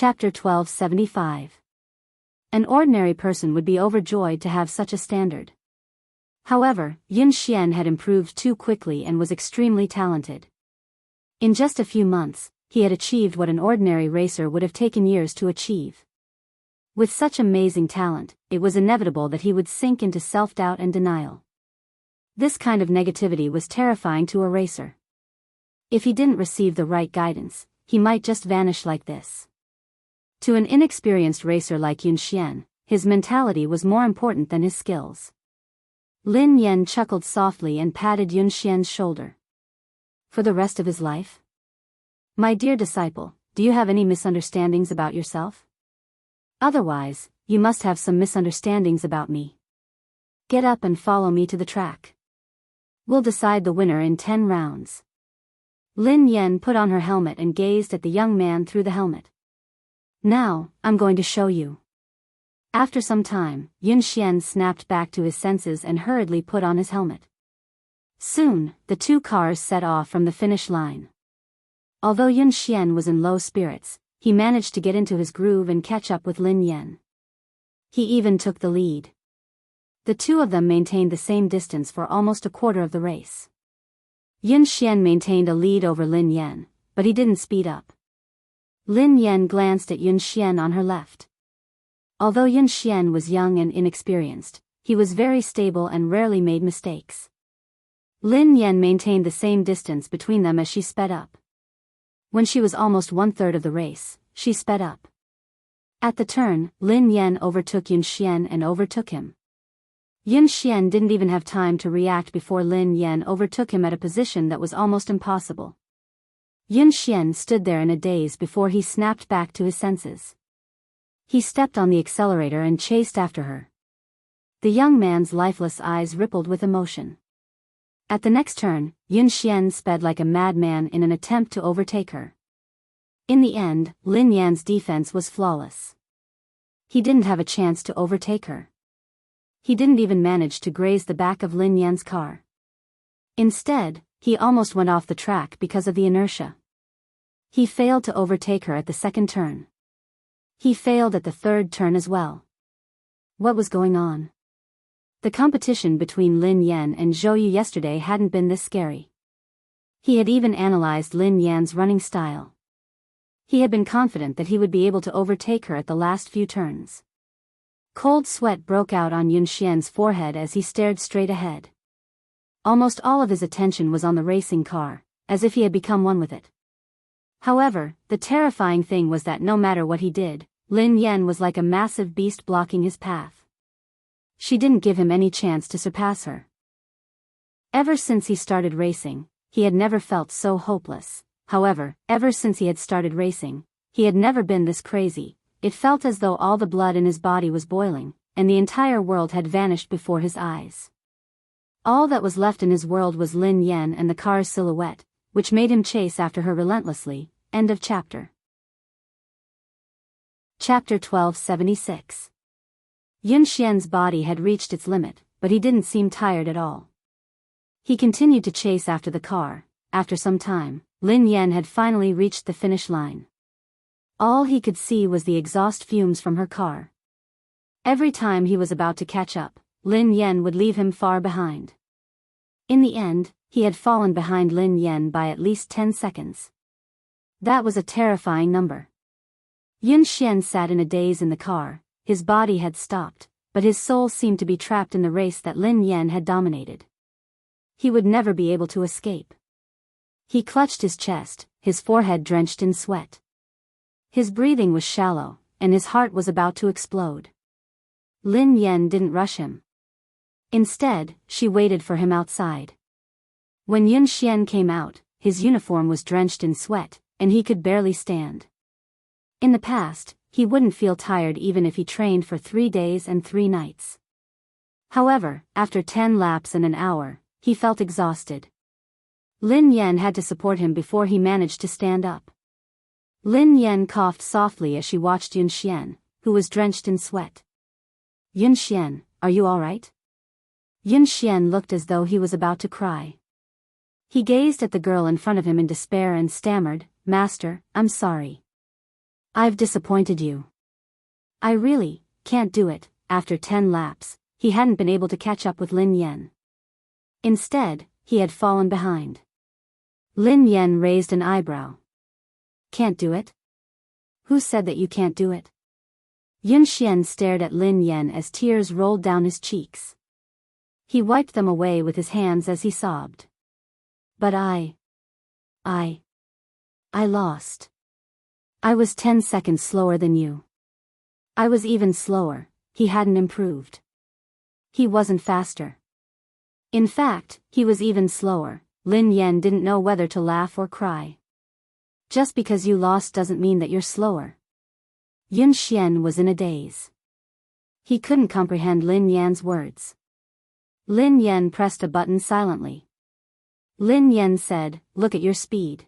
Chapter 1275. An ordinary person would be overjoyed to have such a standard. However, Yun Xian had improved too quickly and was extremely talented. In just a few months, he had achieved what an ordinary racer would have taken years to achieve. With such amazing talent, it was inevitable that he would sink into self-doubt and denial. This kind of negativity was terrifying to a racer. If he didn't receive the right guidance, he might just vanish like this. To an inexperienced racer like Yun Xian, his mentality was more important than his skills. Lin Yan chuckled softly and patted Yun Xian's shoulder. For the rest of his life? My dear disciple, do you have any misunderstandings about yourself? Otherwise, you must have some misunderstandings about me. Get up and follow me to the track. We'll decide the winner in 10 rounds. Lin Yan put on her helmet and gazed at the young man through the helmet. Now, I'm going to show you. After some time, Yun Xian snapped back to his senses and hurriedly put on his helmet. Soon, the two cars set off from the finish line. Although Yun Xian was in low spirits, he managed to get into his groove and catch up with Lin Yan. He even took the lead. The two of them maintained the same distance for almost a quarter of the race. Yun Xian maintained a lead over Lin Yan, but he didn't speed up. Lin Yan glanced at Yun Xian on her left. Although Yun Xian was young and inexperienced, he was very stable and rarely made mistakes. Lin Yan maintained the same distance between them as she sped up. When she was almost 1/3 of the race, she sped up. At the turn, Lin Yan overtook Yun Xian and overtook him. Yun Xian didn't even have time to react before Lin Yan overtook him at a position that was almost impossible. Yun Xian stood there in a daze before he snapped back to his senses. He stepped on the accelerator and chased after her. The young man's lifeless eyes rippled with emotion. At the next turn, Yun Xian sped like a madman in an attempt to overtake her. In the end, Lin Yan's defense was flawless. He didn't have a chance to overtake her. He didn't even manage to graze the back of Lin Yan's car. Instead, he almost went off the track because of the inertia. He failed to overtake her at the second turn. He failed at the third turn as well. What was going on? The competition between Lin Yan and Zhou Yu yesterday hadn't been this scary. He had even analyzed Lin Yan's running style. He had been confident that he would be able to overtake her at the last few turns. Cold sweat broke out on Yun Xian's forehead as he stared straight ahead. Almost all of his attention was on the racing car, as if he had become one with it. However, the terrifying thing was that no matter what he did, Lin Yan was like a massive beast blocking his path. She didn't give him any chance to surpass her. Ever since he started racing, he had never felt so hopeless. However, ever since he had started racing, he had never been this crazy. It felt as though all the blood in his body was boiling, and the entire world had vanished before his eyes. All that was left in his world was Lin Yan and the car's silhouette, which made him chase after her relentlessly. End of chapter. Chapter 1276. Yun Xian's body had reached its limit, but he didn't seem tired at all. He continued to chase after the car. After some time, Lin Yan had finally reached the finish line. All he could see was the exhaust fumes from her car. Every time he was about to catch up, Lin Yan would leave him far behind. In the end, he had fallen behind Lin Yan by at least 10 seconds. That was a terrifying number. Yun Xian sat in a daze in the car. His body had stopped, but his soul seemed to be trapped in the race that Lin Yan had dominated. He would never be able to escape. He clutched his chest, his forehead drenched in sweat. His breathing was shallow, and his heart was about to explode. Lin Yan didn't rush him. Instead, she waited for him outside. When Yun Xian came out, his uniform was drenched in sweat, and he could barely stand. In the past, he wouldn't feel tired even if he trained for 3 days and 3 nights. However, after 10 laps and an hour, he felt exhausted. Lin Yan had to support him before he managed to stand up. Lin Yan coughed softly as she watched Yun Xian, who was drenched in sweat. Yun Xian, are you all right? Yun Xian looked as though he was about to cry. He gazed at the girl in front of him in despair and stammered, "Master, I'm sorry." I've disappointed you. I really can't do it. After 10 laps, he hadn't been able to catch up with Lin Yan. Instead, he had fallen behind. Lin Yan raised an eyebrow. Can't do it? Who said that you can't do it? Yun Xian stared at Lin Yan as tears rolled down his cheeks. He wiped them away with his hands as he sobbed. But I lost. I was 10 seconds slower than you. I was even slower. He hadn't improved. He wasn't faster. In fact, he was even slower. Lin Yan didn't know whether to laugh or cry. Just because you lost doesn't mean that you're slower. Yun Xian was in a daze. He couldn't comprehend Lin Yan's words. Lin Yan pressed a button silently. Lin Yan said, "Look at your speed."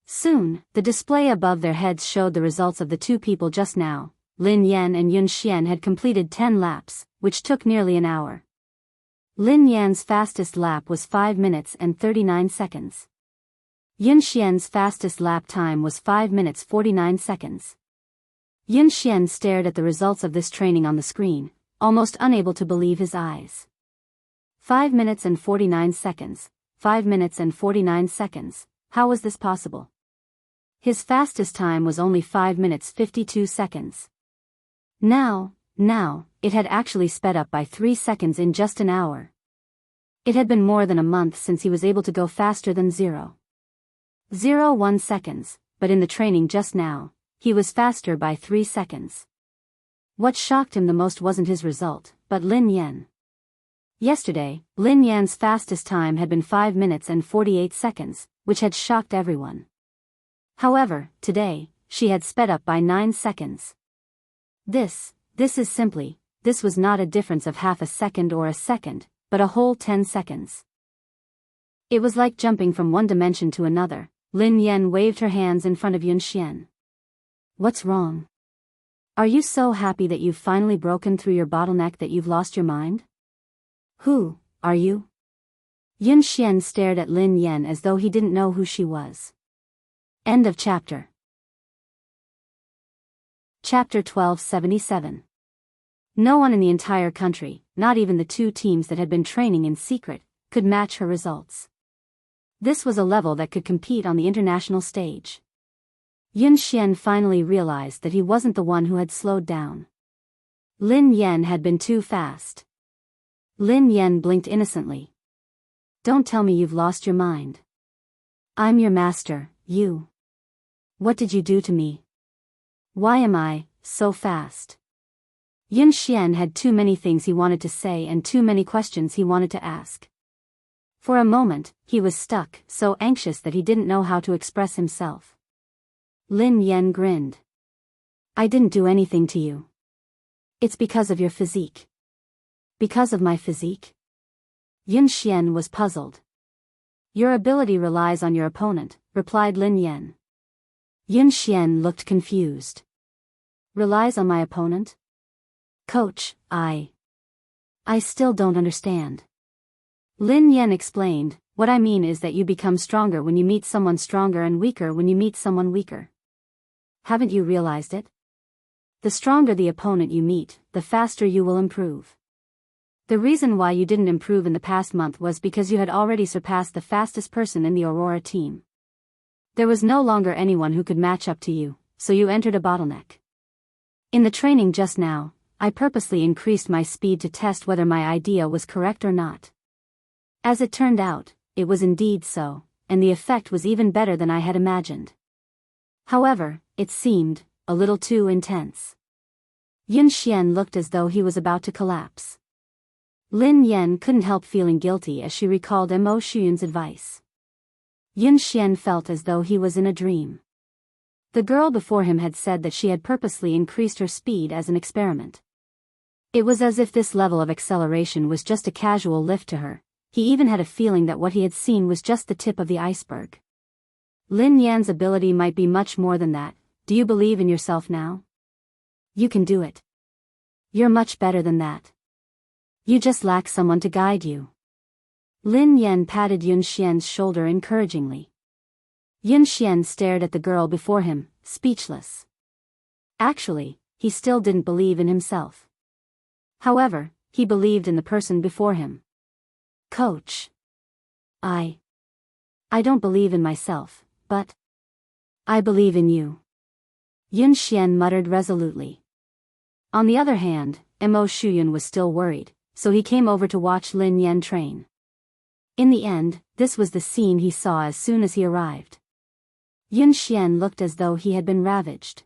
Soon, the display above their heads showed the results of the two people just now. Lin Yan and Yun Xian had completed 10 laps, which took nearly an hour. Lin Yan's fastest lap was 5 minutes and 39 seconds. Yun Xian's fastest lap time was 5 minutes 49 seconds. Yun Xian stared at the results of this training on the screen, almost unable to believe his eyes. 5 minutes and 49 seconds, 5 minutes and 49 seconds, how was this possible? His fastest time was only 5 minutes 52 seconds. Now, it had actually sped up by 3 seconds in just an hour. It had been more than a month since he was able to go faster than 0.01 seconds, but in the training just now, he was faster by 3 seconds. What shocked him the most wasn't his result, but Lin Yan. Yesterday, Lin Yan's fastest time had been 5 minutes and 48 seconds, which had shocked everyone. However, today, she had sped up by 9 seconds. This was not a difference of half a second or a second, but a whole 10 seconds. It was like jumping from one dimension to another. Lin Yan waved her hands in front of Yun Xian. What's wrong? Are you so happy that you've finally broken through your bottleneck that you've lost your mind? Who are you? Yun Xian stared at Lin Yan as though he didn't know who she was. End of chapter. Chapter 1277. No one in the entire country, not even the two teams that had been training in secret, could match her results. This was a level that could compete on the international stage. Yun Xian finally realized that he wasn't the one who had slowed down. Lin Yan had been too fast. Lin Yan blinked innocently. Don't tell me you've lost your mind. I'm your master, you. What did you do to me? Why am I so fast? Yun Xian had too many things he wanted to say and too many questions he wanted to ask. For a moment, he was stuck, so anxious that he didn't know how to express himself. Lin Yan grinned. I didn't do anything to you. It's because of your physique. Because of my physique? Yun Xian was puzzled. Your ability relies on your opponent, replied Lin Yan. Yun Xian looked confused. Relies on my opponent? Coach, I still don't understand. Lin Yan explained, what I mean is that you become stronger when you meet someone stronger and weaker when you meet someone weaker. Haven't you realized it? The stronger the opponent you meet, the faster you will improve. The reason why you didn't improve in the past month was because you had already surpassed the fastest person in the Aurora team. There was no longer anyone who could match up to you, so you entered a bottleneck. In the training just now, I purposely increased my speed to test whether my idea was correct or not. As it turned out, it was indeed so, and the effect was even better than I had imagined. However, it seemed a little too intense. Yun Xian looked as though he was about to collapse. Lin Yan couldn't help feeling guilty as she recalled Mo Xuyun's advice. Yun Xian felt as though he was in a dream. The girl before him had said that she had purposely increased her speed as an experiment. It was as if this level of acceleration was just a casual lift to her. He even had a feeling that what he had seen was just the tip of the iceberg. Lin Yan's ability might be much more than that. Do you believe in yourself now? You can do it. You're much better than that. You just lack someone to guide you. Lin Yan patted Yun Xian's shoulder encouragingly. Yun Xian stared at the girl before him, speechless. Actually, he still didn't believe in himself. However, he believed in the person before him. Coach. I don't believe in myself, but I believe in you. Yun Xian muttered resolutely. On the other hand, Mo Shuyun was still worried, so he came over to watch Lin Yan train. In the end, this was the scene he saw as soon as he arrived. Yun Xian looked as though he had been ravaged.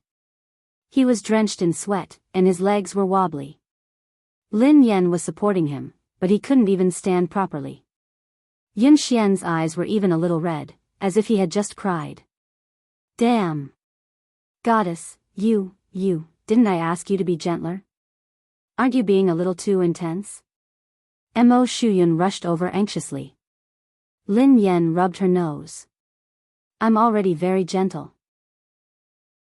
He was drenched in sweat, and his legs were wobbly. Lin Yan was supporting him, but he couldn't even stand properly. Yun Xian's eyes were even a little red, as if he had just cried. Damn! Goddess, you, didn't I ask you to be gentler? Aren't you being a little too intense? Mo Shuyun rushed over anxiously. Lin Yan rubbed her nose. I'm already very gentle.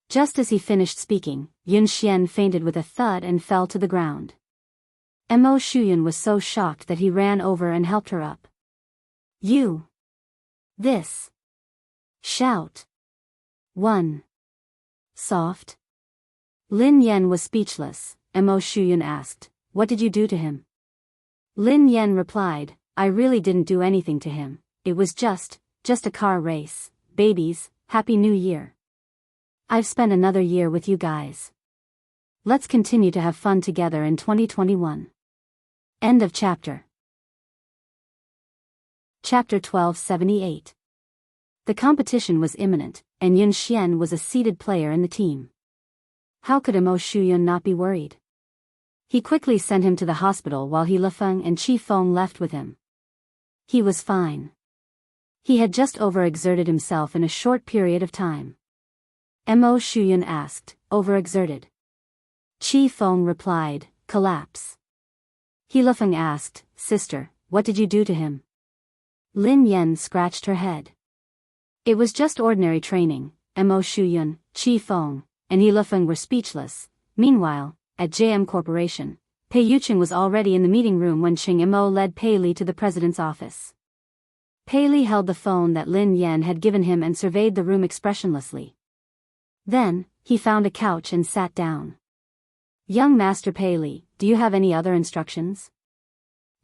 Just as he finished speaking, Yun Xian fainted with a thud and fell to the ground. Mo Shuyun was so shocked that he ran over and helped her up. You! This! Shout! 1. Soft. Lin Yan was speechless. Mo Shuyun asked, what did you do to him? Lin Yan replied, I really didn't do anything to him, it was just a car race. Babies, Happy New Year. I've spent another year with you guys. Let's continue to have fun together in 2021. End of chapter. Chapter 1278. The competition was imminent, and Yun Xian was a seeded player in the team. How could Mo Shuyun not be worried? He quickly sent him to the hospital while He Lifeng and Qi Feng left with him. He was fine. He had just overexerted himself in a short period of time. Mo Shuyun asked, overexerted? Qi Feng replied, collapse. He Lifeng asked, sister, what did you do to him? Lin Yan scratched her head. It was just ordinary training. Mo Shuyun, Qi Feng, and He Lifeng were speechless. Meanwhile, at JM Corporation, Pei Yuqing was already in the meeting room when Qing Mo led Pei Li to the president's office. Pei Li held the phone that Lin Yan had given him and surveyed the room expressionlessly. Then, he found a couch and sat down. Young Master Pei Li, do you have any other instructions?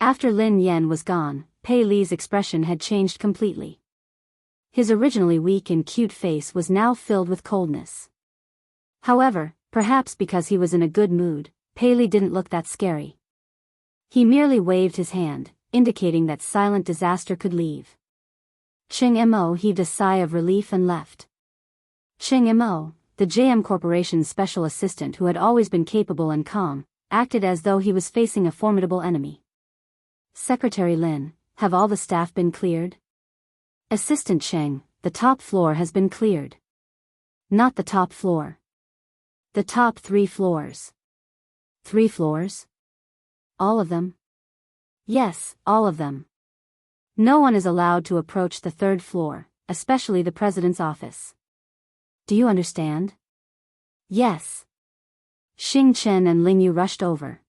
After Lin Yan was gone, Pei Li's expression had changed completely. His originally weak and cute face was now filled with coldness. However, perhaps because he was in a good mood, Pei Li didn't look that scary. He merely waved his hand, indicating that silent disaster could leave. Qing Mo heaved a sigh of relief and left. Qing Mo, the JM Corporation's special assistant who had always been capable and calm, acted as though he was facing a formidable enemy. Secretary Lin, have all the staff been cleared? Assistant Cheng, the top floor has been cleared. Not the top floor. The top 3 floors. 3 floors? All of them? Yes, all of them. No one is allowed to approach the 3rd floor, especially the president's office. Do you understand? Yes. Xing Chen and Ling Yu rushed over.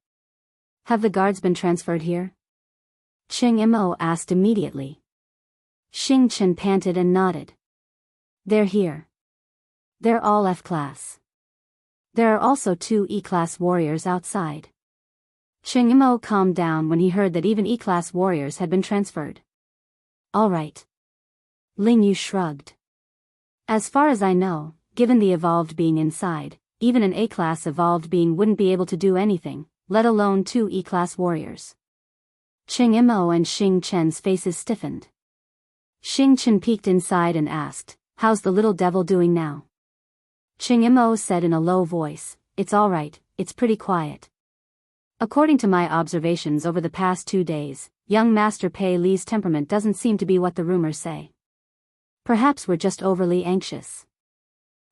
Have the guards been transferred here? Qing Mo asked immediately. Xing Chen panted and nodded. They're here. They're all F-class. There are also 2 E-class warriors outside. Qing Mo calmed down when he heard that even E-class warriors had been transferred. All right. Ling Yu shrugged. As far as I know, given the evolved being inside, even an A-class evolved being wouldn't be able to do anything, let alone 2 E-class warriors. Qing Mo and Xing Chen's faces stiffened. Xing Chen peeked inside and asked, how's the little devil doing now? Qing Mo said in a low voice, it's all right, it's pretty quiet. According to my observations over the past 2 days, young Master Pei Li's temperament doesn't seem to be what the rumors say. Perhaps we're just overly anxious.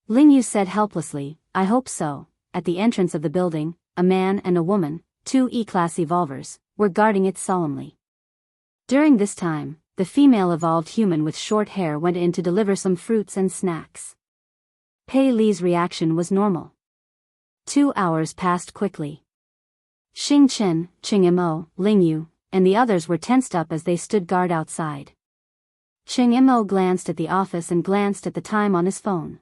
Ling Yu said helplessly, I hope so. At the entrance of the building, a man and a woman, 2 E-class evolvers, were guarding it solemnly. During this time, the female evolved human with short hair went in to deliver some fruits and snacks. Pei Li's reaction was normal. 2 hours passed quickly. Xing Chen, Qing Mo, Ling Yu, and the others were tensed up as they stood guard outside. Qing Mo glanced at the office and glanced at the time on his phone.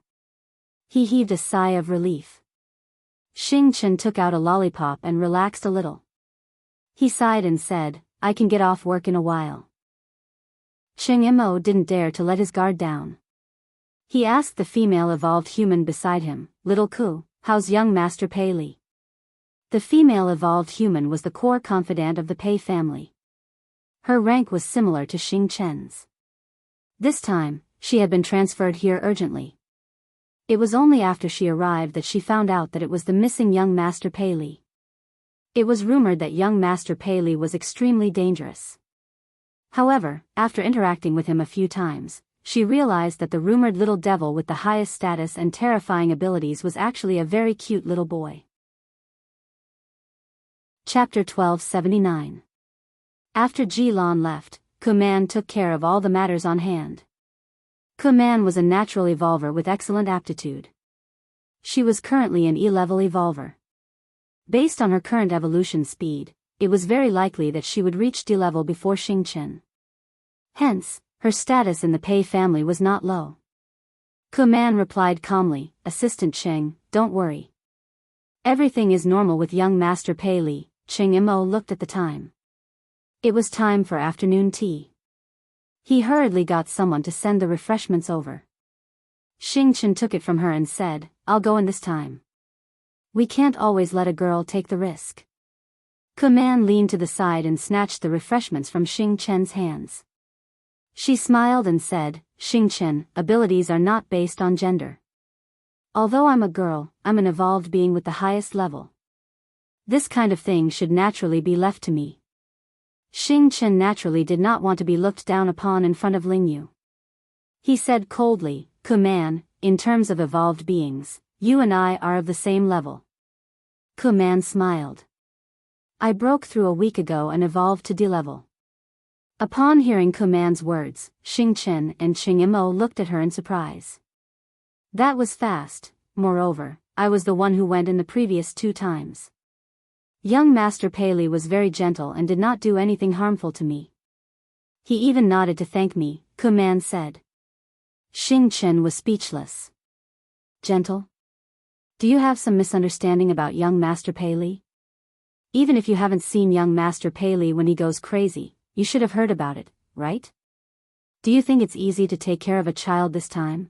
He heaved a sigh of relief. Xing Chen took out a lollipop and relaxed a little. He sighed and said, I can get off work in a while. Cheng Imo didn't dare to let his guard down. He asked the female evolved human beside him, Little Ku, how's young Master Pei Li? The female evolved human was the core confidant of the Pei family. Her rank was similar to Xing Chen's. This time, she had been transferred here urgently. It was only after she arrived that she found out that it was the missing young Master Pei Li. It was rumored that young Master Pei Li was extremely dangerous. However, after interacting with him a few times, she realized that the rumored little devil with the highest status and terrifying abilities was actually a very cute little boy. Chapter 1279. After Ji Lan left, Kuman took care of all the matters on hand. Kuman was a natural evolver with excellent aptitude. She was currently an E-level evolver. Based on her current evolution speed, it was very likely that she would reach D-level before Xing Chen. Hence, her status in the Pei family was not low. Kuman replied calmly, Assistant Cheng, don't worry. Everything is normal with young Master Pei Li. Cheng Imo looked at the time. It was time for afternoon tea. He hurriedly got someone to send the refreshments over. Xing Chen took it from her and said, I'll go in this time. We can't always let a girl take the risk. Kuman leaned to the side and snatched the refreshments from Xing Chen's hands. She smiled and said, Xing Chen, abilities are not based on gender. Although I'm a girl, I'm an evolved being with the highest level. This kind of thing should naturally be left to me. Xing Chen naturally did not want to be looked down upon in front of Lingyu. He said coldly, Kuman, in terms of evolved beings, you and I are of the same level. Kuman smiled. I broke through a week ago and evolved to D-level. Upon hearing Kuman's words, Xing Chen and Cheng Imo looked at her in surprise. That was fast. Moreover, I was the one who went in the previous 2 times. Young Master Pei Li was very gentle and did not do anything harmful to me. He even nodded to thank me, Kuman said. Xing Chen was speechless. Gentle? Do you have some misunderstanding about young Master Pei Li? Even if you haven't seen young Master Pei Li when he goes crazy, you should have heard about it, right? Do you think it's easy to take care of a child this time?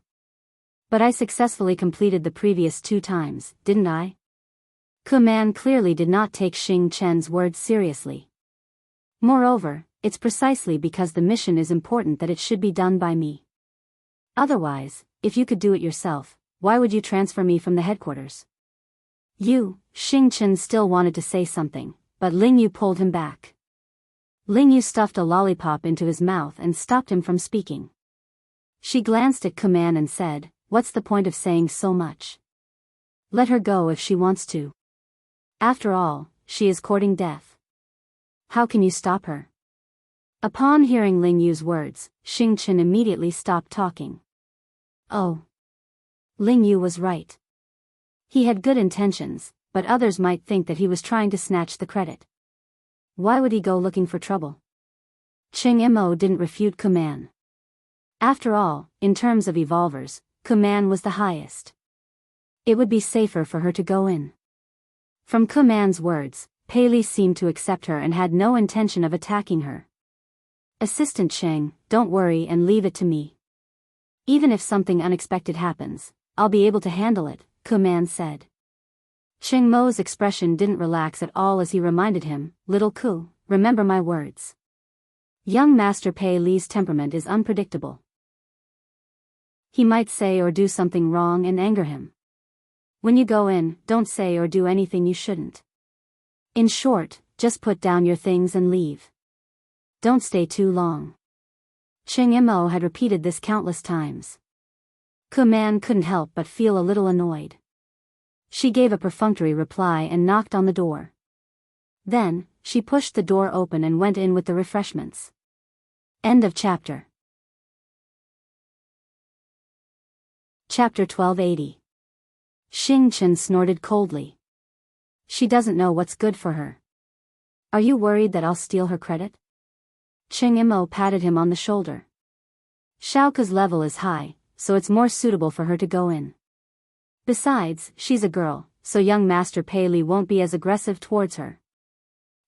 But I successfully completed the previous 2 times, didn't I? Kuman clearly did not take Xing Chen's words seriously. Moreover, it's precisely because the mission is important that it should be done by me. Otherwise, if you could do it yourself, why would you transfer me from the headquarters? Xing Chen still wanted to say something, but Lingyu pulled him back. Lingyu stuffed a lollipop into his mouth and stopped him from speaking. She glanced at Kuman and said, What's the point of saying so much? Let her go if she wants to. After all, she is courting death. How can you stop her? Upon hearing Lingyu's words, Xing Chen immediately stopped talking. Oh. Lingyu was right. He had good intentions, but others might think that he was trying to snatch the credit. Why would he go looking for trouble? Cheng Imo didn't refute Kuman. After all, in terms of evolvers, Kuman was the highest. It would be safer for her to go in. From Kuman's words, Pei Li seemed to accept her and had no intention of attacking her. Assistant Cheng, don't worry and leave it to me. Even if something unexpected happens, I'll be able to handle it, Kuman said. Cheng Mo's expression didn't relax at all as he reminded him, Little Ku, remember my words. Young Master Pei Li's temperament is unpredictable. He might say or do something wrong and anger him. When you go in, don't say or do anything you shouldn't. In short, just put down your things and leave. Don't stay too long. Cheng Imo had repeated this countless times. Kuman couldn't help but feel a little annoyed. She gave a perfunctory reply and knocked on the door. Then, she pushed the door open and went in with the refreshments. End of chapter. Chapter 1280. Xing Chen snorted coldly. She doesn't know what's good for her. Are you worried that I'll steal her credit? Cheng Imo patted him on the shoulder. Xiaoke's level is high, so it's more suitable for her to go in. Besides, she's a girl, so young Master Pei Li won't be as aggressive towards her.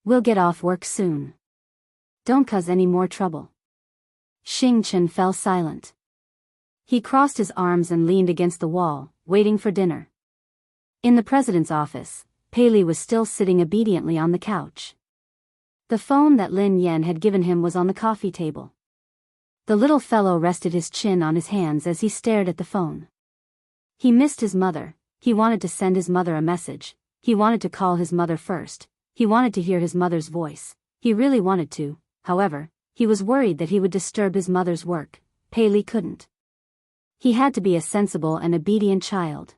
We'll get off work soon. Don't cause any more trouble. Xing Chen fell silent. He crossed his arms and leaned against the wall, waiting for dinner. In the president's office, Pei Li was still sitting obediently on the couch. The phone that Lin Yan had given him was on the coffee table. The little fellow rested his chin on his hands as he stared at the phone. He missed his mother, he wanted to send his mother a message, he wanted to call his mother first, he wanted to hear his mother's voice, he really wanted to, however, he was worried that he would disturb his mother's work. Pei Li couldn't. He had to be a sensible and obedient child.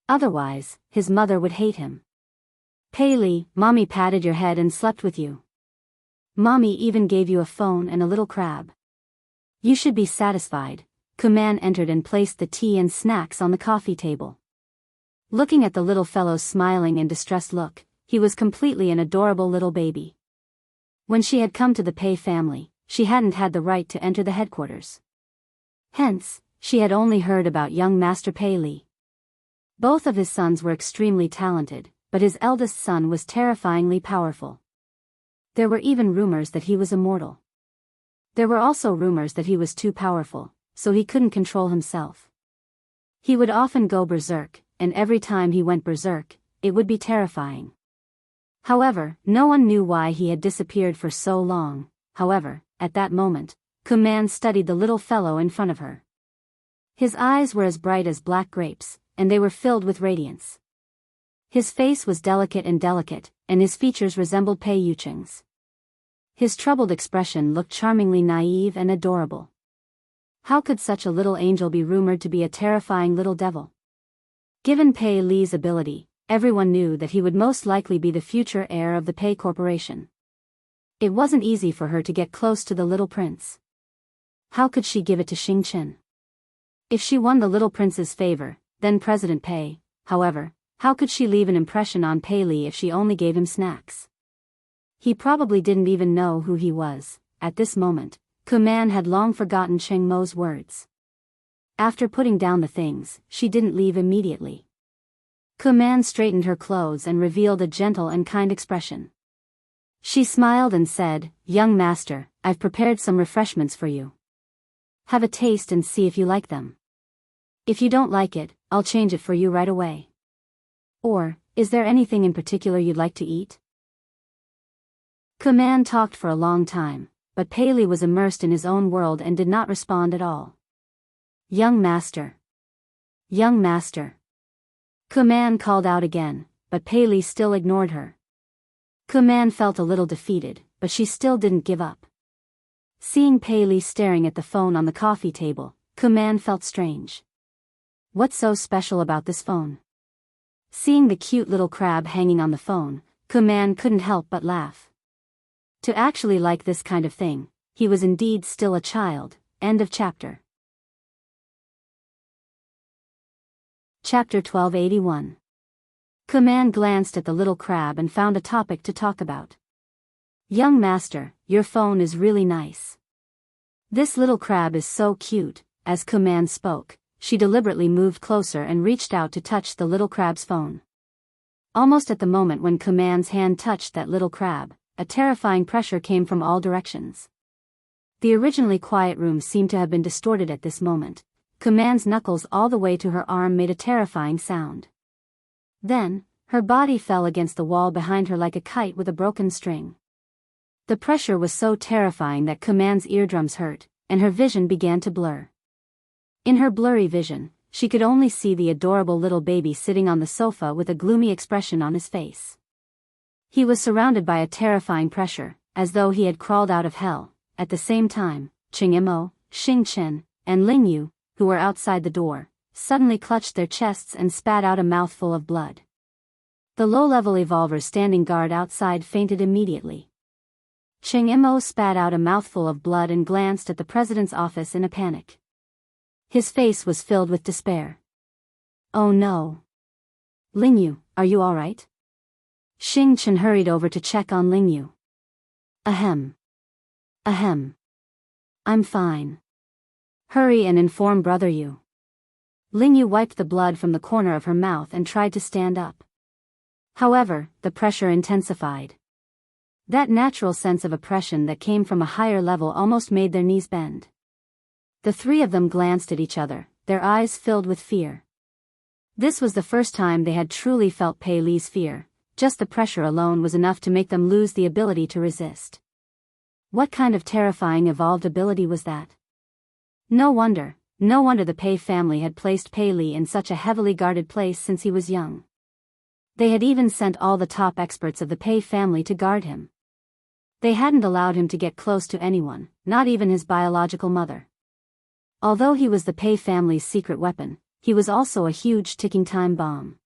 Otherwise, his mother would hate him. Pei Li, Mommy patted your head and slept with you. Mommy even gave you a phone and a little crab. You should be satisfied. Kuman entered and placed the tea and snacks on the coffee table. Looking at the little fellow's smiling and distressed look, he was completely an adorable little baby. When she had come to the Pei family, she hadn't had the right to enter the headquarters. Hence, she had only heard about young Master Pei Li. Both of his sons were extremely talented, but his eldest son was terrifyingly powerful. There were even rumors that he was immortal. There were also rumors that he was too powerful, so he couldn't control himself. He would often go berserk, and every time he went berserk, it would be terrifying. However, no one knew why he had disappeared for so long. However, at that moment, Kuman studied the little fellow in front of her. His eyes were as bright as black grapes, and they were filled with radiance. His face was delicate, and his features resembled Pei Yucheng's. His troubled expression looked charmingly naive and adorable. How could such a little angel be rumored to be a terrifying little devil? Given Pei Li's ability, everyone knew that he would most likely be the future heir of the Pei Corporation. It wasn't easy for her to get close to the little prince. How could she give it to Xing Chen? If she won the little prince's favor, then President Pei, however, how could she leave an impression on Pei Li if she only gave him snacks? He probably didn't even know who he was. At this moment, Kuman had long forgotten Cheng Mo's words. After putting down the things, she didn't leave immediately. Kuman straightened her clothes and revealed a gentle and kind expression. She smiled and said, "Young master, I've prepared some refreshments for you. Have a taste and see if you like them. If you don't like it, I'll change it for you right away. Or, is there anything in particular you'd like to eat?" Kuman talked for a long time, but Pei Li was immersed in his own world and did not respond at all. "Young master. Young master." Kuman called out again, but Pei Li still ignored her. Kuman felt a little defeated, but she still didn't give up. Seeing Pei Li staring at the phone on the coffee table, Kuman felt strange. What's so special about this phone? Seeing the cute little crab hanging on the phone, Kuman couldn't help but laugh. To actually like this kind of thing, he was indeed still a child. End of chapter. Chapter 1281. Kuman glanced at the little crab and found a topic to talk about. "Young master, your phone is really nice." "This little crab is so cute." As Kuman spoke, she deliberately moved closer and reached out to touch the little crab's phone. Almost at the moment when Kuman's hand touched that little crab, a terrifying pressure came from all directions. The originally quiet room seemed to have been distorted at this moment. Kuman's knuckles all the way to her arm made a terrifying sound. Then, her body fell against the wall behind her like a kite with a broken string. The pressure was so terrifying that Kuman's eardrums hurt, and her vision began to blur. In her blurry vision, she could only see the adorable little baby sitting on the sofa with a gloomy expression on his face. He was surrounded by a terrifying pressure, as though he had crawled out of hell. At the same time, Cheng Mo, Xing Chen, and Ling Yu, who were outside the door, suddenly clutched their chests and spat out a mouthful of blood. The low-level evolver standing guard outside fainted immediately. Cheng Mo spat out a mouthful of blood and glanced at the president's office in a panic. His face was filled with despair. "Oh no. Ling Yu, are you all right?" Xing Chen hurried over to check on Ling Yu. Ahem. Ahem. I'm fine. Hurry and inform Brother Yu. Lingyu wiped the blood from the corner of her mouth and tried to stand up. However, the pressure intensified. That natural sense of oppression that came from a higher level almost made their knees bend. The three of them glanced at each other, their eyes filled with fear. This was the first time they had truly felt Pei Li's fear. Just the pressure alone was enough to make them lose the ability to resist. What kind of terrifying evolved ability was that? No wonder the Pei family had placed Pei Li in such a heavily guarded place since he was young. They had even sent all the top experts of the Pei family to guard him. They hadn't allowed him to get close to anyone, not even his biological mother. Although he was the Pei family's secret weapon, he was also a huge ticking time bomb.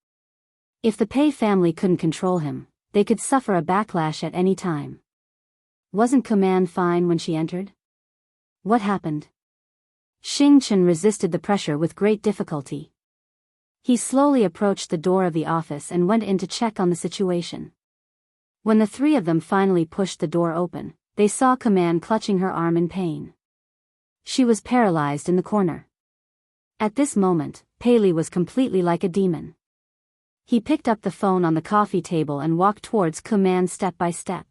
If the Pei family couldn't control him, they could suffer a backlash at any time. Wasn't Kuman fine when she entered? What happened? Xing Chen resisted the pressure with great difficulty. He slowly approached the door of the office and went in to check on the situation. When the three of them finally pushed the door open, they saw Kuman clutching her arm in pain. She was paralyzed in the corner. At this moment, Pei Li was completely like a demon. He picked up the phone on the coffee table and walked towards Kuman step by step.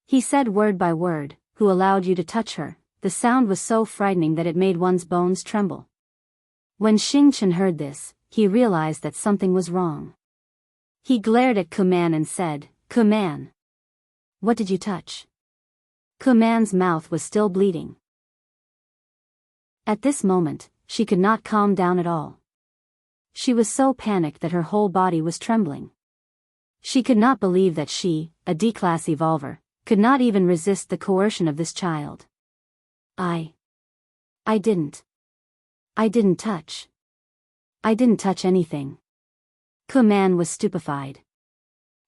He said word by word, "Who allowed you to touch her?" The sound was so frightening that it made one's bones tremble. When Xing Chen heard this, he realized that something was wrong. He glared at Kuman and said, "Kuman, what did you touch?" Kuman's mouth was still bleeding. At this moment, she could not calm down at all. She was so panicked that her whole body was trembling. She could not believe that she, a D-class evolver, could not even resist the coercion of this child. I didn't touch. I didn't touch anything. Kuman was stupefied.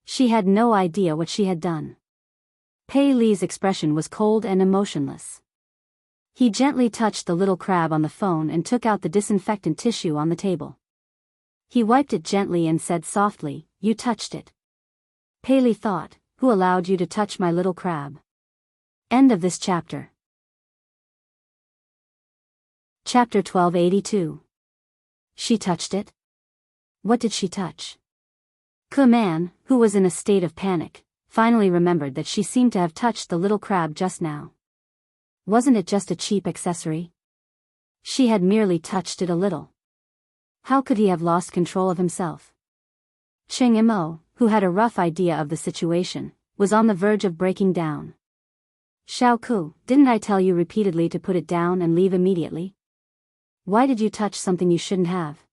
She had no idea what she had done. Pei Li's expression was cold and emotionless. He gently touched the little crab on the phone and took out the disinfectant tissue on the table. He wiped it gently and said softly, "You touched it." Pei Li thought, "Who allowed you to touch my little crab?" End of this chapter. Chapter 1282. She touched it? What did she touch? Kuman, who was in a state of panic, finally remembered that she seemed to have touched the little crab just now. Wasn't it just a cheap accessory? She had merely touched it a little. How could he have lost control of himself? Cheng Imo, who had a rough idea of the situation, was on the verge of breaking down. "Xiaoku, didn't I tell you repeatedly to put it down and leave immediately? Why did you touch something you shouldn't have?"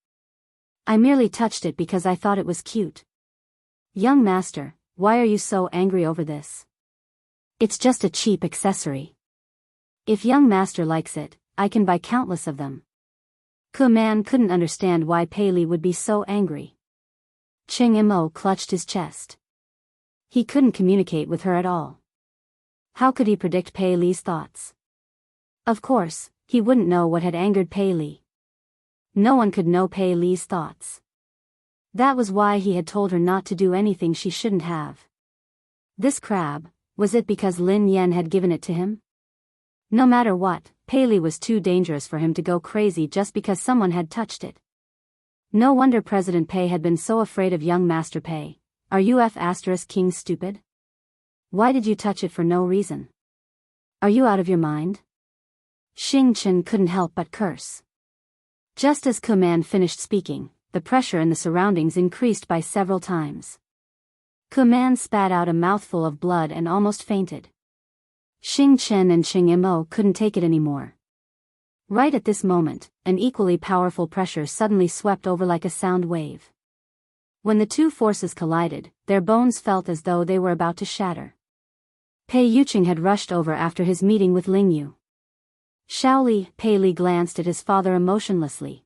"I merely touched it because I thought it was cute." "Young master, why are you so angry over this? It's just a cheap accessory. If young master likes it, I can buy countless of them." Kuman couldn't understand why Pei Li would be so angry. Cheng Imo clutched his chest. He couldn't communicate with her at all. How could he predict Pei Li's thoughts? Of course, he wouldn't know what had angered Pei Li. No one could know Pei Li's thoughts. That was why he had told her not to do anything she shouldn't have. This crab, was it because Lin Yan had given it to him? No matter what, Pei Li was too dangerous for him to go crazy just because someone had touched it. No wonder President Pei had been so afraid of young Master Pei. Are you King stupid? Why did you touch it for no reason? Are you out of your mind? Xing Chen couldn't help but curse. Just as Kuman finished speaking, the pressure in the surroundings increased by several times. Kuman spat out a mouthful of blood and almost fainted. Xing Chen and Cheng Imo couldn't take it anymore. Right at this moment, an equally powerful pressure suddenly swept over like a sound wave. When the two forces collided, their bones felt as though they were about to shatter. Pei Yuqing had rushed over after his meeting with Lingyu. Shaoli, Pei Li glanced at his father emotionlessly.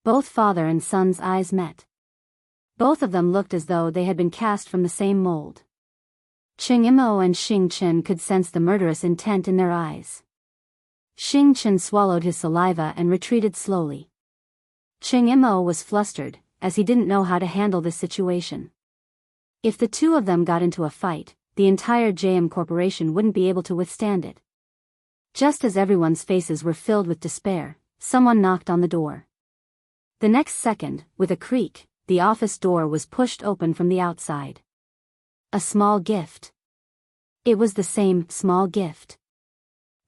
Both father and son's eyes met. Both of them looked as though they had been cast from the same mold. Cheng Imo and Xing Chen could sense the murderous intent in their eyes. Xing Chen swallowed his saliva and retreated slowly. Cheng Imo was flustered, as he didn't know how to handle this situation. If the two of them got into a fight, the entire JM Corporation wouldn't be able to withstand it. Just as everyone's faces were filled with despair, someone knocked on the door. The next second, with a creak, the office door was pushed open from the outside. A small gift. It was the same small gift.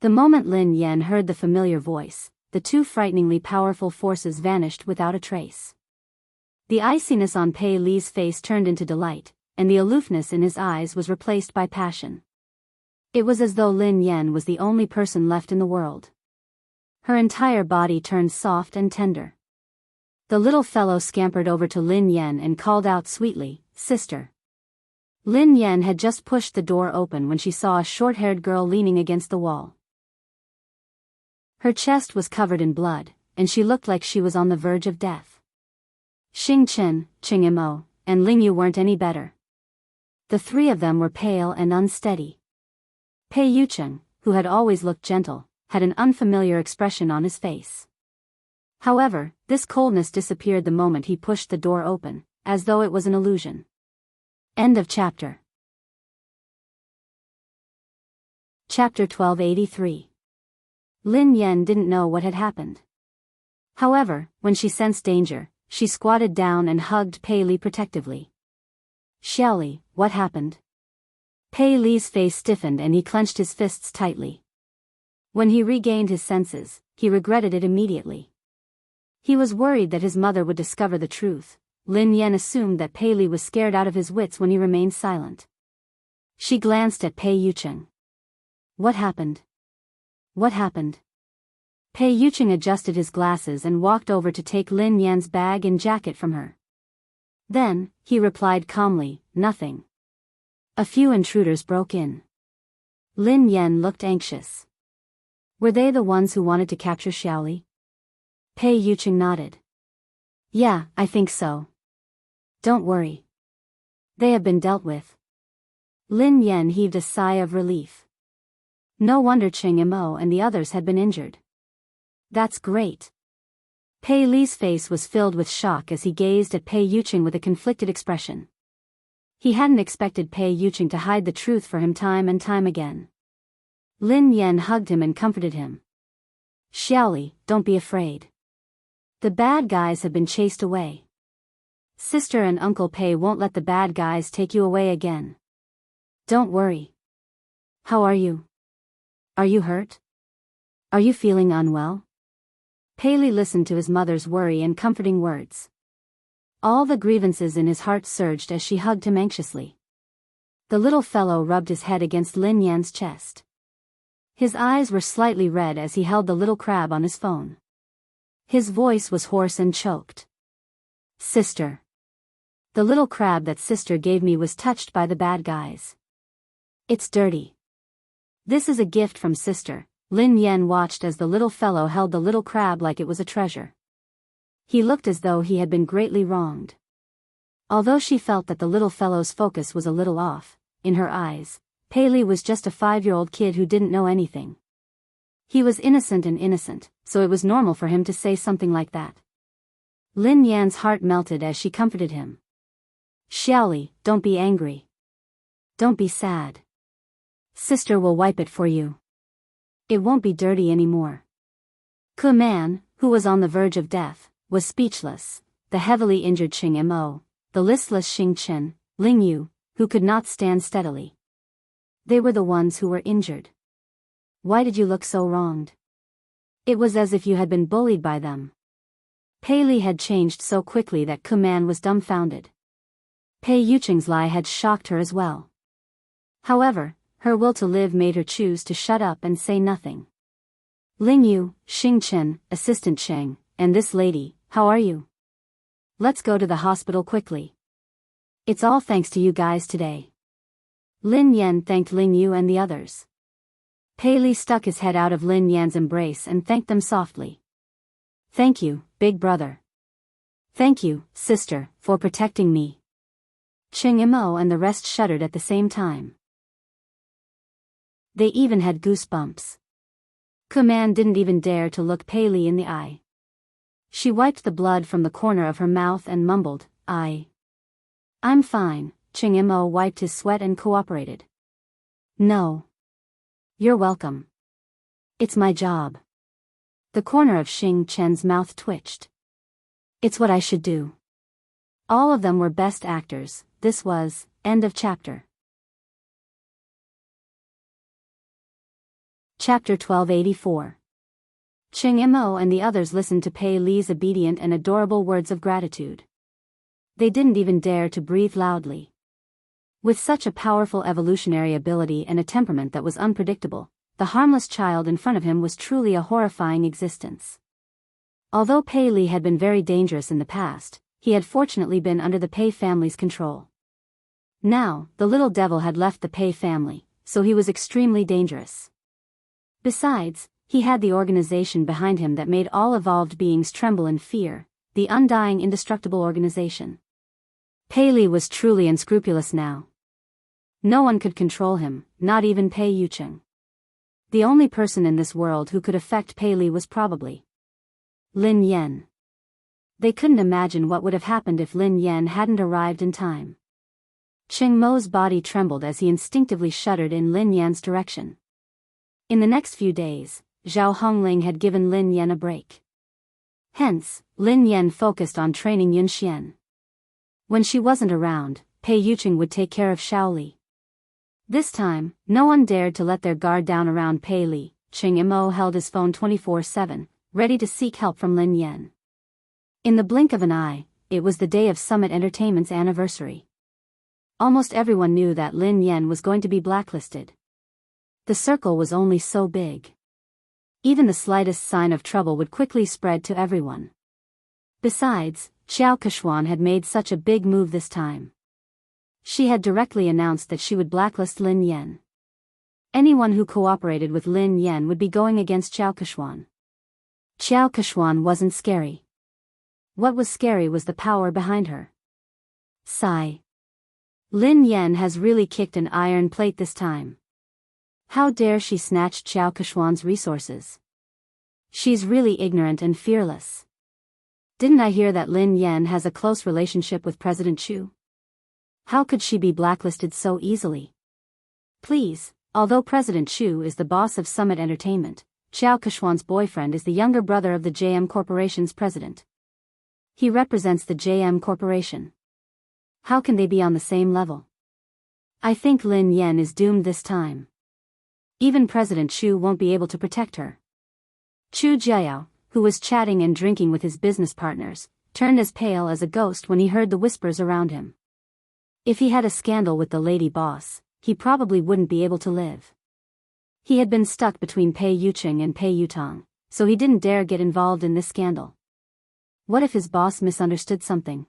The moment Lin Yan heard the familiar voice, the two frighteningly powerful forces vanished without a trace. The iciness on Pei Li's face turned into delight, and the aloofness in his eyes was replaced by passion. It was as though Lin Yan was the only person left in the world. Her entire body turned soft and tender. The little fellow scampered over to Lin Yan and called out sweetly, "Sister." Lin Yan had just pushed the door open when she saw a short-haired girl leaning against the wall. Her chest was covered in blood, and she looked like she was on the verge of death. Xing Chen, Ching Imo, and Ling Yu weren't any better. The three of them were pale and unsteady. Pei Yucheng, who had always looked gentle, had an unfamiliar expression on his face. However, this coldness disappeared the moment he pushed the door open, as though it was an illusion. End of chapter. Chapter 1283. Lin Yan didn't know what had happened. However, when she sensed danger, she squatted down and hugged Pei Li protectively. "Xiaoli, what happened?" Pei Li's face stiffened and he clenched his fists tightly. When he regained his senses, he regretted it immediately. He was worried that his mother would discover the truth. Lin Yan assumed that Pei Li was scared out of his wits when he remained silent. She glanced at Pei Yucheng. "What happened? What happened?" Pei Yucheng adjusted his glasses and walked over to take Lin Yan's bag and jacket from her. Then, he replied calmly, "Nothing. A few intruders broke in." Lin Yan looked anxious. "Were they the ones who wanted to capture Xiaoli?" Pei Yucheng nodded. "Yeah, I think so. Don't worry. They have been dealt with." Lin Yan heaved a sigh of relief. No wonder Ching Imo and the others had been injured. "That's great." Pei Li's face was filled with shock as he gazed at Pei Yucheng with a conflicted expression. He hadn't expected Pei Yucheng to hide the truth for him time and time again. Lin Yan hugged him and comforted him. "Xiaoli, don't be afraid. The bad guys have been chased away. Sister and Uncle Pei won't let the bad guys take you away again. Don't worry. How are you? Are you hurt? Are you feeling unwell?" Pei Li listened to his mother's worry and comforting words. All the grievances in his heart surged as she hugged him anxiously. The little fellow rubbed his head against Lin Yan's chest. His eyes were slightly red as he held the little crab on his phone. His voice was hoarse and choked. "Sister. The little crab that sister gave me was touched by the bad guys. It's dirty. This is a gift from sister." Lin Yan watched as the little fellow held the little crab like it was a treasure. He looked as though he had been greatly wronged. Although she felt that the little fellow's focus was a little off, in her eyes, Pei Li was just a 5-year-old kid who didn't know anything. He was innocent, so it was normal for him to say something like that. Lin Yan's heart melted as she comforted him. "Xiaoli, don't be angry. Don't be sad. Sister will wipe it for you. It won't be dirty anymore." Ku Man, who was on the verge of death, was speechless. The heavily injured Ching Imo, the listless Xing Chen, Ling Yu, who could not stand steadily. They were the ones who were injured. "Why did you look so wronged? It was as if you had been bullied by them." Pei Li had changed so quickly that Ku Man was dumbfounded. Pei Yucheng's lie had shocked her as well. However, her will to live made her choose to shut up and say nothing. "Ling Yu, Xing Chen, Assistant Cheng, and this lady, how are you? Let's go to the hospital quickly. It's all thanks to you guys today." Lin Yan thanked Ling Yu and the others. Pei Li stuck his head out of Lin Yan's embrace and thanked them softly. "Thank you, big brother. Thank you, sister, for protecting me." Ching Imo and the rest shuddered at the same time. They even had goosebumps. Ku Man didn't even dare to look Pei Li in the eye. She wiped the blood from the corner of her mouth and mumbled, I'm fine." Ching Imo wiped his sweat and cooperated. "No. You're welcome. It's my job." The corner of Xing Chen's mouth twitched. It's what I should do. All of them were best actors. This was, end of chapter. Chapter 1284. Ching Mo and the others listened to Pei Li's obedient and adorable words of gratitude. They didn't even dare to breathe loudly. With such a powerful evolutionary ability and a temperament that was unpredictable, the harmless child in front of him was truly a horrifying existence. Although Pei Li had been very dangerous in the past, he had fortunately been under the Pei family's control. Now, the little devil had left the Pei family, so he was extremely dangerous. Besides, he had the organization behind him that made all evolved beings tremble in fear, the undying indestructible organization. Pei Li was truly unscrupulous now. No one could control him, not even Pei Yucheng. The only person in this world who could affect Pei Li was probably Lin Yan. They couldn't imagine what would have happened if Lin Yan hadn't arrived in time. Ching Mo's body trembled as he instinctively shuddered in Lin Yan's direction. In the next few days, Zhao Hongling had given Lin Yan a break. Hence, Lin Yan focused on training Yun Xian. When she wasn't around, Pei Yucheng would take care of Shaoli. This time, no one dared to let their guard down around Pei Li. Ching Mo held his phone 24/7, ready to seek help from Lin Yan. In the blink of an eye, it was the day of Summit Entertainment's anniversary. Almost everyone knew that Lin Yan was going to be blacklisted. The circle was only so big. Even the slightest sign of trouble would quickly spread to everyone. Besides, Xiao Kechuan had made such a big move this time. She had directly announced that she would blacklist Lin Yan. Anyone who cooperated with Lin Yan would be going against Xiao Kechuan. Xiao Kechuan wasn't scary. What was scary was the power behind her. Sigh. Lin Yan has really kicked an iron plate this time. How dare she snatch Xiao Kechuan's resources? She's really ignorant and fearless. Didn't I hear that Lin Yan has a close relationship with President Chu? How could she be blacklisted so easily? Please, although President Chu is the boss of Summit Entertainment, Xiao Kechuan's boyfriend is the younger brother of the JM Corporation's president. He represents the JM Corporation. How can they be on the same level? I think Lin Yan is doomed this time. Even President Chu won't be able to protect her. Chu Jiao, who was chatting and drinking with his business partners, turned as pale as a ghost when he heard the whispers around him. If he had a scandal with the lady boss, he probably wouldn't be able to live. He had been stuck between Pei Yucheng and Pei Yutang, so he didn't dare get involved in this scandal. What if his boss misunderstood something?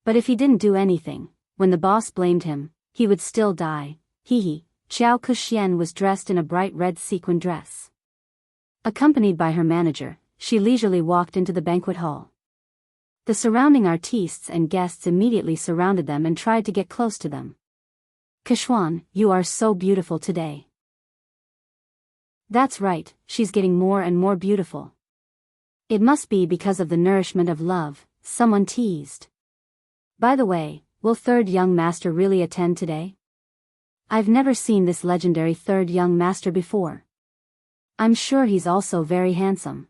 But if he didn't do anything, when the boss blamed him, he would still die. Hee. Xiao Kexian was dressed in a bright red sequin dress. Accompanied by her manager, she leisurely walked into the banquet hall. The surrounding artistes and guests immediately surrounded them and tried to get close to them. Kechuan, you are so beautiful today. That's right, she's getting more and more beautiful. It must be because of the nourishment of love, someone teased. By the way, will third young master really attend today? I've never seen this legendary third young master before. I'm sure he's also very handsome.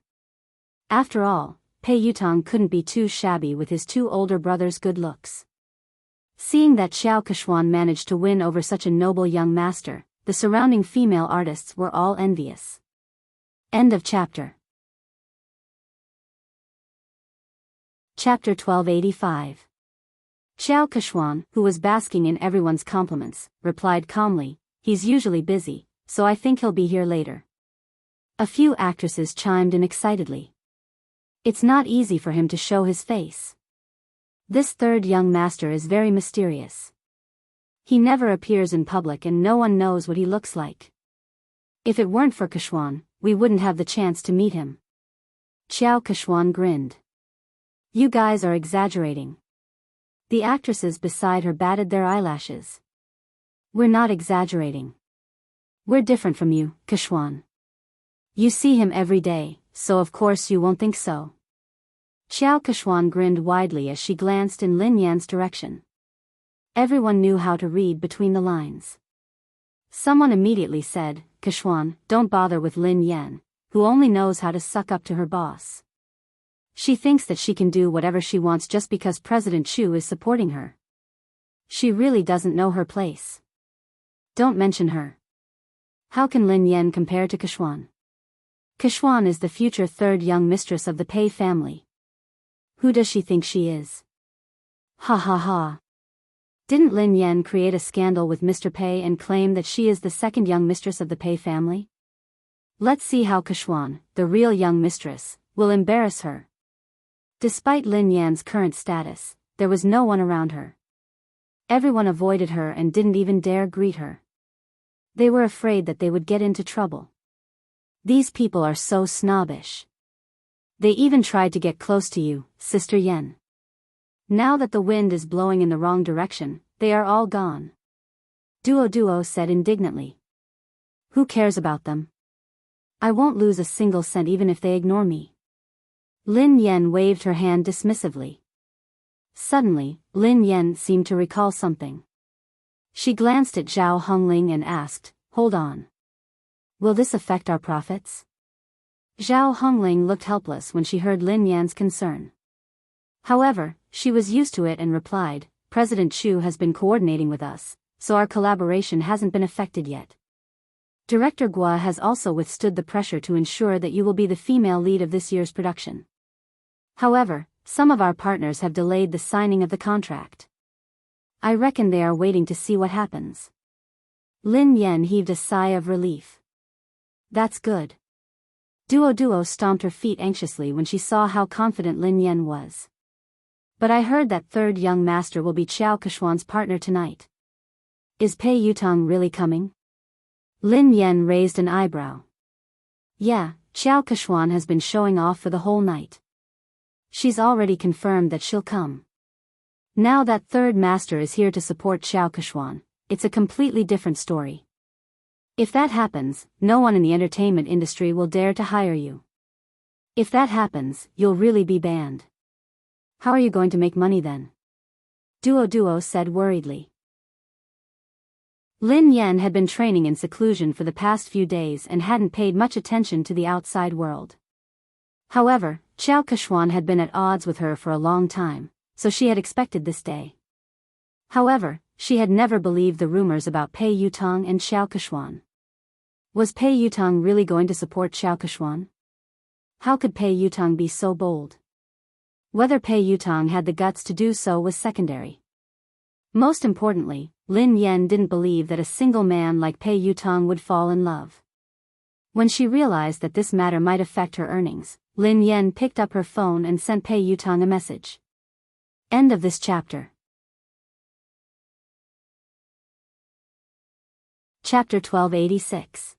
After all, Pei Yutang couldn't be too shabby with his two older brothers' good looks. Seeing that Xiao Kechuan managed to win over such a noble young master, the surrounding female artists were all envious. End of chapter. Chapter 1285. Xiao Kechuan, who was basking in everyone's compliments, replied calmly, "He's usually busy, so I think he'll be here later." A few actresses chimed in excitedly. It's not easy for him to show his face. This third young master is very mysterious. He never appears in public and no one knows what he looks like. If it weren't for Kechuan, we wouldn't have the chance to meet him. Xiao Kechuan grinned. You guys are exaggerating. The actresses beside her batted their eyelashes. We're not exaggerating. We're different from you, Kechuan. You see him every day, so of course you won't think so. Xiao Kechuan grinned widely as she glanced in Lin Yan's direction. Everyone knew how to read between the lines. Someone immediately said, Kechuan, don't bother with Lin Yan, who only knows how to suck up to her boss. She thinks that she can do whatever she wants just because President Chu is supporting her. She really doesn't know her place. Don't mention her. How can Lin Yan compare to Kashwan? Kashwan is the future third young mistress of the Pei family. Who does she think she is? Ha ha ha. Didn't Lin Yan create a scandal with Mr. Pei and claim that she is the second young mistress of the Pei family? Let's see how Kashwan, the real young mistress, will embarrass her. Despite Lin Yan's current status, there was no one around her. Everyone avoided her and didn't even dare greet her. They were afraid that they would get into trouble. These people are so snobbish. They even tried to get close to you, Sister Yen. Now that the wind is blowing in the wrong direction, they are all gone. Duo said indignantly. Who cares about them? I won't lose a single cent even if they ignore me. Lin Yan waved her hand dismissively. Suddenly, Lin Yan seemed to recall something. She glanced at Zhao Hongling and asked, hold on. Will this affect our profits? Zhao Hongling looked helpless when she heard Lin Yan's concern. However, she was used to it and replied, President Chu has been coordinating with us, so our collaboration hasn't been affected yet. Director Gua has also withstood the pressure to ensure that you will be the female lead of this year's production. However, some of our partners have delayed the signing of the contract. I reckon they are waiting to see what happens. Lin Yan heaved a sigh of relief. That's good. Duo stomped her feet anxiously when she saw how confident Lin Yan was. But I heard that third young master will be Qiao Kashwan's partner tonight. Is Pei Yutong really coming? Lin Yan raised an eyebrow. Yeah, Qiao Kashwan has been showing off for the whole night. She's already confirmed that she'll come. Now that third master is here to support Qiao Kashwan, it's a completely different story. If that happens, no one in the entertainment industry will dare to hire you. If that happens, you'll really be banned. How are you going to make money then? Duo said worriedly. Lin Yan had been training in seclusion for the past few days and hadn't paid much attention to the outside world. However, Qiao Kashwan had been at odds with her for a long time, so she had expected this day. However, she had never believed the rumors about Pei Yutong and Qiao Kashwan. Was Pei Yutong really going to support Qiao Kashwan? How could Pei Yutong be so bold? Whether Pei Yutong had the guts to do so was secondary. Most importantly, Lin Yan didn't believe that a single man like Pei Yutong would fall in love. When she realized that this matter might affect her earnings, Lin Yan picked up her phone and sent Pei Yutong a message. End of this chapter. Chapter 1286.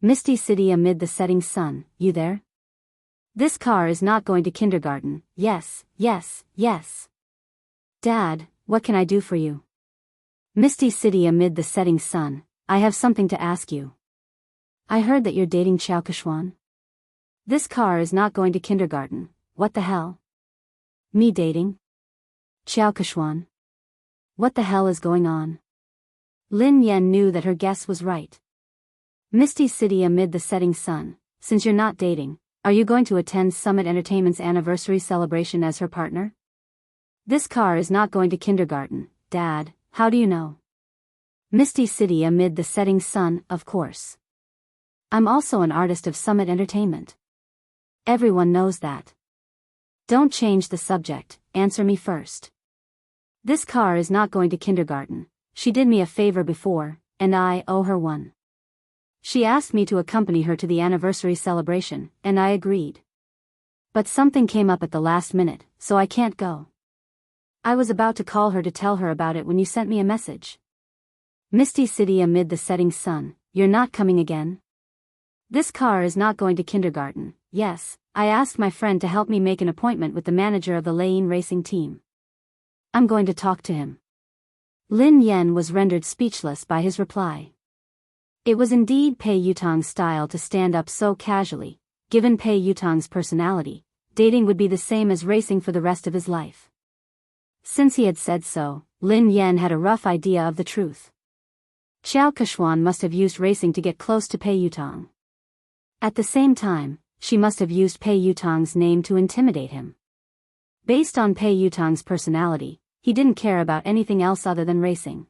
Misty City amid the setting sun, you there? This car is not going to kindergarten, yes. Dad, what can I do for you? Misty City amid the setting sun, I have something to ask you. I heard that you're dating Qiao Kashwan. This car is not going to kindergarten, what the hell? Me dating? Qiao Kashwan? What the hell is going on? Lin Yan knew that her guess was right. Misty City amid the setting sun, since you're not dating, are you going to attend Summit Entertainment's anniversary celebration as her partner? This car is not going to kindergarten, Dad, how do you know? Misty City amid the setting sun, of course. I'm also an artist of Summit Entertainment. Everyone knows that. Don't change the subject, answer me first. This car is not going to kindergarten. She did me a favor before, and I owe her one. She asked me to accompany her to the anniversary celebration, and I agreed. But something came up at the last minute, so I can't go. I was about to call her to tell her about it when you sent me a message. Misty City amid the setting sun, you're not coming again? This car is not going to kindergarten, yes, I asked my friend to help me make an appointment with the manager of the Lane racing team. I'm going to talk to him. Lin Yan was rendered speechless by his reply. It was indeed Pei Yutong's style to stand up so casually. Given Pei Yutong's personality, dating would be the same as racing for the rest of his life. Since he had said so, Lin Yan had a rough idea of the truth. Qiao Kashwan must have used racing to get close to Pei Yutong. At the same time, she must have used Pei Yutong's name to intimidate him. Based on Pei Yutong's personality, he didn't care about anything else other than racing.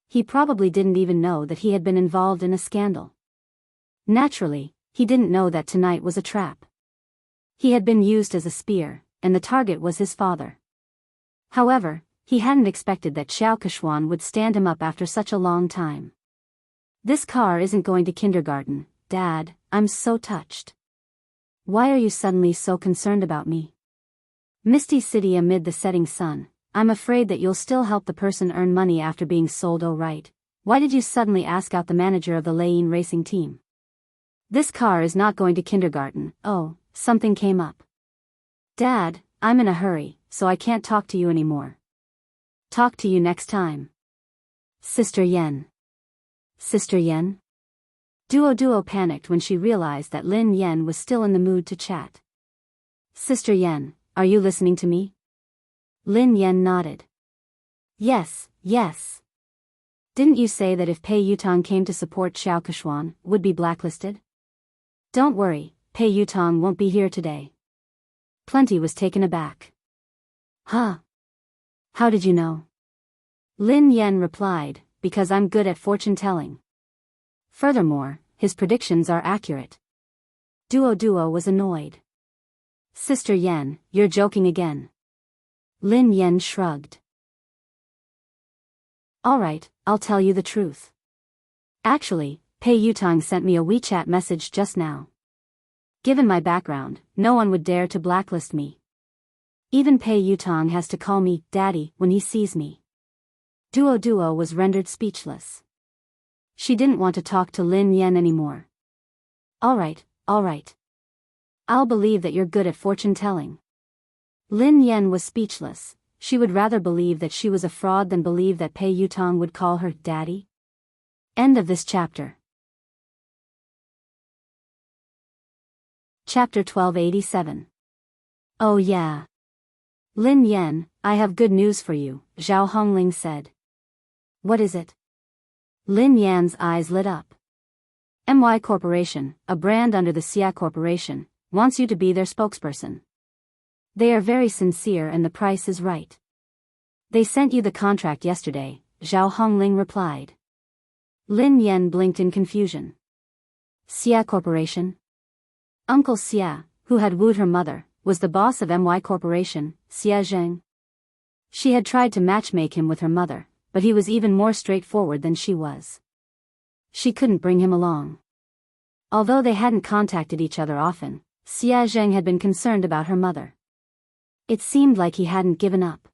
He probably didn't even know that he had been involved in a scandal. Naturally, he didn't know that tonight was a trap. He had been used as a spear, and the target was his father. However, he hadn't expected that Xiao Keshuan would stand him up after such a long time. This car isn't going to kindergarten, Dad, I'm so touched. Why are you suddenly so concerned about me? Misty City amid the setting sun, I'm afraid that you'll still help the person earn money after being sold. Oh right, why did you suddenly ask out the manager of the Lane racing team? This car is not going to kindergarten. Oh, something came up. Dad, I'm in a hurry, so I can't talk to you anymore. Talk to you next time. Sister Yen. Sister Yen? Duo panicked when she realized that Lin Yen was still in the mood to chat. Sister Yen, are you listening to me? Lin Yen nodded. Yes. Didn't you say that if Pei Yutong came to support Xiao Keshuan, would be blacklisted? Don't worry, Pei Yutong won't be here today. Plenty was taken aback. Huh? How did you know? Lin Yen replied, because I'm good at fortune-telling. Furthermore, his predictions are accurate. Duo was annoyed. Sister Yen, you're joking again. Lin Yen shrugged. Alright, I'll tell you the truth. Actually, Pei Yutong sent me a WeChat message just now. Given my background, no one would dare to blacklist me. Even Pei Yutong has to call me Daddy when he sees me. Duo was rendered speechless. She didn't want to talk to Lin Yen anymore. Alright. I'll believe that you're good at fortune-telling. Lin Yen was speechless. She would rather believe that she was a fraud than believe that Pei Yutong would call her Daddy. End of this chapter. Chapter 1287. Oh yeah. Lin Yen, I have good news for you, Zhao Hongling said. What is it? Lin Yan's eyes lit up. MY Corporation, a brand under the Xia Corporation, wants you to be their spokesperson. They are very sincere and the price is right. They sent you the contract yesterday, Zhao Hongling replied. Lin Yen blinked in confusion. Xia Corporation? Uncle Xia, who had wooed her mother, was the boss of MY Corporation, Xia Zheng. She had tried to matchmake him with her mother, but he was even more straightforward than she was. She couldn't bring him along. Although they hadn't contacted each other often, Xia Zheng had been concerned about her mother. It seemed like he hadn't given up.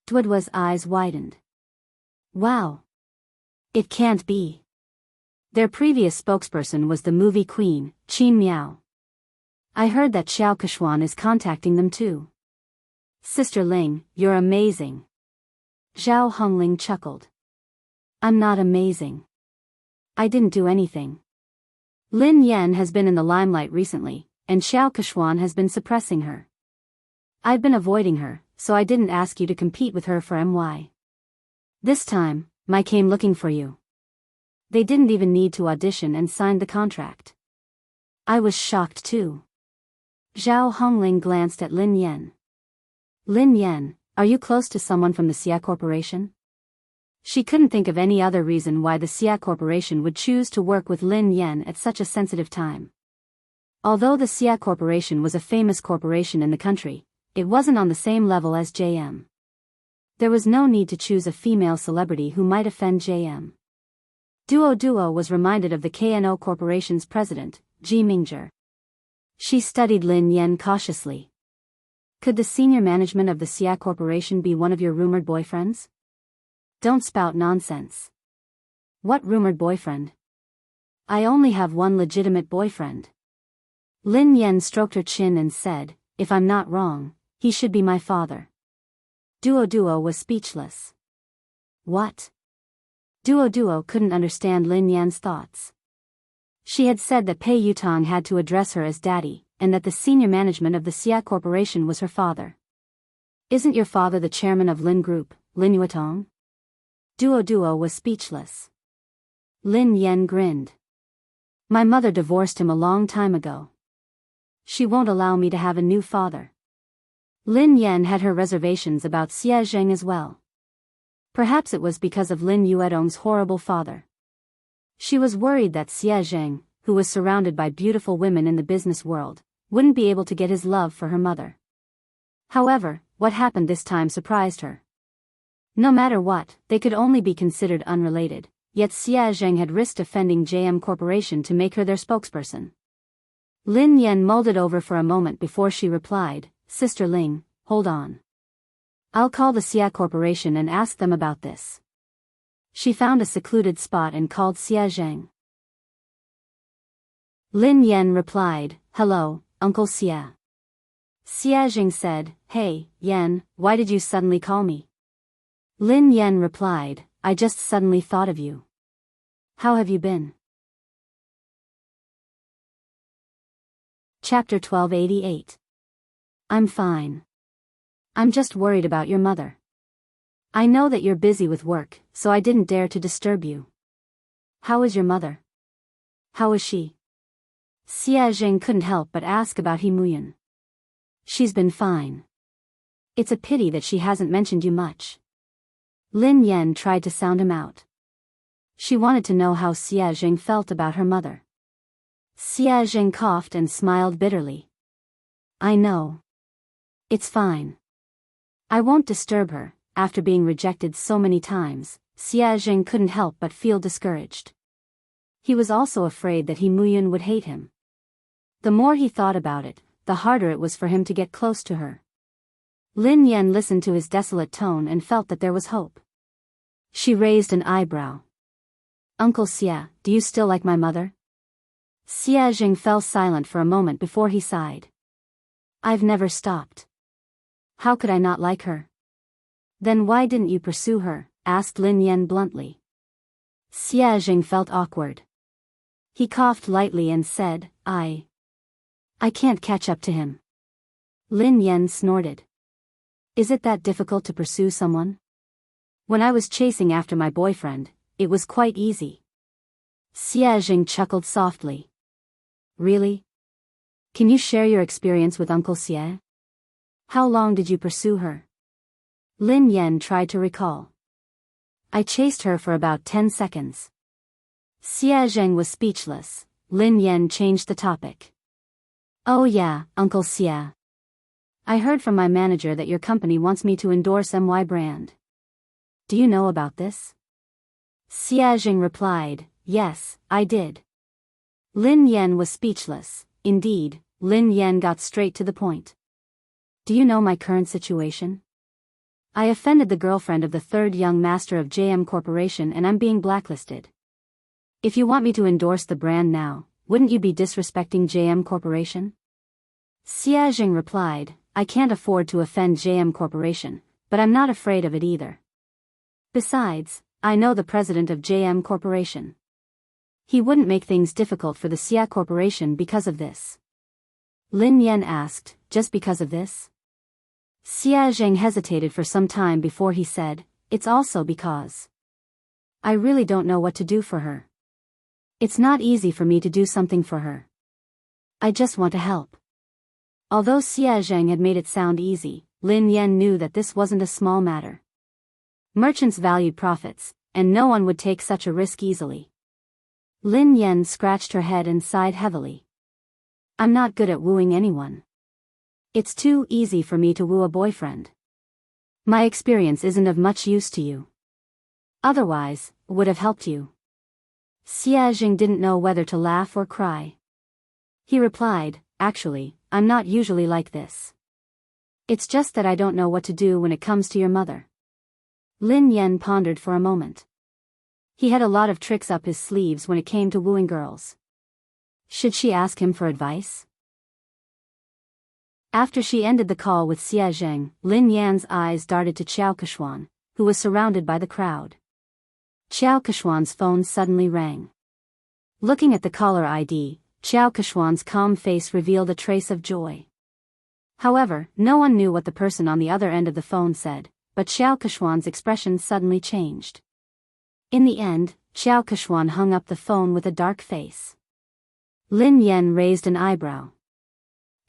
Duoduo's eyes widened. Wow. It can't be. Their previous spokesperson was the movie queen, Qin Miao. I heard that Xiao Keshuan is contacting them too. Sister Ling, you're amazing. Zhao Hongling chuckled. I'm not amazing. I didn't do anything. Lin Yen has been in the limelight recently, and Xiao Keshuan has been suppressing her. I've been avoiding her, so I didn't ask you to compete with her for MY. This time, I came looking for you. They didn't even need to audition and sign the contract. I was shocked too. Zhao Hongling glanced at Lin Yen. Lin Yen, are you close to someone from the Xia Corporation? She couldn't think of any other reason why the Xia Corporation would choose to work with Lin Yen at such a sensitive time. Although the Xia Corporation was a famous corporation in the country, it wasn't on the same level as JM. There was no need to choose a female celebrity who might offend JM. Duo was reminded of the KNO Corporation's president, Ji Mingzhi. She studied Lin Yen cautiously. Could the senior management of the Xia Corporation be one of your rumored boyfriends? Don't spout nonsense. What rumored boyfriend? I only have one legitimate boyfriend. Lin Yen stroked her chin and said, if I'm not wrong, he should be my father. Duo was speechless. What? Duo couldn't understand Lin Yan's thoughts. She had said that Pei Yutong had to address her as daddy, and that the senior management of the Xia Corporation was her father. Isn't your father the chairman of Lin Group, Lin Yuetong? Duo was speechless. Lin Yen grinned. My mother divorced him a long time ago. She won't allow me to have a new father. Lin Yan had her reservations about Xie Zheng as well. Perhaps it was because of Lin Yuedong's horrible father. She was worried that Xie Zheng, who was surrounded by beautiful women in the business world, wouldn't be able to get his love for her mother. However, what happened this time surprised her. No matter what, they could only be considered unrelated, yet Xie Zheng had risked offending JM Corporation to make her their spokesperson. Lin Yan mulled it over for a moment before she replied, "Sister Ling, hold on. I'll call the Xia Corporation and ask them about this." She found a secluded spot and called Xie Zheng. Lin Yan replied, "Hello, Uncle Xie." Xie Zheng said, "Hey, Yan, why did you suddenly call me?" Lin Yan replied, "I just suddenly thought of you. How have you been?" Chapter 1288. I'm fine. I'm just worried about your mother. I know that you're busy with work, so I didn't dare to disturb you. How is your mother? How is she? Xie Zheng couldn't help but ask about Himuyan. She's been fine. It's a pity that she hasn't mentioned you much. Lin Yan tried to sound him out. She wanted to know how Xie Zheng felt about her mother. Xie Zheng coughed and smiled bitterly. I know. It's fine. I won't disturb her. After being rejected so many times, Xie Zheng couldn't help but feel discouraged. He was also afraid that Himuyan would hate him. The more he thought about it, the harder it was for him to get close to her. Lin Yan listened to his desolate tone and felt that there was hope. She raised an eyebrow. Uncle Xie, do you still like my mother? Xie Zheng fell silent for a moment before he sighed. I've never stopped. How could I not like her? Then why didn't you pursue her? Asked Lin Yan bluntly. Xie Zheng felt awkward. He coughed lightly and said, I can't catch up to him. Lin Yan snorted. Is it that difficult to pursue someone? When I was chasing after my boyfriend, it was quite easy. Xie Zheng chuckled softly. Really? Can you share your experience with Uncle Xie? How long did you pursue her? Lin Yan tried to recall. I chased her for about 10 seconds. Xie Zheng was speechless. Lin Yan changed the topic. Oh yeah, Uncle Xie. I heard from my manager that your company wants me to endorse MY brand. Do you know about this? Xie Zheng replied, yes, I did. Lin Yan was speechless. Indeed, Lin Yan got straight to the point. Do you know my current situation? I offended the girlfriend of the third young master of JM Corporation and I'm being blacklisted. If you want me to endorse the brand now, wouldn't you be disrespecting JM Corporation? Xie Zheng replied, I can't afford to offend JM Corporation, but I'm not afraid of it either. Besides, I know the president of JM Corporation. He wouldn't make things difficult for the Xia Corporation because of this. Lin Yan asked, just because of this? Xie Zheng hesitated for some time before he said, it's also because I really don't know what to do for her. It's not easy for me to do something for her. I just want to help. Although Xie Zheng had made it sound easy, Lin Yan knew that this wasn't a small matter. Merchants valued profits, and no one would take such a risk easily. Lin Yan scratched her head and sighed heavily. I'm not good at wooing anyone. It's too easy for me to woo a boyfriend. My experience isn't of much use to you. Otherwise, would have helped you. Xie Zheng didn't know whether to laugh or cry. He replied, actually, I'm not usually like this. It's just that I don't know what to do when it comes to your mother. Lin Yan pondered for a moment. He had a lot of tricks up his sleeves when it came to wooing girls. Should she ask him for advice? After she ended the call with Xie Zheng, Lin Yan's eyes darted to Qiao Keshuan, who was surrounded by the crowd. Qiao Keshuan's phone suddenly rang. Looking at the caller ID, Qiao Keshuan's calm face revealed a trace of joy. However, no one knew what the person on the other end of the phone said, but Qiao Keshuan's expression suddenly changed. In the end, Qiao Keshuan hung up the phone with a dark face. Lin Yan raised an eyebrow.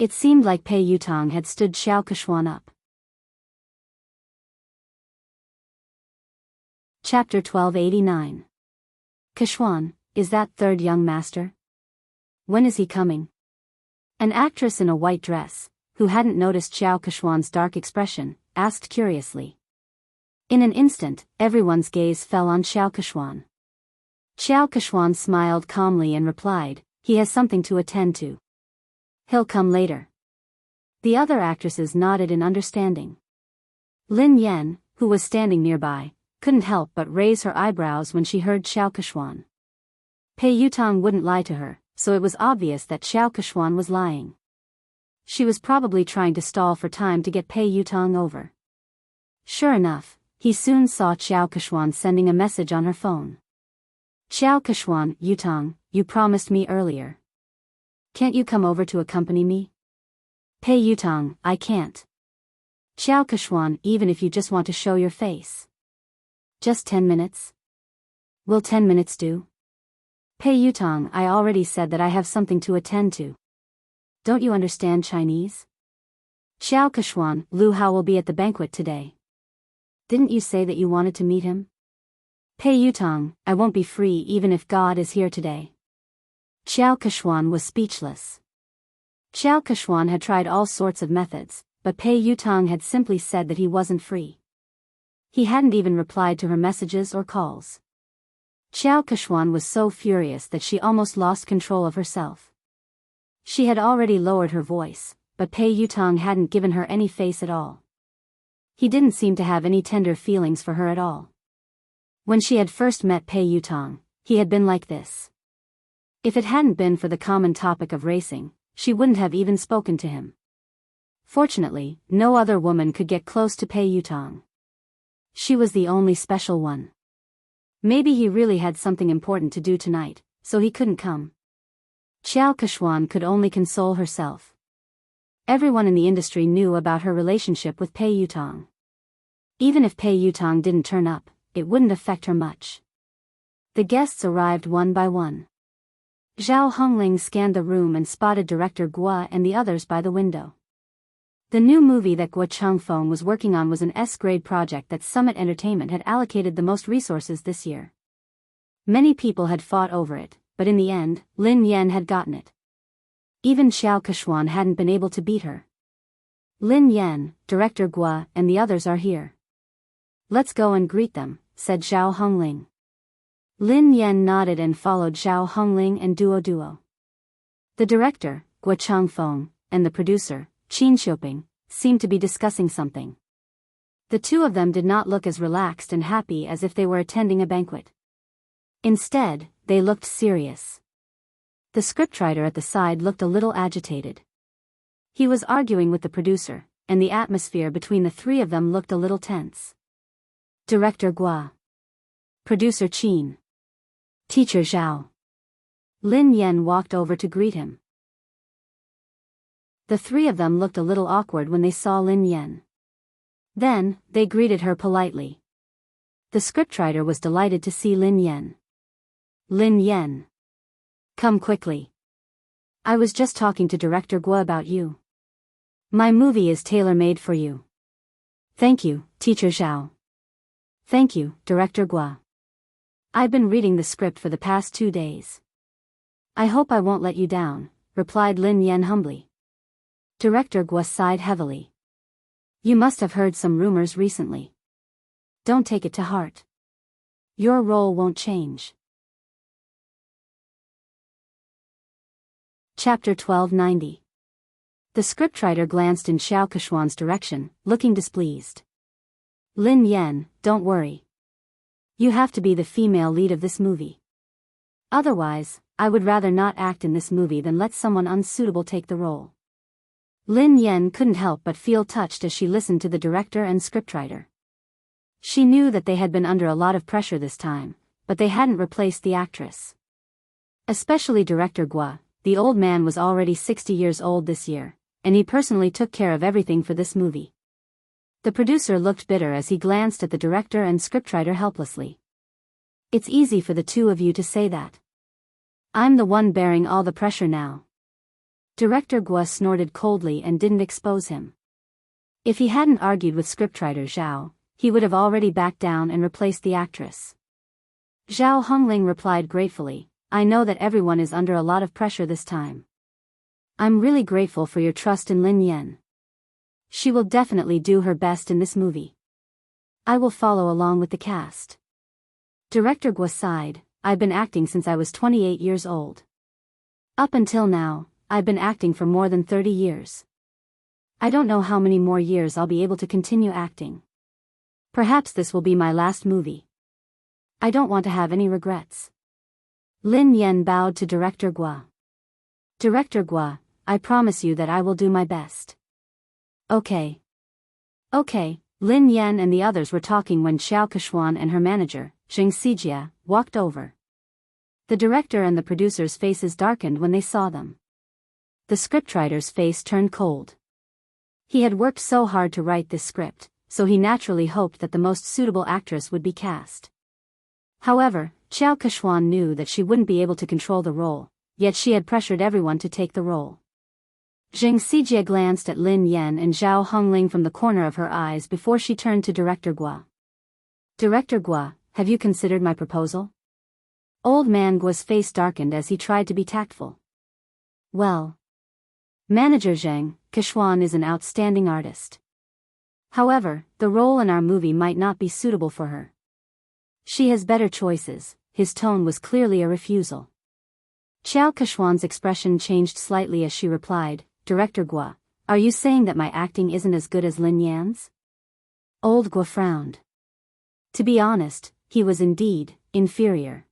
It seemed like Pei Yutong had stood Xiao Kechuan up. Chapter 1289. Kechuan, is that third young master? When is he coming? An actress in a white dress, who hadn't noticed Xiao Kechuan's dark expression, asked curiously. In an instant, everyone's gaze fell on Xiao Kechuan. Xiao Kechuan smiled calmly and replied, he has something to attend to. He'll come later. The other actresses nodded in understanding. Lin Yan, who was standing nearby, couldn't help but raise her eyebrows when she heard Xiao Kechuan. Pei Yutong wouldn't lie to her, so it was obvious that Xiao Kechuan was lying. She was probably trying to stall for time to get Pei Yutong over. Sure enough, he soon saw Xiao Kechuan sending a message on her phone. Xiao Kechuan, Yutong, you promised me earlier. Can't you come over to accompany me? Pei Yutong, I can't. Xiao Kechuan, even if you just want to show your face. Just 10 minutes? Will 10 minutes do? Pei Yutong, I already said that I have something to attend to. Don't you understand Chinese? Xiao Kechuan, Lu Hao will be at the banquet today. Didn't you say that you wanted to meet him? Pei Yutong, I won't be free even if God is here today. Xiao Kechuan was speechless. Xiao Kechuan had tried all sorts of methods, but Pei Yutong had simply said that he wasn't free. He hadn't even replied to her messages or calls. Xiao Kechuan was so furious that she almost lost control of herself. She had already lowered her voice, but Pei Yutong hadn't given her any face at all. He didn't seem to have any tender feelings for her at all. When she had first met Pei Yutong, he had been like this. If it hadn't been for the common topic of racing, she wouldn't have even spoken to him. Fortunately, no other woman could get close to Pei Yutong. She was the only special one. Maybe he really had something important to do tonight, so he couldn't come. Xiao Kechuan could only console herself. Everyone in the industry knew about her relationship with Pei Yutong. Even if Pei Yutong didn't turn up, it wouldn't affect her much. The guests arrived one by one. Zhao Hongling scanned the room and spotted director Guo and the others by the window. The new movie that Guo Changfeng was working on was an S-grade project that Summit Entertainment had allocated the most resources this year. Many people had fought over it, but in the end, Lin Yan had gotten it. Even Xiao Kechuan hadn't been able to beat her. Lin Yan, director Guo, and the others are here. Let's go and greet them, said Zhao Hongling. Lin Yan nodded and followed Zhao Hongling and Duo. The director, Guo Changfeng, and the producer, Qin Xiuping, seemed to be discussing something. The two of them did not look as relaxed and happy as if they were attending a banquet. Instead, they looked serious. The scriptwriter at the side looked a little agitated. He was arguing with the producer, and the atmosphere between the three of them looked a little tense. Director Guo. Producer Qin. Teacher Zhao. Lin Yan walked over to greet him. The three of them looked a little awkward when they saw Lin Yan. Then, they greeted her politely. The scriptwriter was delighted to see Lin Yan. Lin Yan. Come quickly. I was just talking to Director Guo about you. My movie is tailor-made for you. Thank you, Teacher Zhao. Thank you, Director Guo. I've been reading the script for the past 2 days. I hope I won't let you down, replied Lin Yan humbly. Director Guo sighed heavily. You must have heard some rumors recently. Don't take it to heart. Your role won't change. Chapter 1290. The scriptwriter glanced in Xiao Kechuan's direction, looking displeased. Lin Yan, don't worry. You have to be the female lead of this movie. Otherwise, I would rather not act in this movie than let someone unsuitable take the role. Lin Yan couldn't help but feel touched as she listened to the director and scriptwriter. She knew that they had been under a lot of pressure this time, but they hadn't replaced the actress. Especially Director Guo, the old man was already 60 years old this year, and he personally took care of everything for this movie. The producer looked bitter as he glanced at the director and scriptwriter helplessly. It's easy for the two of you to say that. I'm the one bearing all the pressure now. Director Guo snorted coldly and didn't expose him. If he hadn't argued with scriptwriter Zhao, he would have already backed down and replaced the actress. Zhao Hongling replied gratefully, I know that everyone is under a lot of pressure this time. I'm really grateful for your trust in Lin Yan. She will definitely do her best in this movie. I will follow along with the cast. Director Guo sighed, I've been acting since I was 28 years old. Up until now, I've been acting for more than 30 years. I don't know how many more years I'll be able to continue acting. Perhaps this will be my last movie. I don't want to have any regrets. Lin Yan bowed to Director Guo. Director Guo, I promise you that I will do my best. Okay. Okay, Lin Yan and the others were talking when Xiao Kechuan and her manager, Zheng Xijia, walked over. The director and the producer's faces darkened when they saw them. The scriptwriter's face turned cold. He had worked so hard to write this script, so he naturally hoped that the most suitable actress would be cast. However, Xiao Kechuan knew that she wouldn't be able to control the role, yet she had pressured everyone to take the role. Zheng Xijia glanced at Lin Yan and Zhao Hongling from the corner of her eyes before she turned to Director Guo. Director Guo, have you considered my proposal? Old man Guo's face darkened as he tried to be tactful. Well. Manager Zheng, Kechuan is an outstanding artist. However, the role in our movie might not be suitable for her. She has better choices. His tone was clearly a refusal. Xiao Kechuan's expression changed slightly as she replied, Director Guo, are you saying that my acting isn't as good as Lin Yan's? Old Guo frowned. To be honest, he was indeed inferior.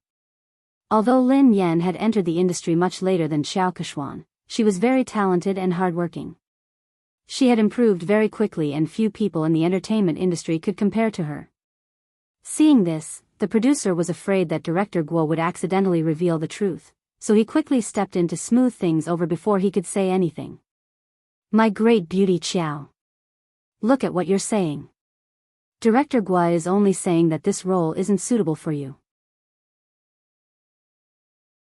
Although Lin Yan had entered the industry much later than Xiao Kechuan, she was very talented and hardworking. She had improved very quickly and few people in the entertainment industry could compare to her. Seeing this, the producer was afraid that Director Guo would accidentally reveal the truth, so he quickly stepped in to smooth things over before he could say anything. My great beauty Xiao. Look at what you're saying. Director Guo is only saying that this role isn't suitable for you.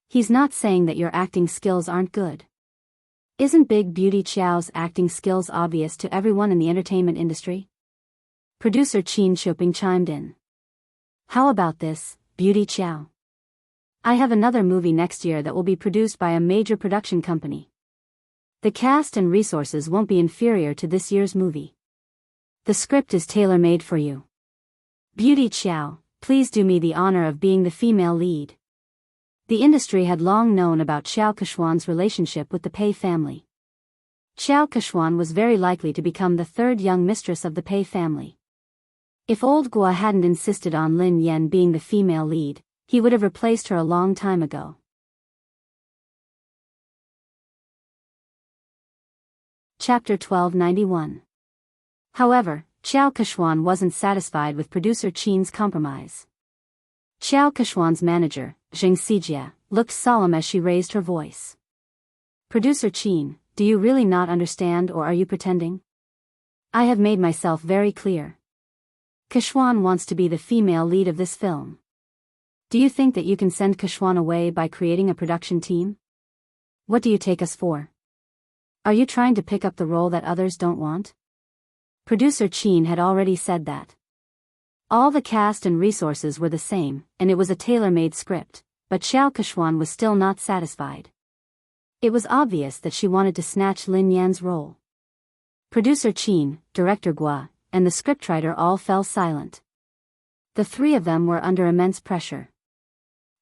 He's not saying that your acting skills aren't good. Isn't Big Beauty Xiao's acting skills obvious to everyone in the entertainment industry? Producer Qin Shuping chimed in. How about this, Beauty Xiao? I have another movie next year that will be produced by a major production company. The cast and resources won't be inferior to this year's movie. The script is tailor-made for you. Beauty Xiao, please do me the honor of being the female lead. The industry had long known about Xiao Kechuan's relationship with the Pei family. Xiao Kechuan was very likely to become the third young mistress of the Pei family. If old Guo hadn't insisted on Lin Yan being the female lead, he would have replaced her a long time ago. Chapter 1291. However, Xiao Kechuan wasn't satisfied with producer Qin's compromise. Xiao Kechuan's manager, Zheng Xijia, looked solemn as she raised her voice. Producer Qin, do you really not understand or are you pretending? I have made myself very clear. Kechuan wants to be the female lead of this film. Do you think that you can send Kechuan away by creating a production team? What do you take us for? Are you trying to pick up the role that others don't want? Producer Qin had already said that. All the cast and resources were the same, and it was a tailor-made script, but Xiao Kechuan was still not satisfied. It was obvious that she wanted to snatch Lin Yan's role. Producer Qin, Director Guo, and the scriptwriter all fell silent. The three of them were under immense pressure.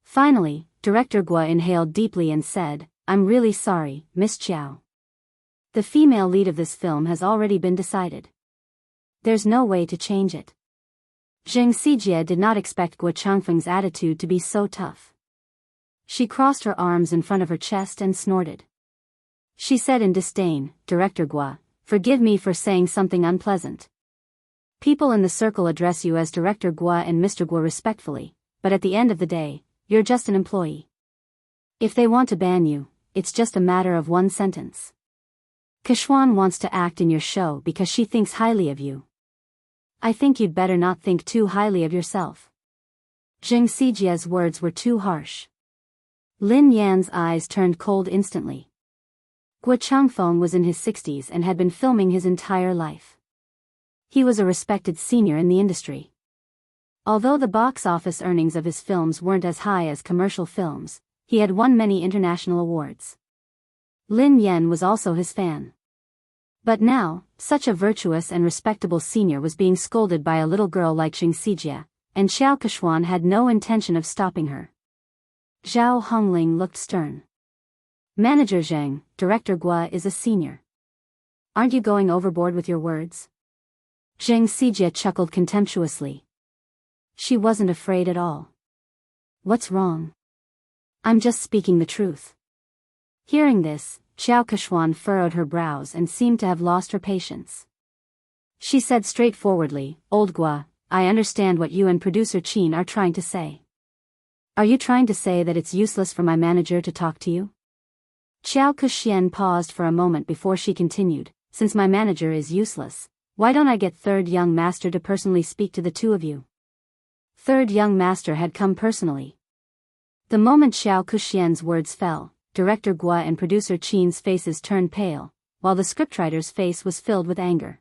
Finally, Director Guo inhaled deeply and said, I'm really sorry, Miss Xiao. The female lead of this film has already been decided. There's no way to change it. Zheng Xijia did not expect Guo Changfeng's attitude to be so tough. She crossed her arms in front of her chest and snorted. She said in disdain, Director Guo, forgive me for saying something unpleasant. People in the circle address you as Director Guo and Mr. Guo respectfully, but at the end of the day, you're just an employee. If they want to ban you, it's just a matter of one sentence. Kechuan wants to act in your show because she thinks highly of you. I think you'd better not think too highly of yourself. Zheng Xijia's words were too harsh. Lin Yan's eyes turned cold instantly. Guo Changfeng was in his 60s and had been filming his entire life. He was a respected senior in the industry. Although the box office earnings of his films weren't as high as commercial films, he had won many international awards. Lin Yan was also his fan. But now, such a virtuous and respectable senior was being scolded by a little girl like Xing Xijie, and Xiao Keshuan had no intention of stopping her. Zhao Hongling looked stern. Manager Zheng, Director Guo is a senior. Aren't you going overboard with your words? Xing Xijie chuckled contemptuously. She wasn't afraid at all. What's wrong? I'm just speaking the truth. Hearing this, Xiao Keshuan furrowed her brows and seemed to have lost her patience. She said straightforwardly, Old Guo, I understand what you and producer Qin are trying to say. Are you trying to say that it's useless for my manager to talk to you? Xiao Kexian paused for a moment before she continued, since my manager is useless, why don't I get third young master to personally speak to the two of you? Third young master had come personally. The moment Xiao Kexian's words fell, Director Guo and producer Qin's faces turned pale, while the scriptwriter's face was filled with anger.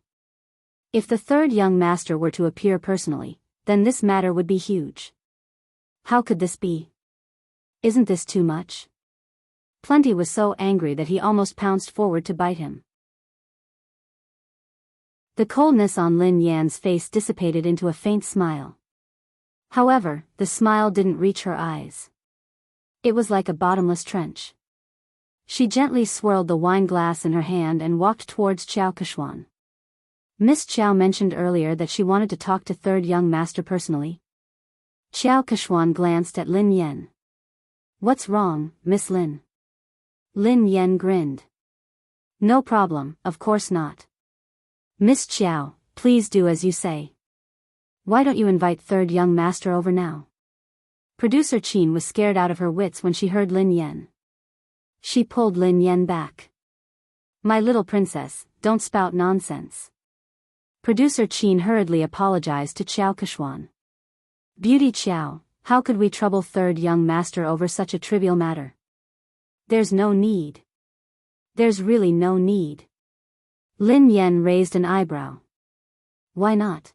If the third young master were to appear personally, then this matter would be huge. How could this be? Isn't this too much? Plenty was so angry that he almost pounced forward to bite him. The coldness on Lin Yan's face dissipated into a faint smile. However, the smile didn't reach her eyes. It was like a bottomless trench. She gently swirled the wine glass in her hand and walked towards Xiao Keshuan. Miss Qiao mentioned earlier that she wanted to talk to third young master personally. Xiao Keshuan glanced at Lin Yan. What's wrong, Miss Lin? Lin Yan grinned. No problem, of course not. Miss Qiao, please do as you say. Why don't you invite third young master over now? Producer Qin was scared out of her wits when she heard Lin Yan. She pulled Lin Yan back. My little princess, don't spout nonsense. Producer Qin hurriedly apologized to Xiao Keshuan. Beauty Qiao, how could we trouble third young master over such a trivial matter? There's no need. There's really no need. Lin Yan raised an eyebrow. Why not?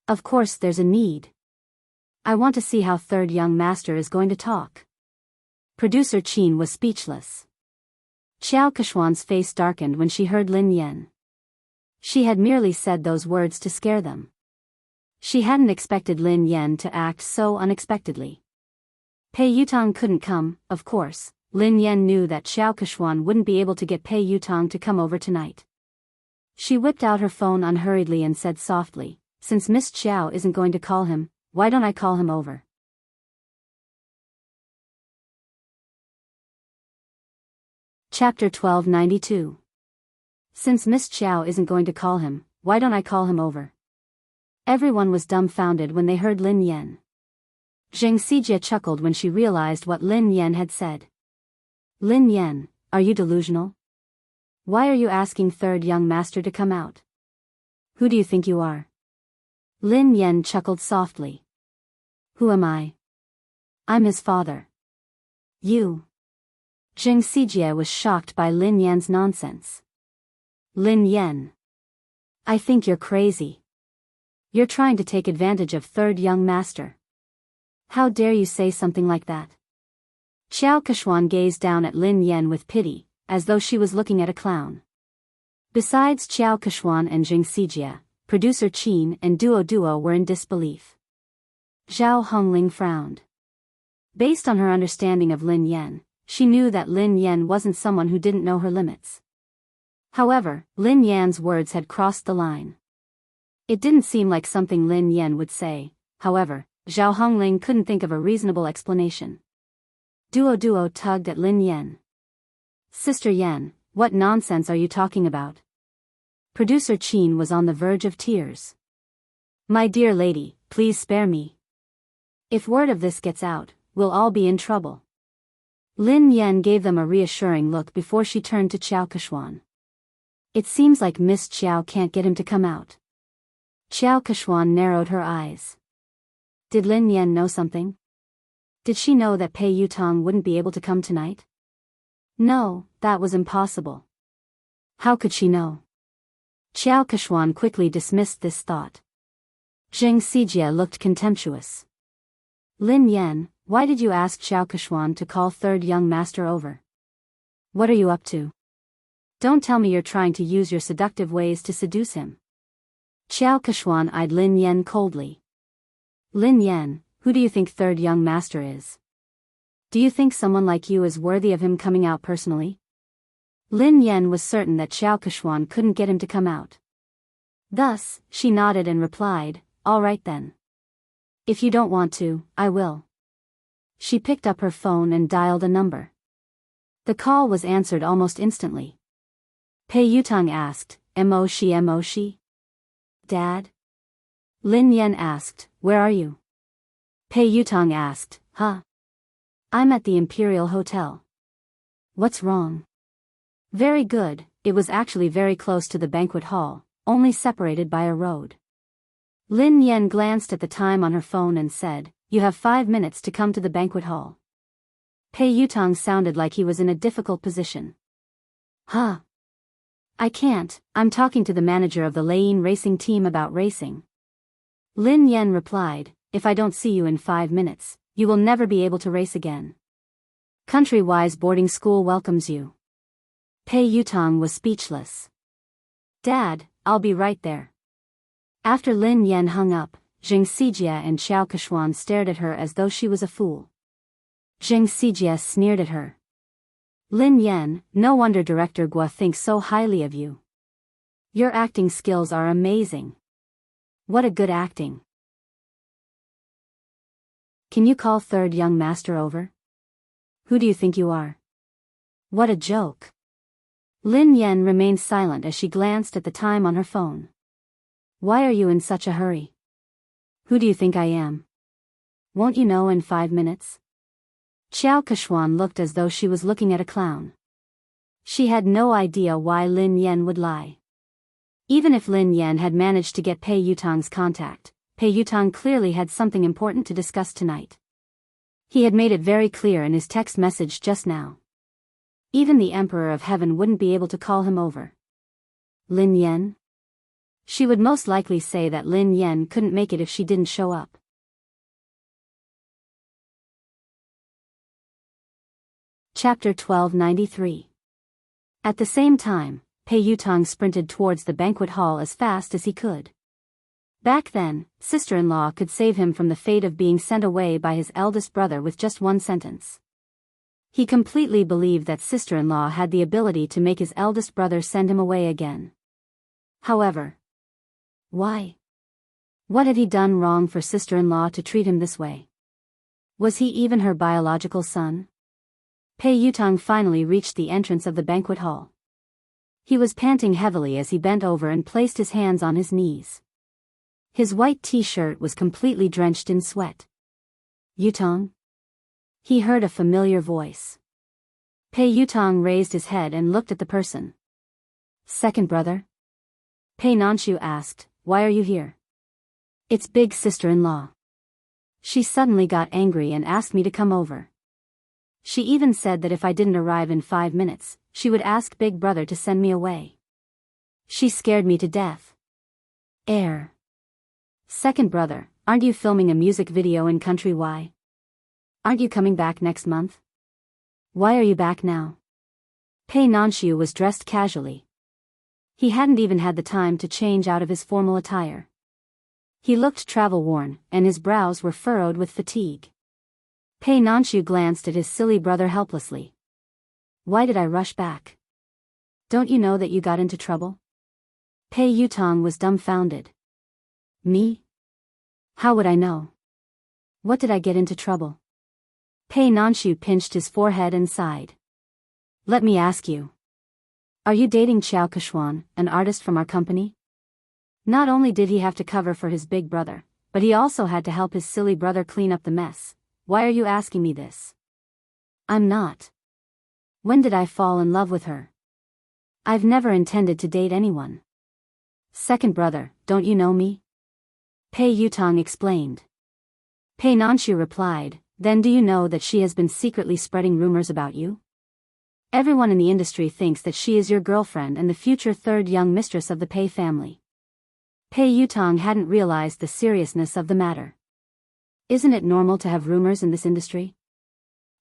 Of course there's a need. I want to see how third young master is going to talk. Producer Qin was speechless. Xiao Keshuan's face darkened when she heard Lin Yan. She had merely said those words to scare them. She hadn't expected Lin Yan to act so unexpectedly. Pei Yutong couldn't come, of course. Lin Yan knew that Xiao Keshuan wouldn't be able to get Pei Yutong to come over tonight. She whipped out her phone unhurriedly and said softly, since Miss Qiao isn't going to call him, why don't I call him over? Chapter 1292. Since Miss Qiao isn't going to call him, why don't I call him over? Everyone was dumbfounded when they heard Lin Yan. Zheng Xijie chuckled when she realized what Lin Yan had said. Lin Yan, are you delusional? Why are you asking third young master to come out? Who do you think you are? Lin Yan chuckled softly. Who am I? I'm his father. You. Zheng Xijie was shocked by Lin Yan's nonsense. Lin Yan. I think you're crazy. You're trying to take advantage of third young master. How dare you say something like that? Xiao Keshuan gazed down at Lin Yan with pity, as though she was looking at a clown. Besides Xiao Keshuan and Zheng Xijie, producer Qin and Duo were in disbelief. Zhao Hongling frowned. Based on her understanding of Lin Yan, she knew that Lin Yan wasn't someone who didn't know her limits. However, Lin Yan's words had crossed the line. It didn't seem like something Lin Yan would say. However, Zhao Hongling couldn't think of a reasonable explanation. Duo tugged at Lin Yan. Sister Yan, what nonsense are you talking about? Producer Qin was on the verge of tears. My dear lady, please spare me. If word of this gets out, we'll all be in trouble. Lin Yan gave them a reassuring look before she turned to Xiao Keshuan. It seems like Miss Qiao can't get him to come out. Xiao Keshuan narrowed her eyes. Did Lin Yan know something? Did she know that Pei Yutong wouldn't be able to come tonight? No, that was impossible. How could she know? Xiao Keshuan quickly dismissed this thought. Zheng Sijie looked contemptuous. Lin Yan, why did you ask Xiao Keshuan to call third young master over? What are you up to? Don't tell me you're trying to use your seductive ways to seduce him. Xiao Keshuan eyed Lin Yan coldly. Lin Yan, who do you think third young master is? Do you think someone like you is worthy of him coming out personally? Lin Yan was certain that Xiao Keshuan couldn't get him to come out. Thus, she nodded and replied, all right then. If you don't want to, I will. She picked up her phone and dialed a number. The call was answered almost instantly. Pei Yutang asked, Mo shi? Dad? Lin Yan asked, where are you? Pei Yutang asked, huh? I'm at the Imperial Hotel. What's wrong? Very good, it was actually very close to the banquet hall, only separated by a road. Lin Yan glanced at the time on her phone and said, you have 5 minutes to come to the banquet hall. Pei Yutang sounded like he was in a difficult position. Huh? I can't, I'm talking to the manager of the Lane racing team about racing. Lin Yan replied, if I don't see you in 5 minutes, you will never be able to race again. Country-wise boarding school welcomes you. Pei Yutang was speechless. Dad, I'll be right there. After Lin Yan hung up, Zheng Sijie and Xiao Keshuan stared at her as though she was a fool. Zheng Sijie sneered at her. Lin Yan, no wonder Director Guo thinks so highly of you. Your acting skills are amazing. What a good acting. Can you call third young master over? Who do you think you are? What a joke. Lin Yan remained silent as she glanced at the time on her phone. Why are you in such a hurry? Who do you think I am? Won't you know in 5 minutes? Xiao Keshuan looked as though she was looking at a clown. She had no idea why Lin Yan would lie. Even if Lin Yan had managed to get Pei Yutang's contact, Pei Yutang clearly had something important to discuss tonight. He had made it very clear in his text message just now. Even the Emperor of Heaven wouldn't be able to call him over. Lin Yan? She would most likely say that Lin Yan couldn't make it if she didn't show up. Chapter 1293. At the same time, Pei Yutang sprinted towards the banquet hall as fast as he could. Back then, sister-in-law could save him from the fate of being sent away by his eldest brother with just one sentence. He completely believed that sister-in-law had the ability to make his eldest brother send him away again. However, why? What had he done wrong for sister-in-law to treat him this way? Was he even her biological son? Pei Yutang finally reached the entrance of the banquet hall. He was panting heavily as he bent over and placed his hands on his knees. His white t-shirt was completely drenched in sweat. Yutang? He heard a familiar voice. Pei Yutang raised his head and looked at the person. Second brother? Pei Nanshu asked, why are you here? It's big sister-in-law. She suddenly got angry and asked me to come over. She even said that if I didn't arrive in 5 minutes, she would ask big brother to send me away. She scared me to death. Second brother, aren't you filming a music video in Country Y? Aren't you coming back next month? Why are you back now? Pei Nanshu was dressed casually. He hadn't even had the time to change out of his formal attire. He looked travel-worn, and his brows were furrowed with fatigue. Pei Nanshu glanced at his silly brother helplessly. Why did I rush back? Don't you know that you got into trouble? Pei Yutang was dumbfounded. Me? How would I know? What did I get into trouble? Pei Nanshu pinched his forehead and sighed. Let me ask you. Are you dating Xiao Keshuan, an artist from our company? Not only did he have to cover for his big brother, but he also had to help his silly brother clean up the mess. Why are you asking me this? I'm not. When did I fall in love with her? I've never intended to date anyone. Second brother, don't you know me? Pei Yutang explained. Pei Nanshu replied, then do you know that she has been secretly spreading rumors about you? Everyone in the industry thinks that she is your girlfriend and the future third young mistress of the Pei family. Pei Yutong hadn't realized the seriousness of the matter. Isn't it normal to have rumors in this industry?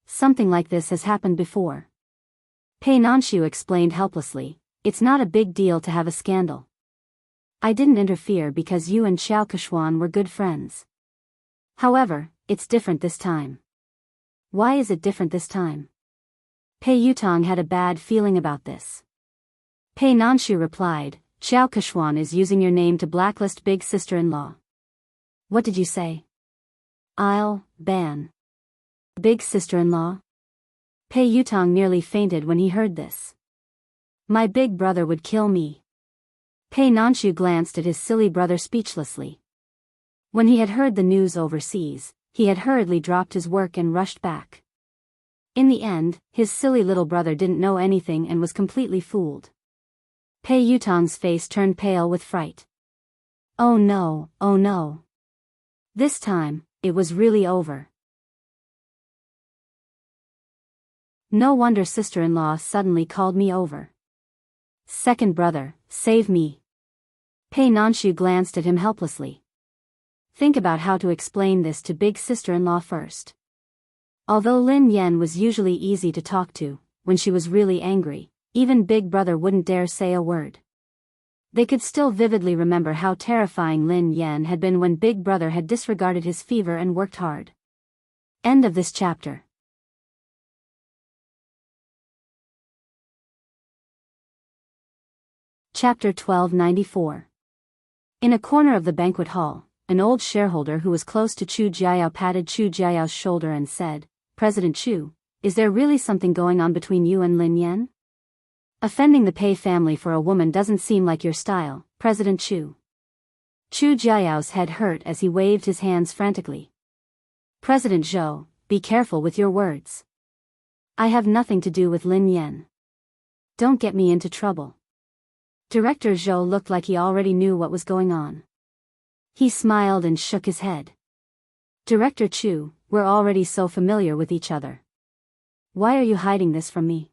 Something like this has happened before. Pei Nanshu explained helplessly, it's not a big deal to have a scandal. I didn't interfere because you and Xiao Keshuan were good friends. However, it's different this time. Why is it different this time? Pei Yutong had a bad feeling about this. Pei Nanshu replied, Xiao Keshuan is using your name to blacklist big sister-in-law. What did you say? I'll ban big sister-in-law? Pei Yutong nearly fainted when he heard this. My big brother would kill me. Pei Nanshu glanced at his silly brother speechlessly. When he had heard the news overseas, he had hurriedly dropped his work and rushed back. In the end, his silly little brother didn't know anything and was completely fooled. Pei Yutong's face turned pale with fright. Oh no, oh no. This time, it was really over. No wonder sister-in-law suddenly called me over. Second brother, save me. Pei Nanshu glanced at him helplessly. Think about how to explain this to big sister-in-law first. Although Lin Yan was usually easy to talk to, when she was really angry, even big brother wouldn't dare say a word. They could still vividly remember how terrifying Lin Yan had been when big brother had disregarded his fever and worked hard. End of this chapter. Chapter 1294. In a corner of the banquet hall, an old shareholder who was close to Chu Jiayao patted Chu Jiayao's shoulder and said, President Chu, is there really something going on between you and Lin Yan? Offending the Pei family for a woman doesn't seem like your style, President Chu. Chu Jiayao's head hurt as he waved his hands frantically. President Zhou, be careful with your words. I have nothing to do with Lin Yan. Don't get me into trouble. Director Zhou looked like he already knew what was going on. He smiled and shook his head. Director Chu, we're already so familiar with each other. Why are you hiding this from me?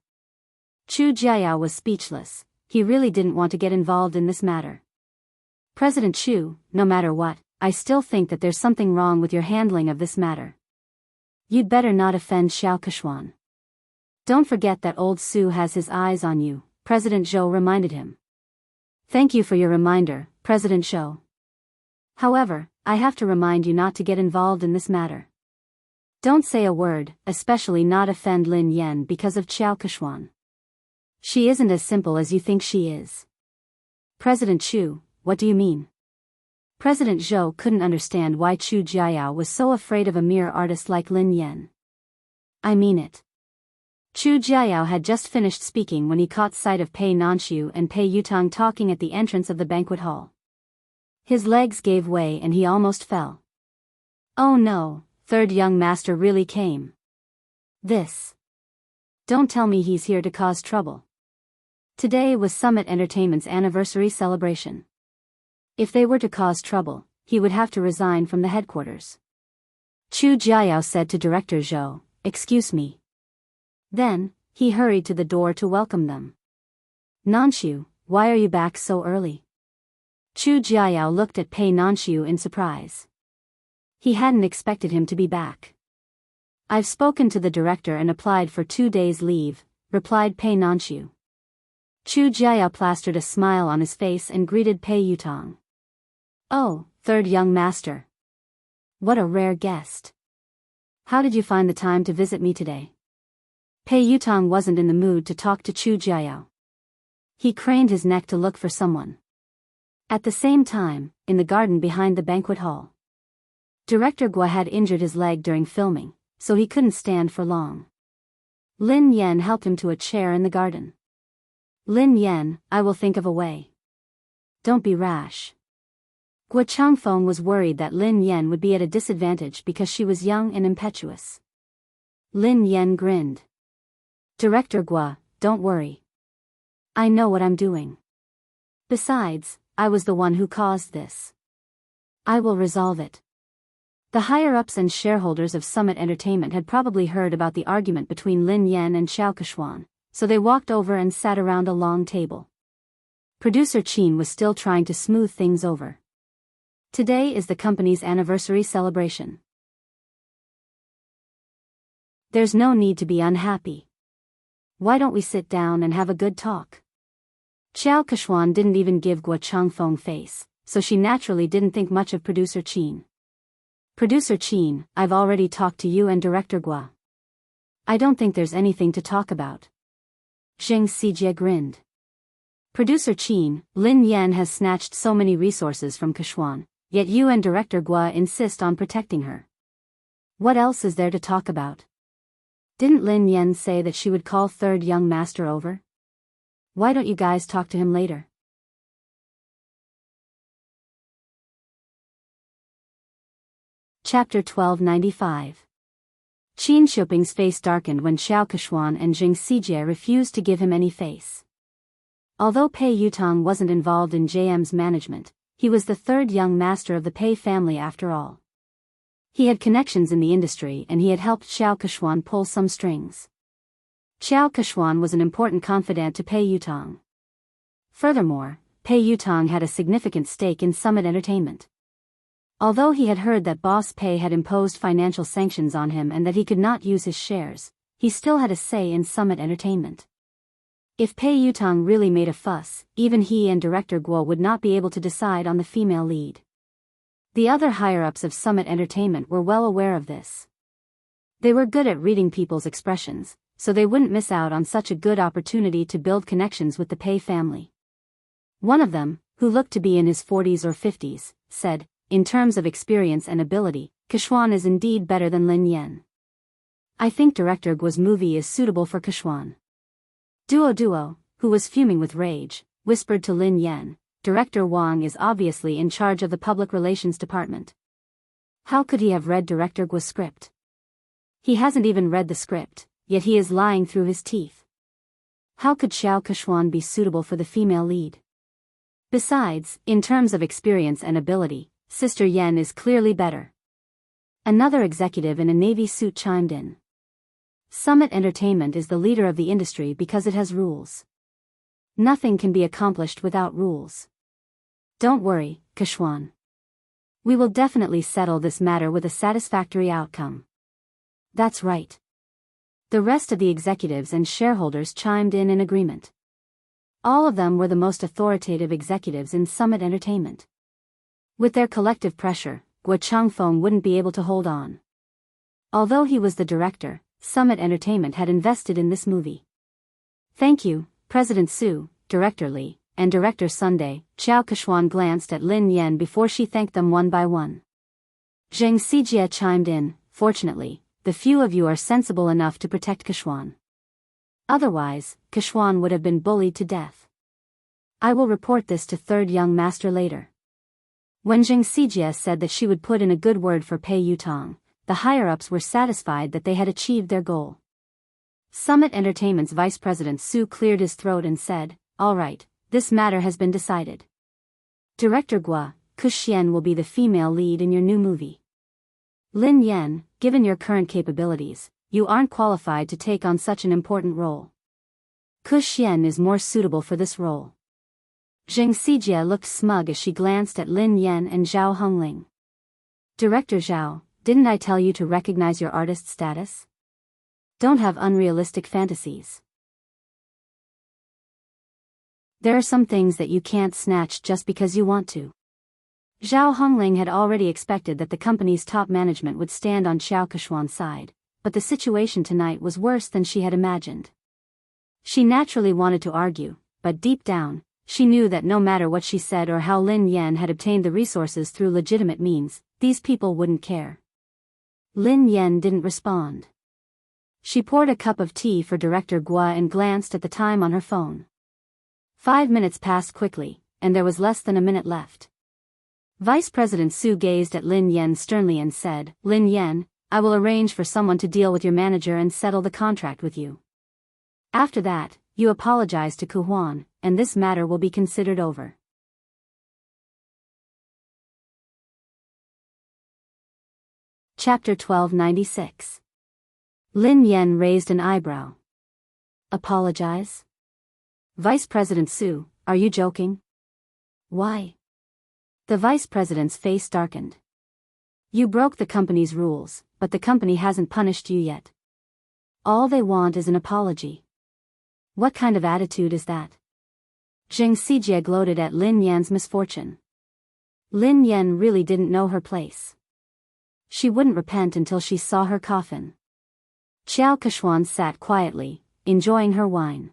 Chu Jiayao was speechless. He really didn't want to get involved in this matter. President Chu, no matter what, I still think that there's something wrong with your handling of this matter. You'd better not offend Xiao Keshuan. Don't forget that old Su has his eyes on you, President Zhou reminded him. Thank you for your reminder, President Zhou. However, I have to remind you not to get involved in this matter. Don't say a word, especially not offend Lin Yan because of Xiao Keshuan. She isn't as simple as you think she is. President Chu, what do you mean? President Zhou couldn't understand why Chu Jiayao was so afraid of a mere artist like Lin Yan. I mean it. Chu Jiayao had just finished speaking when he caught sight of Pei Nanshu and Pei Yutong talking at the entrance of the banquet hall. His legs gave way and he almost fell. Oh no, third young master really came. This. Don't tell me he's here to cause trouble. Today was Summit Entertainment's anniversary celebration. If they were to cause trouble, he would have to resign from the headquarters. Chu Jiayao said to Director Zhou, excuse me. Then, he hurried to the door to welcome them. Nanshu, why are you back so early? Chu Jiayao looked at Pei Nanshu in surprise. He hadn't expected him to be back. I've spoken to the director and applied for 2 days' leave, replied Pei Nanshu. Chu Jiayao plastered a smile on his face and greeted Pei Yutong. Oh, third young master. What a rare guest. How did you find the time to visit me today? Pei Yutong wasn't in the mood to talk to Chu Jiayao. He craned his neck to look for someone. At the same time, in the garden behind the banquet hall. Director Gua had injured his leg during filming, so he couldn't stand for long. Lin Yan helped him to a chair in the garden. Lin Yan, I will think of a way. Don't be rash. Gua Changfeng was worried that Lin Yan would be at a disadvantage because she was young and impetuous. Lin Yan grinned. Director Gua, don't worry. I know what I'm doing. Besides, I was the one who caused this. I will resolve it. The higher-ups and shareholders of Summit Entertainment had probably heard about the argument between Lin Yan and Xiao Keshuan, so they walked over and sat around a long table. Producer Chin was still trying to smooth things over. Today is the company's anniversary celebration. There's no need to be unhappy. Why don't we sit down and have a good talk? Xiao Keshuan didn't even give Guo Changfeng face, so she naturally didn't think much of Producer Chin. Producer Chin, I've already talked to you and Director Guo. I don't think there's anything to talk about. Zheng Xijie grinned. Producer Chin, Lin Yan has snatched so many resources from Keshuan, yet you and Director Guo insist on protecting her. What else is there to talk about? Didn't Lin Yan say that she would call third young master over? Why don't you guys talk to him later? Chapter 1295. Qin Shuping's face darkened when Xiao Keshuan and Zheng Xijie refused to give him any face. Although Pei Yutong wasn't involved in JM's management, he was the third young master of the Pei family after all. He had connections in the industry and he had helped Xiao Keshuan pull some strings. Xiao Keshuan was an important confidant to Pei Yutong. Furthermore, Pei Yutong had a significant stake in Summit Entertainment. Although he had heard that Boss Pei had imposed financial sanctions on him and that he could not use his shares, he still had a say in Summit Entertainment. If Pei Yutong really made a fuss, even he and Director Guo would not be able to decide on the female lead. The other higher-ups of Summit Entertainment were well aware of this. They were good at reading people's expressions, so they wouldn't miss out on such a good opportunity to build connections with the Pei family. One of them, who looked to be in his 40s or 50s, said, in terms of experience and ability, Keshuan is indeed better than Lin Yan. I think Director Guo's movie is suitable for Keshuan. Duo, who was fuming with rage, whispered to Lin Yan, Director Wang is obviously in charge of the public relations department. How could he have read Director Guo's script? He hasn't even read the script, yet he is lying through his teeth. How could Xiao Keshuan be suitable for the female lead? Besides, in terms of experience and ability, Sister Yen is clearly better. Another executive in a navy suit chimed in. Summit Entertainment is the leader of the industry because it has rules. Nothing can be accomplished without rules. Don't worry, Keshuan. We will definitely settle this matter with a satisfactory outcome. That's right. The rest of the executives and shareholders chimed in agreement. All of them were the most authoritative executives in Summit Entertainment. With their collective pressure, Guo Changfeng wouldn't be able to hold on. Although he was the director, Summit Entertainment had invested in this movie. Thank you, President Su, Director Li, and Director Sunday. Xiao Keshuan glanced at Lin Yan before she thanked them one by one. Zheng Xijie chimed in, fortunately, the few of you are sensible enough to protect Keshuan. Otherwise, Keshuan would have been bullied to death. I will report this to third young master later. When Zheng Xijie said that she would put in a good word for Pei Yutong, the higher-ups were satisfied that they had achieved their goal. Summit Entertainment's Vice President Su cleared his throat and said, all right, this matter has been decided. Director Guo, Kuxian will be the female lead in your new movie. Lin Yan, given your current capabilities, you aren't qualified to take on such an important role. Kuxian is more suitable for this role. Zheng Xijie looked smug as she glanced at Lin Yan and Zhao Hongling. Director Zhao, didn't I tell you to recognize your artist status? Don't have unrealistic fantasies. There are some things that you can't snatch just because you want to. Zhao Hongling had already expected that the company's top management would stand on Xiao Keshuan's side, but the situation tonight was worse than she had imagined. She naturally wanted to argue, but deep down, she knew that no matter what she said or how Lin Yan had obtained the resources through legitimate means, these people wouldn't care. Lin Yan didn't respond. She poured a cup of tea for Director Guo and glanced at the time on her phone. 5 minutes passed quickly, and there was less than a minute left. Vice President Su gazed at Lin Yan sternly and said, Lin Yan, I will arrange for someone to deal with your manager and settle the contract with you. After that, you apologize to Ku Huan, and this matter will be considered over. Chapter 1296. Lin Yan raised an eyebrow. Apologize? Vice President Su, are you joking? Why? The vice president's face darkened. You broke the company's rules, but the company hasn't punished you yet. All they want is an apology. What kind of attitude is that? Zheng Xijie gloated at Lin Yan's misfortune. Lin Yan really didn't know her place. She wouldn't repent until she saw her coffin. Xiao Keshuan sat quietly, enjoying her wine.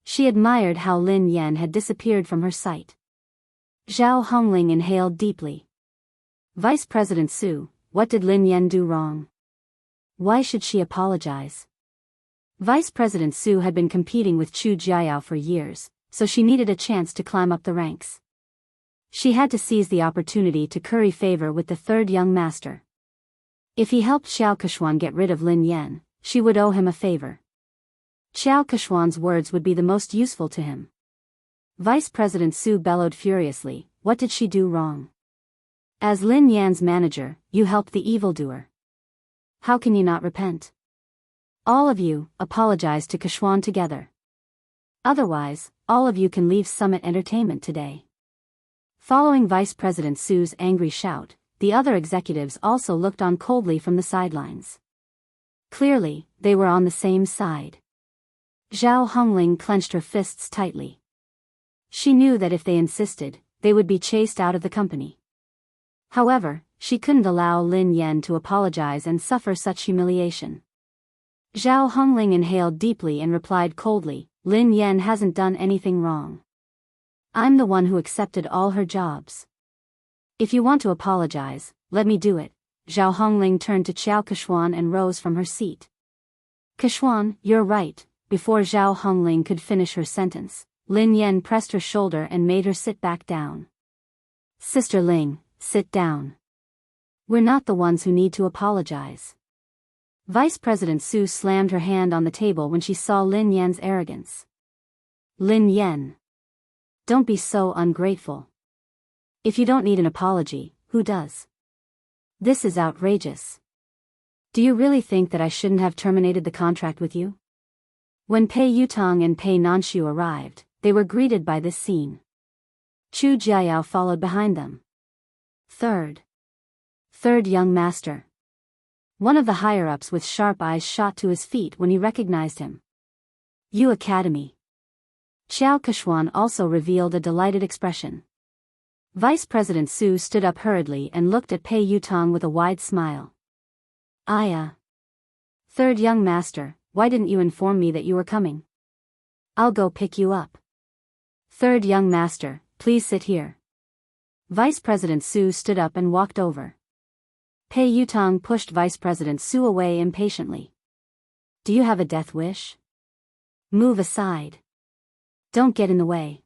She admired how Lin Yan had disappeared from her sight. Zhao Hongling inhaled deeply. Vice President Su, what did Lin Yan do wrong? Why should she apologize? Vice President Su had been competing with Chu Jiayao for years, so she needed a chance to climb up the ranks. She had to seize the opportunity to curry favor with the third young master. If he helped Xiao Keshuan get rid of Lin Yan, she would owe him a favor. Xiao Keshuan's words would be the most useful to him. Vice President Su bellowed furiously, what did she do wrong? As Lin Yan's manager, you helped the evildoer. How can you not repent? All of you, apologize to Keshuan together. Otherwise, all of you can leave Summit Entertainment today. Following Vice President Su's angry shout, the other executives also looked on coldly from the sidelines. Clearly, they were on the same side. Zhao Hongling clenched her fists tightly. She knew that if they insisted, they would be chased out of the company. However, she couldn't allow Lin Yan to apologize and suffer such humiliation. Zhao Hongling inhaled deeply and replied coldly, Lin Yan hasn't done anything wrong. I'm the one who accepted all her jobs. If you want to apologize, let me do it. Zhao Hongling turned to Xiao Keshuan and rose from her seat. Keshuan, you're right. Before Zhao Hongling could finish her sentence, Lin Yan pressed her shoulder and made her sit back down. Sister Ling, sit down. We're not the ones who need to apologize. Vice President Su slammed her hand on the table when she saw Lin Yan's arrogance. Lin Yan. Don't be so ungrateful. If you don't need an apology, who does? This is outrageous. Do you really think that I shouldn't have terminated the contract with you? When Pei Yutong and Pei Nanshu arrived, they were greeted by this scene. Chu Jiayao followed behind them. Third young master. One of the higher-ups with sharp eyes shot to his feet when he recognized him. Yu Academy. Xiao Keshuan also revealed a delighted expression. Vice President Su stood up hurriedly and looked at Pei Yutong with a wide smile. Third young master, why didn't you inform me that you were coming? I'll go pick you up. Third young master, please sit here. Vice President Su stood up and walked over. Pei Yutong pushed Vice President Su away impatiently. Do you have a death wish? Move aside. Don't get in the way.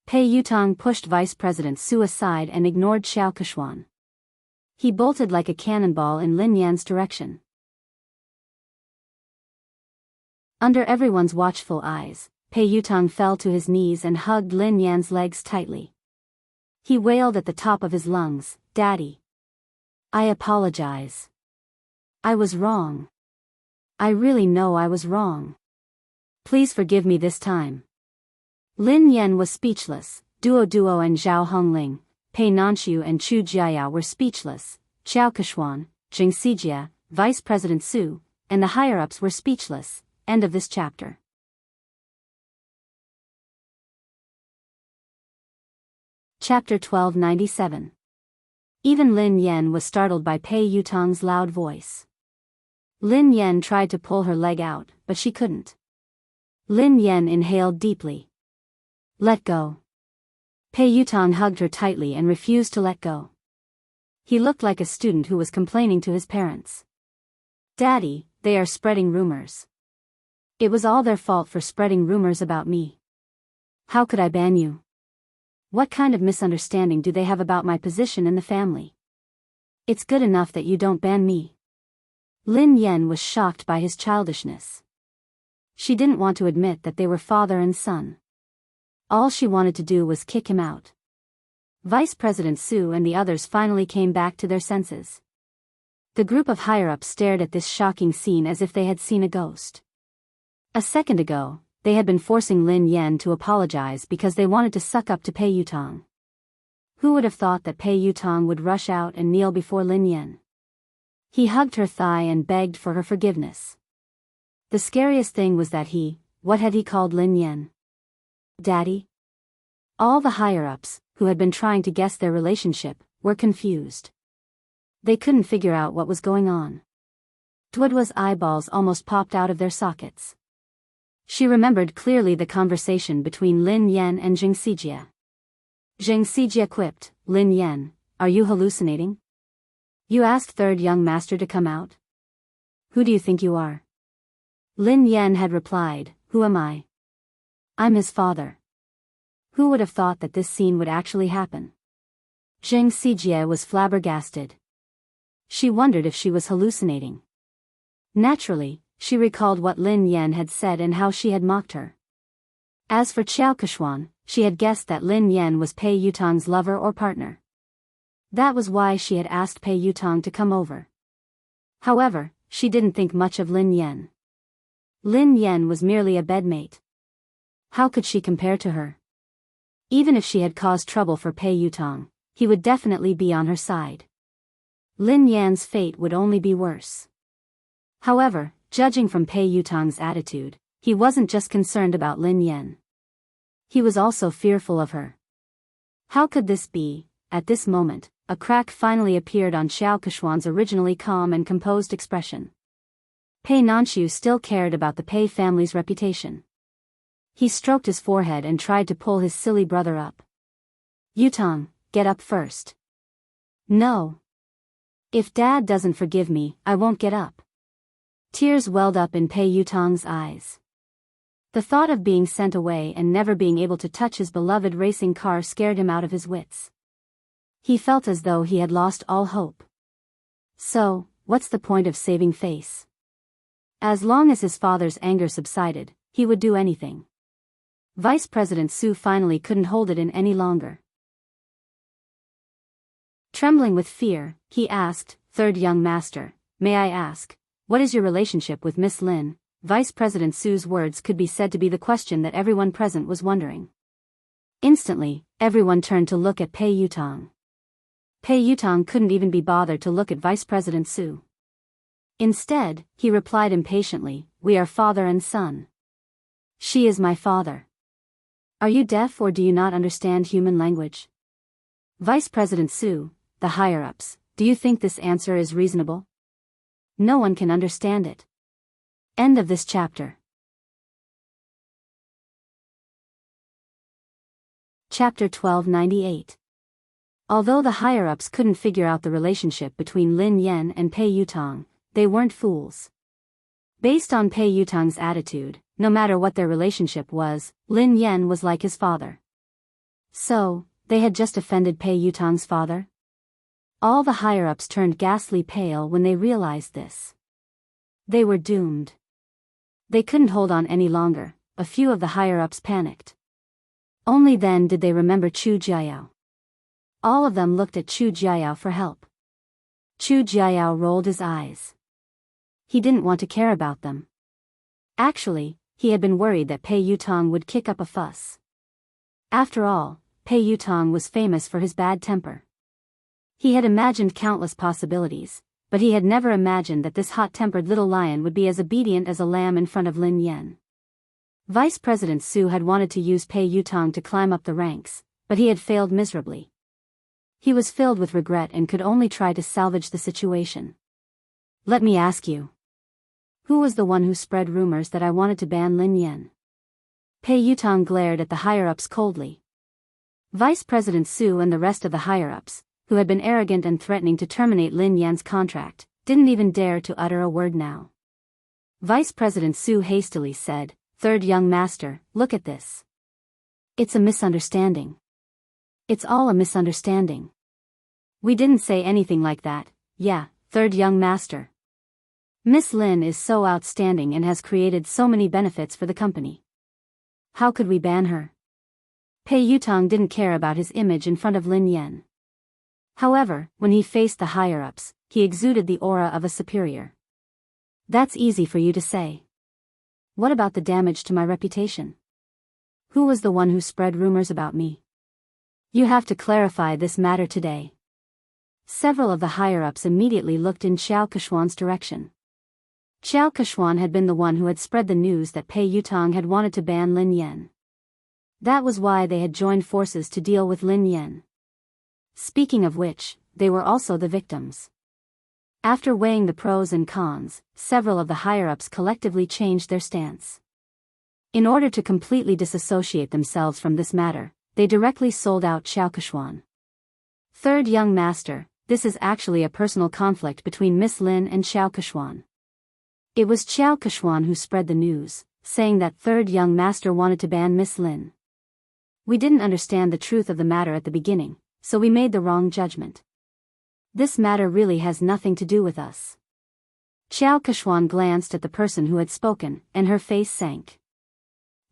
Pei Yutong pushed Vice President Su aside and ignored Xiao Keshuan. He bolted like a cannonball in Lin Yan's direction. Under everyone's watchful eyes, Pei Yutong fell to his knees and hugged Lin Yan's legs tightly. He wailed at the top of his lungs, Daddy. I apologize. I was wrong. I really know I was wrong. Please forgive me this time. Lin Yan was speechless. Duo and Zhao Hongling, Pei Nanshu and Chu Jiayao were speechless. Xiao Keshuan, Zheng Xijie, Vice President Su, and the higher-ups were speechless. End of this chapter. Chapter 1297. Even Lin Yan was startled by Pei Yutong's loud voice. Lin Yan tried to pull her leg out, but she couldn't. Lin Yan inhaled deeply. Let go. Pei Yutong hugged her tightly and refused to let go. He looked like a student who was complaining to his parents. Daddy, they are spreading rumors. It was all their fault for spreading rumors about me. How could I ban you? What kind of misunderstanding do they have about my position in the family? It's good enough that you don't ban me. Lin Yan was shocked by his childishness. She didn't want to admit that they were father and son. All she wanted to do was kick him out. Vice President Su and the others finally came back to their senses. The group of higher-ups stared at this shocking scene as if they had seen a ghost. A second ago, they had been forcing Lin Yan to apologize because they wanted to suck up to Pei Yutong. Who would have thought that Pei Yutong would rush out and kneel before Lin Yan? He hugged her thigh and begged for her forgiveness. The scariest thing was that what had he called Lin Yan? Daddy? All the higher-ups, who had been trying to guess their relationship, were confused. They couldn't figure out what was going on. Duodwa's eyeballs almost popped out of their sockets. She remembered clearly the conversation between Lin Yan and Zheng Xijie. Zheng Xijie quipped, "Lin Yan, are you hallucinating? You asked third young master to come out? Who do you think you are?" Lin Yan had replied, "Who am I? I'm his father." Who would have thought that this scene would actually happen? Zheng Xijie was flabbergasted. She wondered if she was hallucinating. Naturally, she recalled what Lin Yan had said and how she had mocked her. As for Qiao Keshuan, she had guessed that Lin Yan was Pei Yutong's lover or partner. That was why she had asked Pei Yutong to come over. However, she didn't think much of Lin Yan. Lin Yan was merely a bedmate. How could she compare to her? Even if she had caused trouble for Pei Yutong, he would definitely be on her side. Lin Yan's fate would only be worse. However, judging from Pei Yutong's attitude, he wasn't just concerned about Lin Yan. He was also fearful of her. How could this be? At this moment, a crack finally appeared on Xiao Keshuan's originally calm and composed expression. Pei Nanxiu still cared about the Pei family's reputation. He stroked his forehead and tried to pull his silly brother up. "Yutong, get up first." "No. If Dad doesn't forgive me, I won't get up." Tears welled up in Pei Yutong's eyes. The thought of being sent away and never being able to touch his beloved racing car scared him out of his wits. He felt as though he had lost all hope. So, what's the point of saving face? As long as his father's anger subsided, he would do anything. Vice President Su finally couldn't hold it in any longer. Trembling with fear, he asked, "Third young master, may I ask, what is your relationship with Miss Lin?" Vice President Su's words could be said to be the question that everyone present was wondering. Instantly, everyone turned to look at Pei Yutong. Pei Yutong couldn't even be bothered to look at Vice President Su. Instead, he replied impatiently, "We are father and son. She is my father. Are you deaf or do you not understand human language?" Vice President Su, the higher-ups, do you think this answer is reasonable? No one can understand it. End of this chapter. Chapter 1298. Although the higher-ups couldn't figure out the relationship between Lin Yan and Pei Yutong, they weren't fools. Based on Pei Yutong's attitude, no matter what their relationship was, Lin Yan was like his father. So, they had just offended Pei Yutong's father? All the higher-ups turned ghastly pale when they realized this. They were doomed. They couldn't hold on any longer. A few of the higher-ups panicked. Only then did they remember Chu Jiayao. All of them looked at Chu Jiayao for help. Chu Jiayao rolled his eyes. He didn't want to care about them. Actually, he had been worried that Pei Yutong would kick up a fuss. After all, Pei Yutong was famous for his bad temper. He had imagined countless possibilities, but he had never imagined that this hot-tempered little lion would be as obedient as a lamb in front of Lin Yan. Vice President Su had wanted to use Pei Yutong to climb up the ranks, but he had failed miserably. He was filled with regret and could only try to salvage the situation. "Let me ask you. Who was the one who spread rumors that I wanted to ban Lin Yan?" Pei Yutong glared at the higher-ups coldly. Vice President Su and the rest of the higher-ups, who had been arrogant and threatening to terminate Lin Yan's contract, didn't even dare to utter a word now. Vice President Su hastily said, "Third young master, look at this. It's a misunderstanding. It's all a misunderstanding. We didn't say anything like that, yeah, third young master. Miss Lin is so outstanding and has created so many benefits for the company. How could we ban her?" Pei Yutong didn't care about his image in front of Lin Yan. However, when he faced the higher-ups, he exuded the aura of a superior. "That's easy for you to say. What about the damage to my reputation? Who was the one who spread rumors about me? You have to clarify this matter today. Several of the higher-ups immediately looked in Xiao Keshuan's direction. Xiao Keshuan had been the one who had spread the news that Pei Yutong had wanted to ban Lin Yan. That was why they had joined forces to deal with Lin Yan. Speaking of which, they were also the victims. After weighing the pros and cons, several of the higher-ups collectively changed their stance. In order to completely disassociate themselves from this matter, they directly sold out Xiao Keshuan. Third young master, this is actually a personal conflict between Miss Lin and Xiao Keshuan. It was Xiao Keshuan who spread the news, saying that third young master wanted to ban Miss Lin. We didn't understand the truth of the matter at the beginning, so we made the wrong judgment. This matter really has nothing to do with us. Xiao Keshuan glanced at the person who had spoken, and her face sank.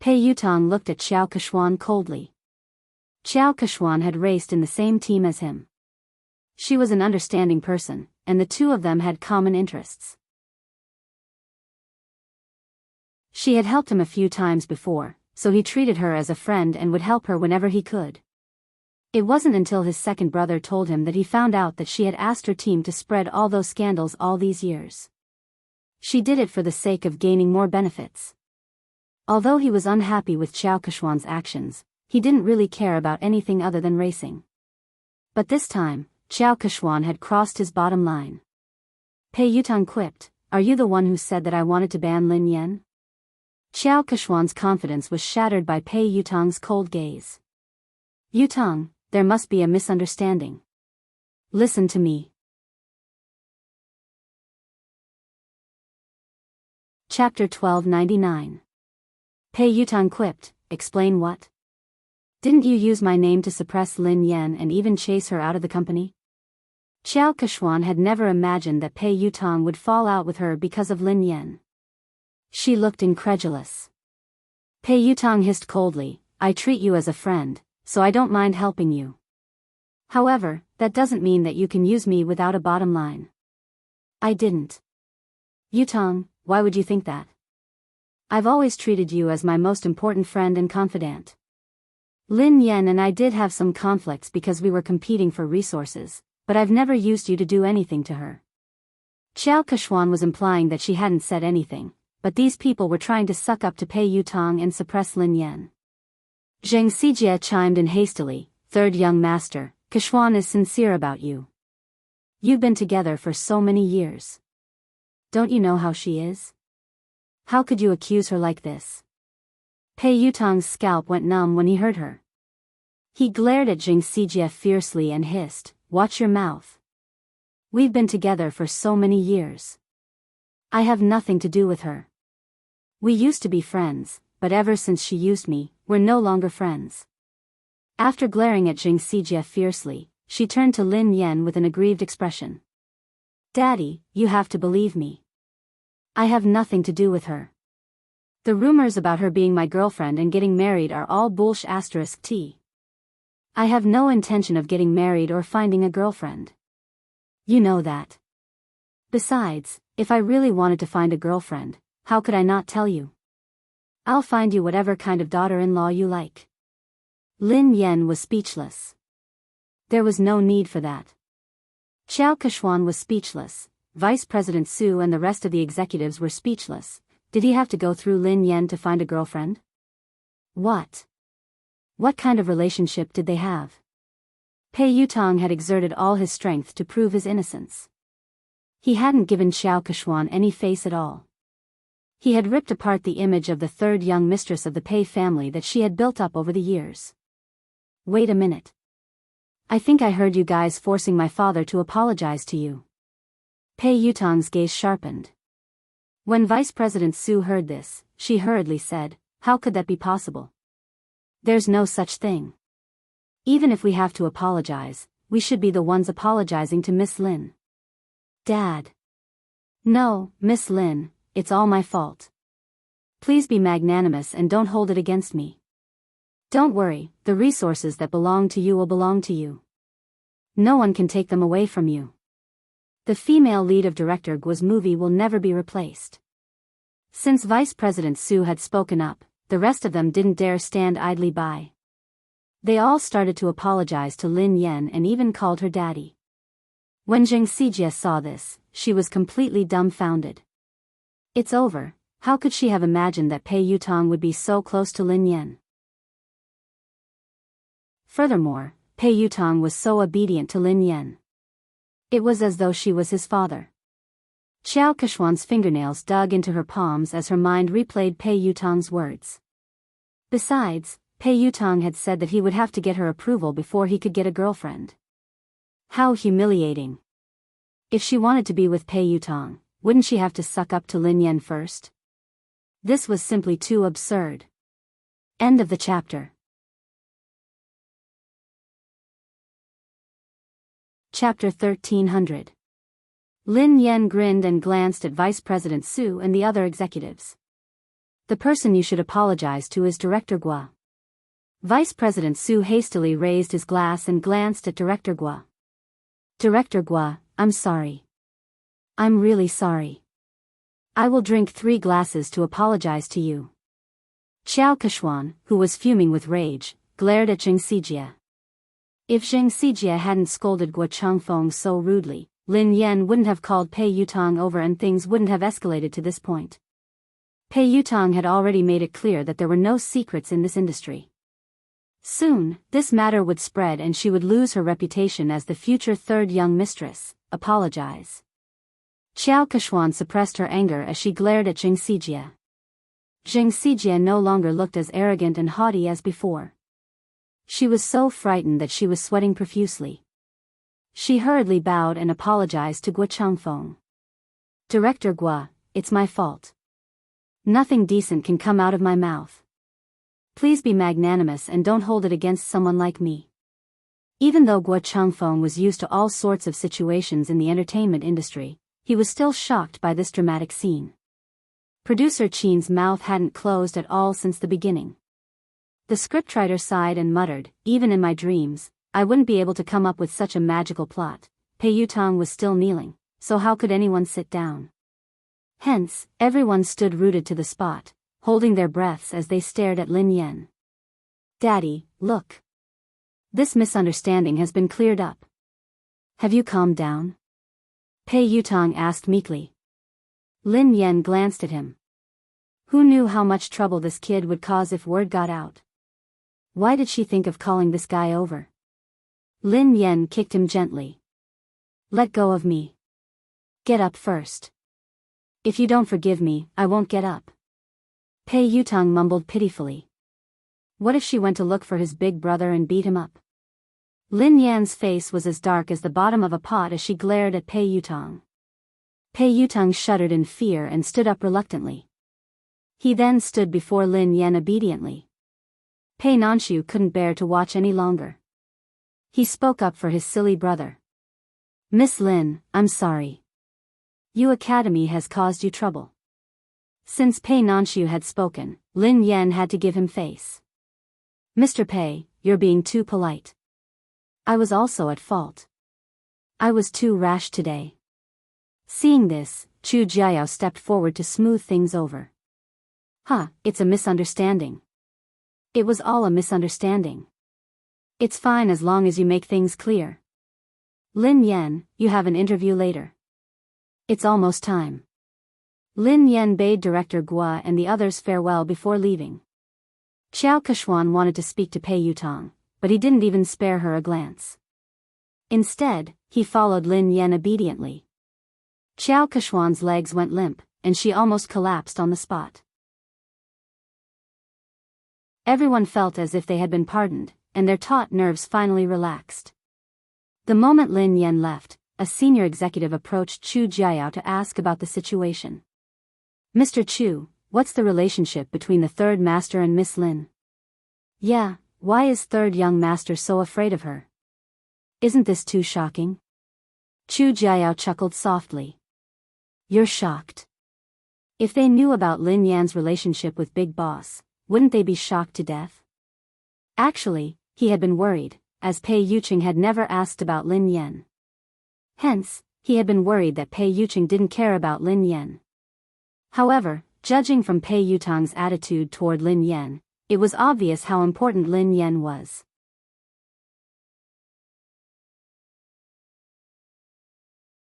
Pei Yutong looked at Xiao Keshuan coldly. Xiao Keshuan had raced in the same team as him. She was an understanding person, and the two of them had common interests. She had helped him a few times before, so he treated her as a friend and would help her whenever he could. It wasn't until his second brother told him that he found out that she had asked her team to spread all those scandals all these years. She did it for the sake of gaining more benefits. Although he was unhappy with Xiao Keshuan's actions, he didn't really care about anything other than racing. But this time, Xiao Keshuan had crossed his bottom line. Pei Yutong quipped, "Are you the one who said that I wanted to ban Lin Yan?" Xiao Keshuan's confidence was shattered by Pei Yutong's cold gaze. "Yutong, there must be a misunderstanding. Listen to me." Chapter 1299. Pei Yutong quipped, "Explain what? Didn't you use my name to suppress Lin Yan and even chase her out of the company?" Xiao Keshuan had never imagined that Pei Yutong would fall out with her because of Lin Yan. She looked incredulous. Pei Yutong hissed coldly, "I treat you as a friend, so I don't mind helping you. However, that doesn't mean that you can use me without a bottom line." "I didn't." "Yutong, why would you think that? I've always treated you as my most important friend and confidant. Lin Yan and I did have some conflicts because we were competing for resources, but I've never used you to do anything to her." Xiao Keshuan was implying that she hadn't said anything, but these people were trying to suck up to Pei Yutong and suppress Lin Yan. Zheng Xijie chimed in hastily, "Third young master, Keshuan is sincere about you. You've been together for so many years. Don't you know how she is? How could you accuse her like this?" Pei Yutong's scalp went numb when he heard her. He glared at Zheng Xijie fiercely and hissed, "Watch your mouth. We've been together for so many years. I have nothing to do with her. We used to be friends, but ever since she used me, we're no longer friends." After glaring at Zheng Xijie fiercely, she turned to Lin Yan with an aggrieved expression. "Daddy, you have to believe me. I have nothing to do with her. The rumors about her being my girlfriend and getting married are all bullsh*t. I have no intention of getting married or finding a girlfriend. You know that. Besides, if I really wanted to find a girlfriend, how could I not tell you? I'll find you whatever kind of daughter-in-law you like." Lin Yan was speechless. There was no need for that. Xiao Keshuan was speechless, Vice President Su and the rest of the executives were speechless. Did he have to go through Lin Yan to find a girlfriend? What kind of relationship did they have? Pei Yutong had exerted all his strength to prove his innocence. He hadn't given Xiao Keshuan any face at all. He had ripped apart the image of the third young mistress of the Pei family that she had built up over the years. "Wait a minute. I think I heard you guys forcing my father to apologize to you." Pei Yutong's gaze sharpened. When Vice President Su heard this, she hurriedly said, "How could that be possible? There's no such thing. Even if we have to apologize, we should be the ones apologizing to Miss Lin." "Dad." "No, Miss Lin, it's all my fault. Please be magnanimous and don't hold it against me. Don't worry, the resources that belong to you will belong to you. No one can take them away from you. The female lead of Director Guo's movie will never be replaced. Since Vice President Su had spoken up, the rest of them didn't dare stand idly by. They all started to apologize to Lin Yan and even called her daddy. When Zheng Xijie saw this, she was completely dumbfounded. It's over. How could she have imagined that Pei Yutong would be so close to Lin Yan? Furthermore, Pei Yutong was so obedient to Lin Yan. It was as though she was his father. Xiao Keshuan's fingernails dug into her palms as her mind replayed Pei Yutong's words. Besides, Pei Yutong had said that he would have to get her approval before he could get a girlfriend. How humiliating. If she wanted to be with Pei Yutong, wouldn't she have to suck up to Lin Yan first? This was simply too absurd. End of the chapter. Chapter 1300. Lin Yan grinned and glanced at Vice President Su and the other executives. The person you should apologize to is Director Gua. Vice President Su hastily raised his glass and glanced at Director Gua. Director Gua, I'm sorry. I'm really sorry. I will drink 3 glasses to apologize to you. Xiao Keshuan, who was fuming with rage, glared at Zheng Xijie. If Zheng Xijie hadn't scolded Guo Changfeng so rudely, Lin Yan wouldn't have called Pei Yutong over and things wouldn't have escalated to this point. Pei Yutong had already made it clear that there were no secrets in this industry. Soon, this matter would spread and she would lose her reputation as the future third young mistress. Apologize. Xiao Keshuan suppressed her anger as she glared at Zheng Xijie. Zheng Xijie no longer looked as arrogant and haughty as before. She was so frightened that she was sweating profusely. She hurriedly bowed and apologized to Guo Changfeng. Director Gua, it's my fault. Nothing decent can come out of my mouth. Please be magnanimous and don't hold it against someone like me. Even though Guo Changfeng was used to all sorts of situations in the entertainment industry, he was still shocked by this dramatic scene. Producer Qin's mouth hadn't closed at all since the beginning. The scriptwriter sighed and muttered, even in my dreams, I wouldn't be able to come up with such a magical plot. Pei Yutong was still kneeling, so how could anyone sit down? Hence, everyone stood rooted to the spot, holding their breaths as they stared at Lin Yan. Daddy, look. This misunderstanding has been cleared up. Have you calmed down? Pei Yutong asked meekly. Lin Yan glanced at him. Who knew how much trouble this kid would cause if word got out? Why did she think of calling this guy over? Lin Yan kicked him gently. Let go of me. Get up first. If you don't forgive me, I won't get up. Pei Yutong mumbled pitifully. What if she went to look for his big brother and beat him up? Lin Yan's face was as dark as the bottom of a pot as she glared at Pei Yutong. Pei Yutong shuddered in fear and stood up reluctantly. He then stood before Lin Yan obediently. Pei Nanshu couldn't bear to watch any longer. He spoke up for his silly brother. Miss Lin, I'm sorry. Yu Academy has caused you trouble. Since Pei Nanshu had spoken, Lin Yan had to give him face. Mr. Pei, you're being too polite. I was also at fault. I was too rash today. Seeing this, Chu Jiao stepped forward to smooth things over. It's a misunderstanding. It was all a misunderstanding. It's fine as long as you make things clear. Lin Yan, you have an interview later. It's almost time. Lin Yan bade Director Gua and the others farewell before leaving. Xiao Keshuan wanted to speak to Pei Yutong, but he didn't even spare her a glance. Instead, he followed Lin Yan obediently. Xiao Keshuan's legs went limp, and she almost collapsed on the spot. Everyone felt as if they had been pardoned, and their taut nerves finally relaxed. The moment Lin Yan left, a senior executive approached Chu Jiao to ask about the situation. Mr. Chu, what's the relationship between the third master and Miss Lin? Yeah, why is third young master so afraid of her? Isn't this too shocking? Chu Jiao chuckled softly. You're shocked. If they knew about Lin Yan's relationship with Big Boss, wouldn't they be shocked to death? Actually, he had been worried, as Pei Yuqing had never asked about Lin Yan. Hence, he had been worried that Pei Yuqing didn't care about Lin Yan. However, Judging from Pei Yutang's attitude toward Lin Yan, it was obvious how important Lin Yan was.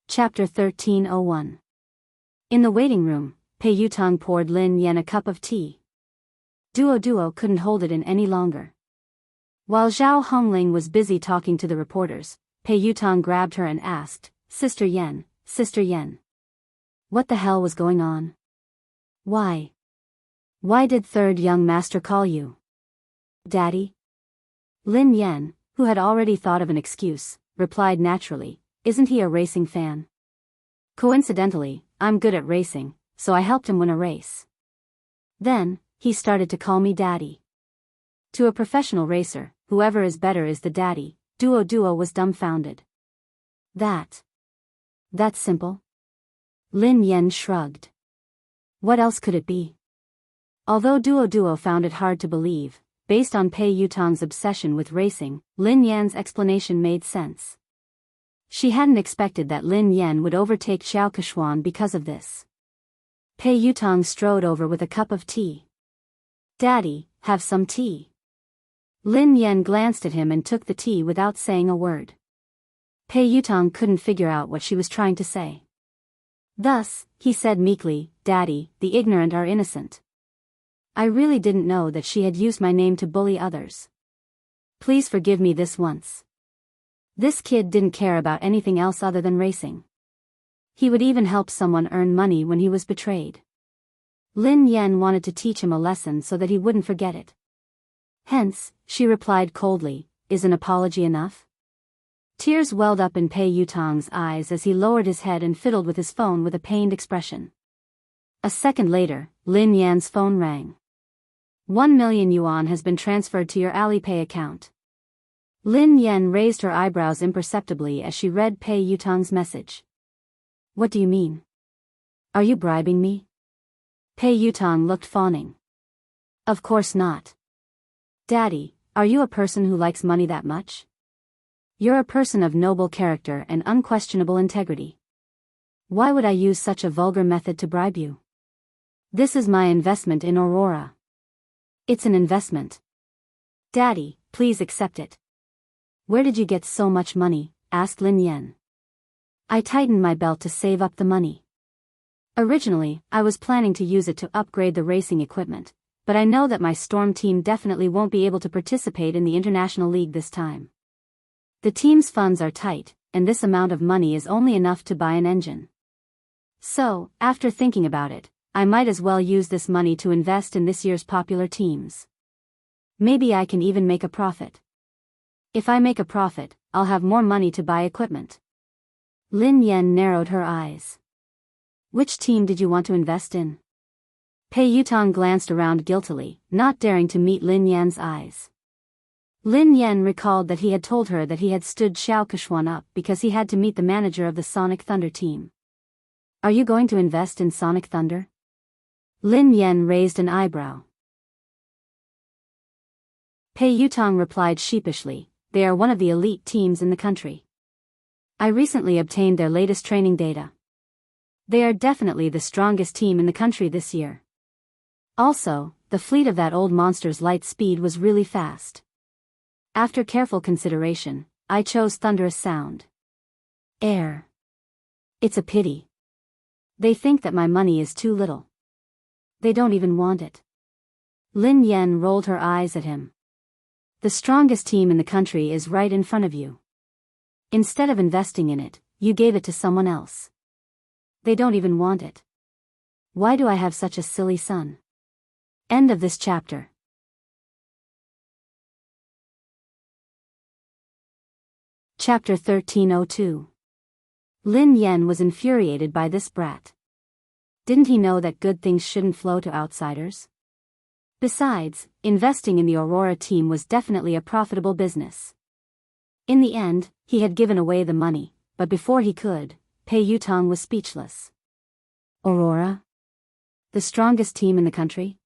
Chapter 1301. In the waiting room, Pei Yutang poured Lin Yan a cup of tea. Duo couldn't hold it in any longer. While Zhao Hongling was busy talking to the reporters, Pei Yutang grabbed her and asked, Sister Yan. What the hell was going on? Why did third young master call you? Daddy? Lin Yan, who had already thought of an excuse, replied naturally, isn't he a racing fan? Coincidentally, I'm good at racing, so I helped him win a race. Then, he started to call me daddy. To a professional racer, whoever is better is the daddy. Duo was dumbfounded. That's simple? Lin Yan shrugged. What else could it be? Although Duo found it hard to believe, based on Pei Yutang's obsession with racing, Lin Yan's explanation made sense. She hadn't expected that Lin Yan would overtake Xiao Keshuan because of this. Pei Yutang strode over with a cup of tea. Daddy, have some tea. Lin Yan glanced at him and took the tea without saying a word. Pei Yutang couldn't figure out what she was trying to say. Thus, he said meekly, Daddy, the ignorant are innocent. I really didn't know that she had used my name to bully others. Please forgive me this once. This kid didn't care about anything else other than racing. He would even help someone earn money when he was betrayed. Lin Yan wanted to teach him a lesson so that he wouldn't forget it. Hence, she replied coldly, is an apology enough? Tears welled up in Pei Yutang's eyes as he lowered his head and fiddled with his phone with a pained expression. A second later, Lin Yan's phone rang. 1 million yuan has been transferred to your Alipay account. Lin Yan raised her eyebrows imperceptibly as she read Pei Yutang's message. What do you mean? Are you bribing me? Pei Yutang looked fawning. Of course not. Daddy, are you a person who likes money that much? You're a person of noble character and unquestionable integrity. Why would I use such a vulgar method to bribe you? This is my investment in Aurora. It's an investment. Daddy, please accept it. Where did you get so much money? Asked Lin Yan. I tightened my belt to save up the money. Originally, I was planning to use it to upgrade the racing equipment, but I know that my Storm team definitely won't be able to participate in the International League this time. The team's funds are tight, and this amount of money is only enough to buy an engine. So, after thinking about it, I might as well use this money to invest in this year's popular teams. Maybe I can even make a profit. If I make a profit, I'll have more money to buy equipment. Lin Yan narrowed her eyes. Which team did you want to invest in? Pei Yutang glanced around guiltily, not daring to meet Lin Yan's eyes. Lin Yan recalled that he had told her that he had stood Xiao Keshuan up because he had to meet the manager of the Sonic Thunder team. Are you going to invest in Sonic Thunder? Lin Yan raised an eyebrow. Pei Yutang replied sheepishly, they are one of the elite teams in the country. I recently obtained their latest training data. They are definitely the strongest team in the country this year. Also, the fleet of that old monster's light speed was really fast. After careful consideration, I chose Thunderous Sound. Air. It's a pity. They think that my money is too little. They don't even want it. Lin Yan rolled her eyes at him. The strongest team in the country is right in front of you. Instead of investing in it, you gave it to someone else. They don't even want it. Why do I have such a silly son? End of this chapter. Chapter 1302. Lin Yan was infuriated by this brat. Didn't he know that good things shouldn't flow to outsiders? Besides, investing in the Aurora team was definitely a profitable business. In the end, he had given away the money, but before he could, Pei Yutang was speechless. Aurora? The strongest team in the country?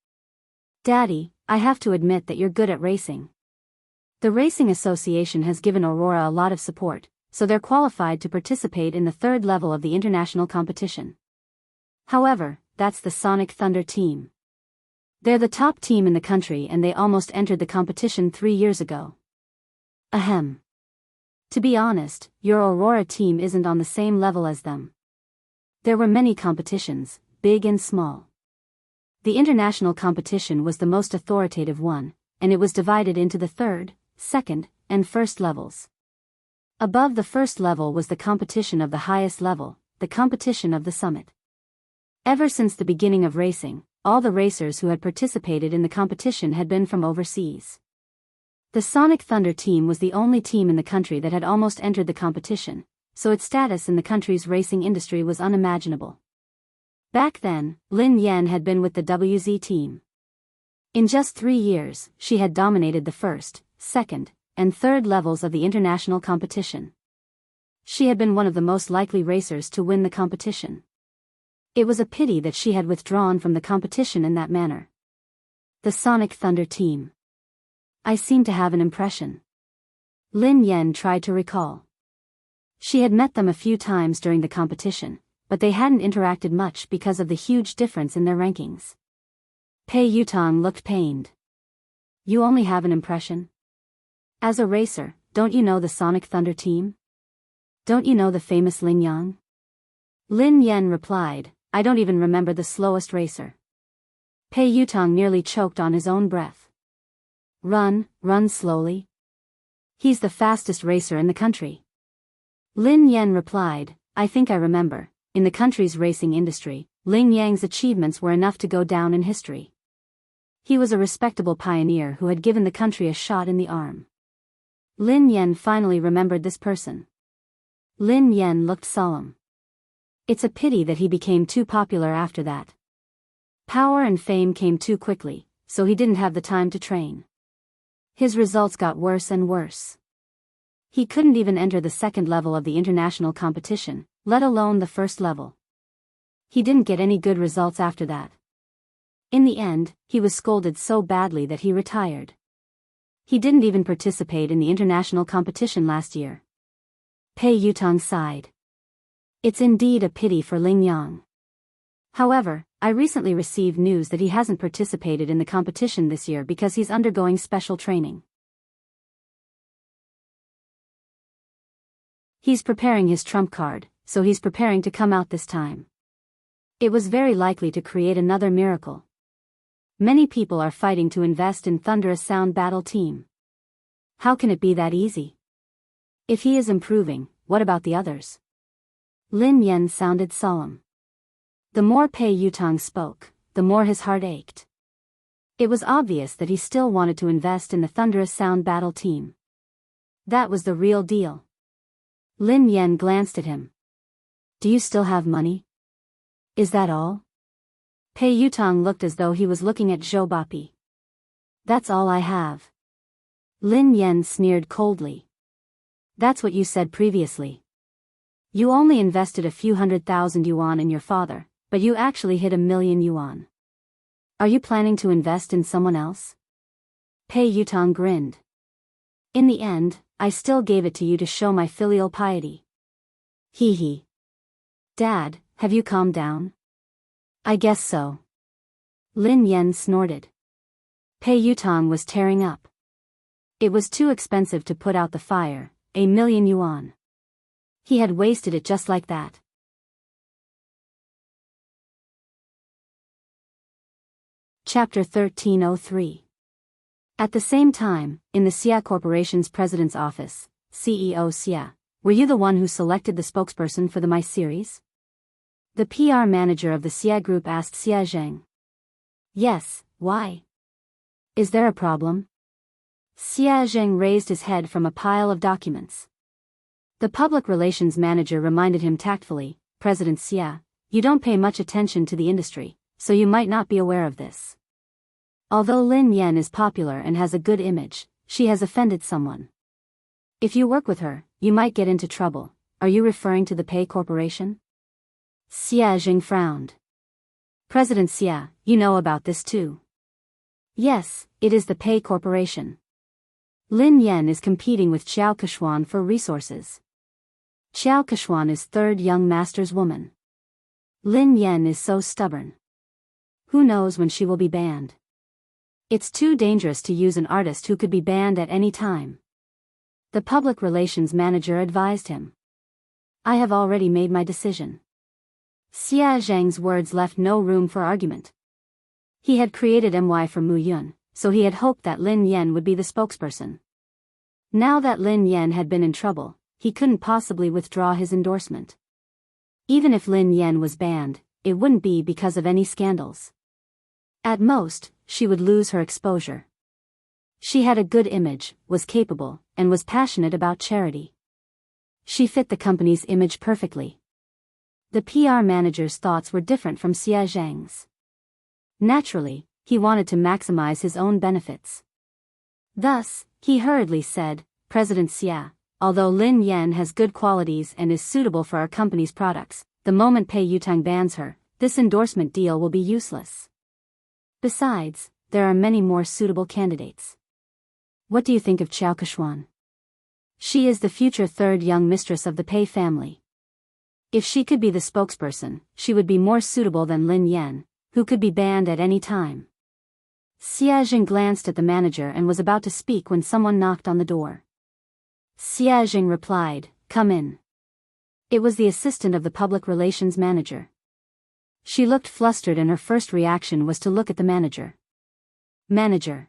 Daddy, I have to admit that you're good at racing. The Racing Association has given Aurora a lot of support, so they're qualified to participate in the third level of the international competition. However, that's the Sonic Thunder team. They're the top team in the country and they almost entered the competition 3 years ago. Ahem. To be honest, your Aurora team isn't on the same level as them. There were many competitions, big and small. The international competition was the most authoritative one, and it was divided into the third, second, and first levels. Above the first level was the competition of the highest level, the competition of the summit. Ever since the beginning of racing, all the racers who had participated in the competition had been from overseas. The Sonic Thunder team was the only team in the country that had almost entered the competition, so its status in the country's racing industry was unimaginable. Back then, Lin Yan had been with the WZ team. In just 3 years, she had dominated the first, second, and third levels of the international competition. She had been one of the most likely racers to win the competition. It was a pity that she had withdrawn from the competition in that manner. The Sonic Thunder team. I seem to have an impression. Lin Yan tried to recall. She had met them a few times during the competition, but they hadn't interacted much because of the huge difference in their rankings. Pei Yutong looked pained. You only have an impression? As a racer, don't you know the Sonic Thunder team? Don't you know the famous Lin Yang? Lin Yan replied, I don't even remember the slowest racer. Pei Yutong nearly choked on his own breath. Run slowly. He's the fastest racer in the country. Lin Yan replied, I think I remember. In the country's racing industry, Lin Yang's achievements were enough to go down in history. He was a respectable pioneer who had given the country a shot in the arm. Lin Yan finally remembered this person. Lin Yan looked solemn. It's a pity that he became too popular after that. Power and fame came too quickly, so he didn't have the time to train. His results got worse and worse. He couldn't even enter the second level of the international competition, let alone the first level. He didn't get any good results after that. In the end, he was scolded so badly that he retired. He didn't even participate in the international competition last year. Pei Yutong sighed. It's indeed a pity for Lin Yang. However, I recently received news that he hasn't participated in the competition this year because he's undergoing special training. He's preparing his trump card, so he's preparing to come out this time. It was very likely to create another miracle. Many people are fighting to invest in Thunderous Sound Battle Team. How can it be that easy? If he is improving, what about the others? Lin Yan sounded solemn. The more Pei Yutong spoke, the more his heart ached. It was obvious that he still wanted to invest in the Thunderous Sound Battle Team. That was the real deal. Lin Yan glanced at him. Do you still have money? Is that all? Pei Yutong looked as though he was looking at Zhou Bapi. That's all I have. Lin Yan sneered coldly. That's what you said previously. You only invested a few 100,000 yuan in your father, but you actually hit 1,000,000 yuan. Are you planning to invest in someone else? Pei Yutong grinned. In the end, I still gave it to you to show my filial piety. Hee hee. Dad, have you calmed down? I guess so. Lin Yan snorted. Pei Yutong was tearing up. It was too expensive to put out the fire, 1,000,000 yuan. He had wasted it just like that. Chapter 1303. At the same time, in the Xia Corporation's president's office, CEO Xia, were you the one who selected the spokesperson for the My series? The PR manager of the Xia Group asked Xia Zheng. Yes, why? Is there a problem? Xia Zheng raised his head from a pile of documents. The public relations manager reminded him tactfully, President Xia, you don't pay much attention to the industry, so you might not be aware of this. Although Lin Yan is popular and has a good image, she has offended someone. If you work with her, you might get into trouble. Are you referring to the Pei Corporation? Xia Jing frowned. President Xia, you know about this too. Yes, it is the Pei Corporation. Lin Yan is competing with Xiao Keshuan for resources. Xiao Keshuan is third young master's woman. Lin Yan is so stubborn. Who knows when she will be banned? It's too dangerous to use an artist who could be banned at any time. The public relations manager advised him. I have already made my decision. Xia Zhang's words left no room for argument. He had created MY for Mu Yun, so he had hoped that Lin Yan would be the spokesperson. Now that Lin Yan had been in trouble, he couldn't possibly withdraw his endorsement. Even if Lin Yan was banned, it wouldn't be because of any scandals. At most, she would lose her exposure. She had a good image, was capable, and was passionate about charity. She fit the company's image perfectly. The PR manager's thoughts were different from Xia Zhang's. Naturally, he wanted to maximize his own benefits. Thus, he hurriedly said, President Xia, although Lin Yan has good qualities and is suitable for our company's products, the moment Pei Yutang bans her, this endorsement deal will be useless. Besides, there are many more suitable candidates. What do you think of Qiao Keshuan? She is the future third young mistress of the Pei family. If she could be the spokesperson, she would be more suitable than Lin Yan, who could be banned at any time. Xia Jing glanced at the manager and was about to speak when someone knocked on the door. Xia Jing replied, Come in. It was the assistant of the public relations manager. She looked flustered and her first reaction was to look at the manager. Manager.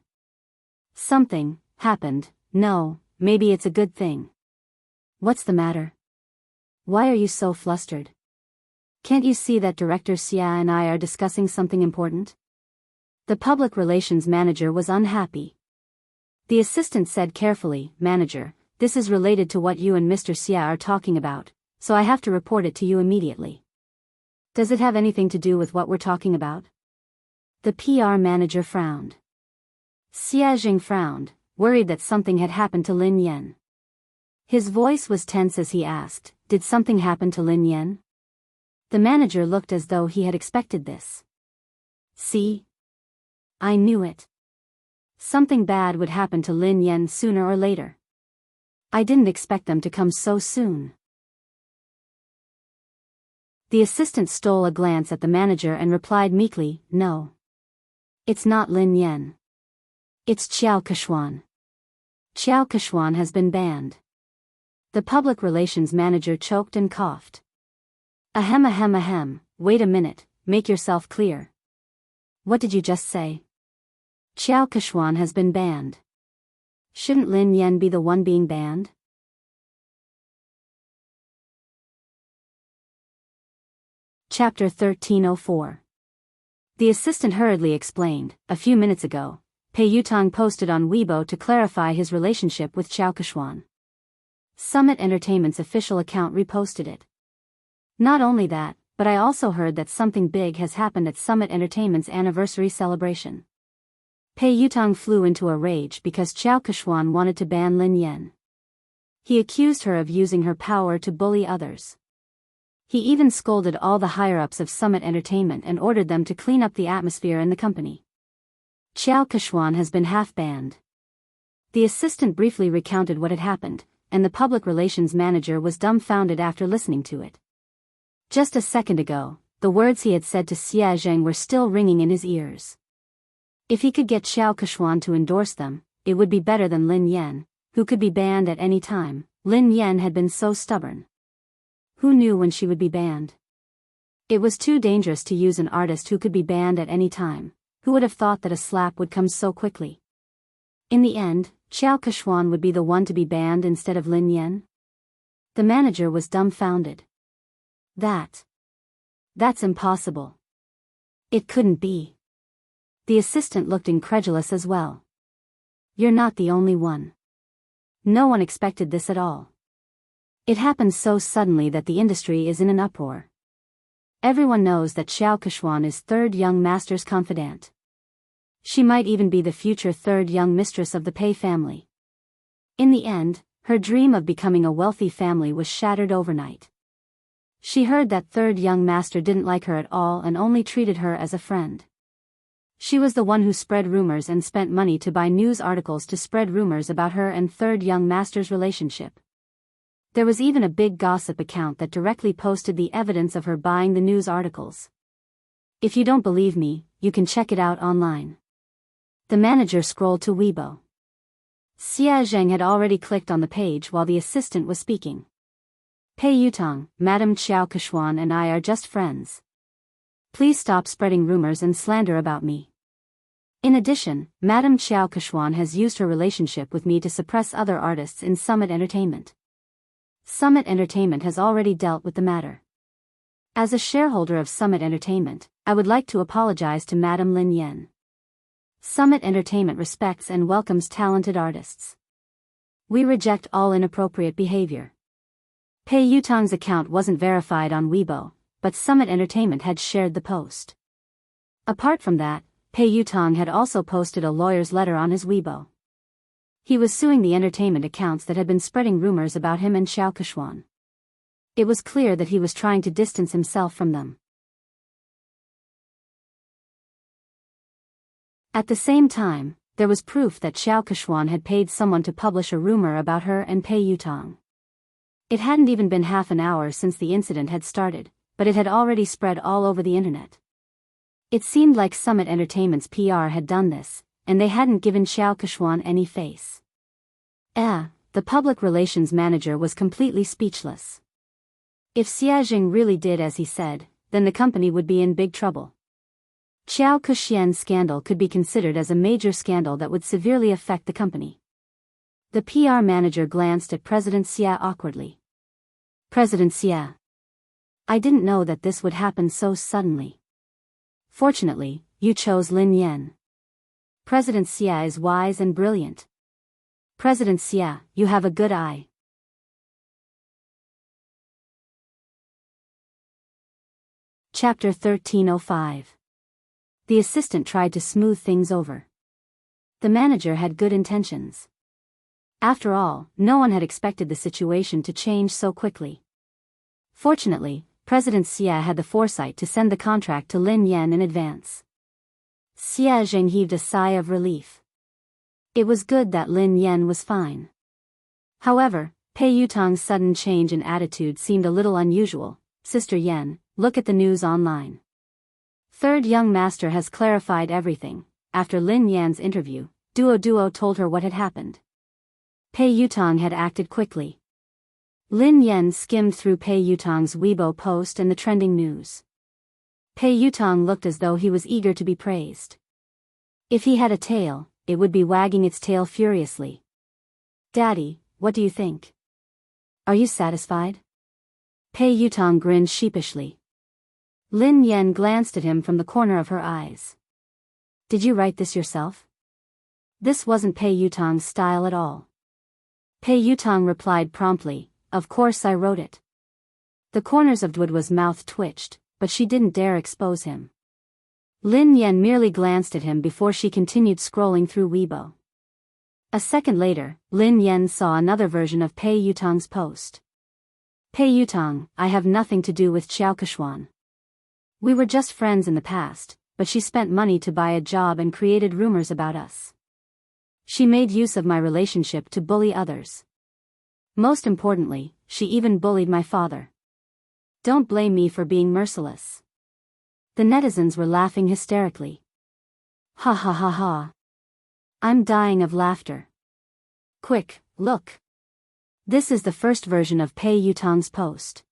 Something happened. No, maybe it's a good thing. What's the matter? Why are you so flustered? Can't you see that Director Xia and I are discussing something important? The public relations manager was unhappy. The assistant said carefully, Manager, this is related to what you and Mr. Xia are talking about, so I have to report it to you immediately. Does it have anything to do with what we're talking about? The PR manager frowned. Xia Jing frowned, worried that something had happened to Lin Yan. His voice was tense as he asked, Did something happen to Lin Yan? The manager looked as though he had expected this. See? I knew it. Something bad would happen to Lin Yan sooner or later. I didn't expect them to come so soon. The assistant stole a glance at the manager and replied meekly, No. It's not Lin Yan. It's Qiao Keshuan. Qiao Keshuan has been banned. The public relations manager choked and coughed. Ahem, wait a minute, make yourself clear. What did you just say? Qiao Keshuan has been banned. Shouldn't Lin Yan be the one being banned? Chapter 1304. The assistant hurriedly explained, a few minutes ago, Pei Yutang posted on Weibo to clarify his relationship with Qiao Keshuan. Summit Entertainment's official account reposted it. Not only that, but I also heard that something big has happened at Summit Entertainment's anniversary celebration. Pei Yutang flew into a rage because Qiao Keshuan wanted to ban Lin Yan. He accused her of using her power to bully others. He even scolded all the higher-ups of Summit Entertainment and ordered them to clean up the atmosphere in the company. Qiao Keshuan has been half-banned. The assistant briefly recounted what had happened, and the public relations manager was dumbfounded after listening to it. Just a second ago, the words he had said to Xia Zhang were still ringing in his ears. If he could get Qiao Keshuan to endorse them, it would be better than Lin Yan, who could be banned at any time. Lin Yan had been so stubborn. Who knew when she would be banned? It was too dangerous to use an artist who could be banned at any time. Who would have thought that a slap would come so quickly? In the end, Qiao Keshuan would be the one to be banned instead of Lin Yan? The manager was dumbfounded. That's impossible. It couldn't be. The assistant looked incredulous as well. You're not the only one. No one expected this at all. It happened so suddenly that the industry is in an uproar. Everyone knows that Qiao Keshuan is third young master's confidant. She might even be the future third young mistress of the Pei family. In the end, her dream of becoming a wealthy family was shattered overnight. She heard that third young master didn't like her at all and only treated her as a friend. She was the one who spread rumors and spent money to buy news articles to spread rumors about her and third young master's relationship. There was even a big gossip account that directly posted the evidence of her buying the news articles. If you don't believe me, you can check it out online. The manager scrolled to Weibo. Xia Zheng had already clicked on the page while the assistant was speaking. Pei Yutong, Madame Qiao Keshuan and I are just friends. Please stop spreading rumors and slander about me. In addition, Madame Qiao Keshuan has used her relationship with me to suppress other artists in Summit Entertainment. Summit Entertainment has already dealt with the matter. As a shareholder of Summit Entertainment, I would like to apologize to Madame Lin Yan. Summit Entertainment respects and welcomes talented artists. We reject all inappropriate behavior. Pei Yutong's account wasn't verified on Weibo, but Summit Entertainment had shared the post. Apart from that, Pei Yutong had also posted a lawyer's letter on his Weibo. He was suing the entertainment accounts that had been spreading rumors about him and Xiao Keshuan. It was clear that he was trying to distance himself from them. At the same time, there was proof that Xiao Keshuan had paid someone to publish a rumor about her and Pei Yutong. It hadn't even been half an hour since the incident had started, but it had already spread all over the internet. It seemed like Summit Entertainment's PR had done this, and they hadn't given Xiao Keshuan any face. The public relations manager was completely speechless. If Xia Zheng really did as he said, then the company would be in big trouble. Qiao Kexian's scandal could be considered as a major scandal that would severely affect the company. The PR manager glanced at President Xia awkwardly. President Xia. I didn't know that this would happen so suddenly. Fortunately, you chose Lin Yan. President Xia is wise and brilliant. President Xia, you have a good eye. Chapter 1305. The assistant tried to smooth things over. The manager had good intentions. After all, no one had expected the situation to change so quickly. Fortunately, President Xia had the foresight to send the contract to Lin Yan in advance. Xia Zheng heaved a sigh of relief. It was good that Lin Yan was fine. However, Pei Yutong's sudden change in attitude seemed a little unusual. Sister Yan, look at the news online. Third young master has clarified everything. After Lin Yan's interview, Duo told her what had happened. Pei Yutong had acted quickly. Lin Yan skimmed through Pei Yutong's Weibo post and the trending news. Pei Yutong looked as though he was eager to be praised. If he had a tail, it would be wagging its tail furiously. Daddy, what do you think? Are you satisfied? Pei Yutong grinned sheepishly. Lin Yan glanced at him from the corner of her eyes. Did you write this yourself? This wasn't Pei Yutong's style at all. Pei Yutong replied promptly, of course I wrote it. The corners of Duo's mouth twitched, but she didn't dare expose him. Lin Yan merely glanced at him before she continued scrolling through Weibo. A second later, Lin Yan saw another version of Pei Yutong's post. Pei Yutong, I have nothing to do with Qiao Keshuan. We were just friends in the past, but she spent money to buy a job and created rumors about us. She made use of my relationship to bully others. Most importantly, she even bullied my father. Don't blame me for being merciless. The netizens were laughing hysterically. Ha ha ha ha. I'm dying of laughter. Quick, look. This is the first version of Pei Yutong's post.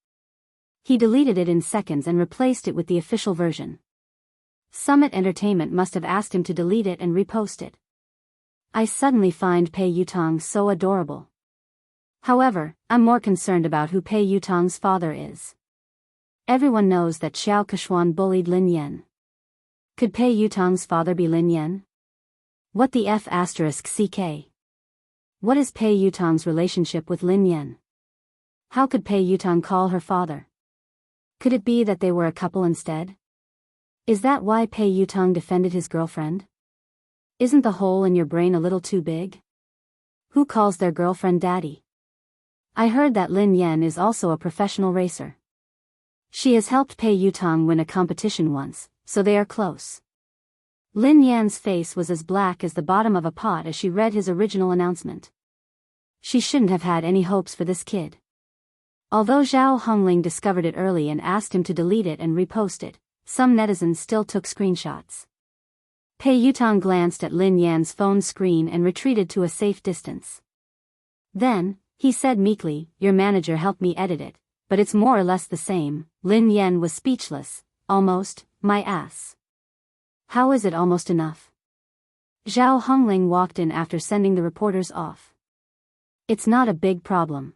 He deleted it in seconds and replaced it with the official version. Summit Entertainment must have asked him to delete it and repost it. I suddenly find Pei Yutong so adorable. However, I'm more concerned about who Pei Yutong's father is. Everyone knows that Xiao Keshuan bullied Lin Yan. Could Pei Yutong's father be Lin Yan? What the F***ck? What is Pei Yutong's relationship with Lin Yan? How could Pei Yutong call her father? Could it be that they were a couple instead? Is that why Pei Yutong defended his girlfriend? Isn't the hole in your brain a little too big? Who calls their girlfriend daddy? I heard that Lin Yan is also a professional racer. She has helped Pei Yutong win a competition once, so they are close. Lin Yan's face was as black as the bottom of a pot as she read his original announcement. She shouldn't have had any hopes for this kid. Although Zhao Hongling discovered it early and asked him to delete it and repost it, Some netizens still took screenshots. Pei Yutong glanced at Lin Yan's phone screen and retreated to a safe distance. Then, he said meekly, "Your manager helped me edit it, but it's more or less the same." Lin Yan was speechless. "Almost, my ass. How is it almost enough?" Zhao Hongling walked in after sending the reporters off. "It's not a big problem.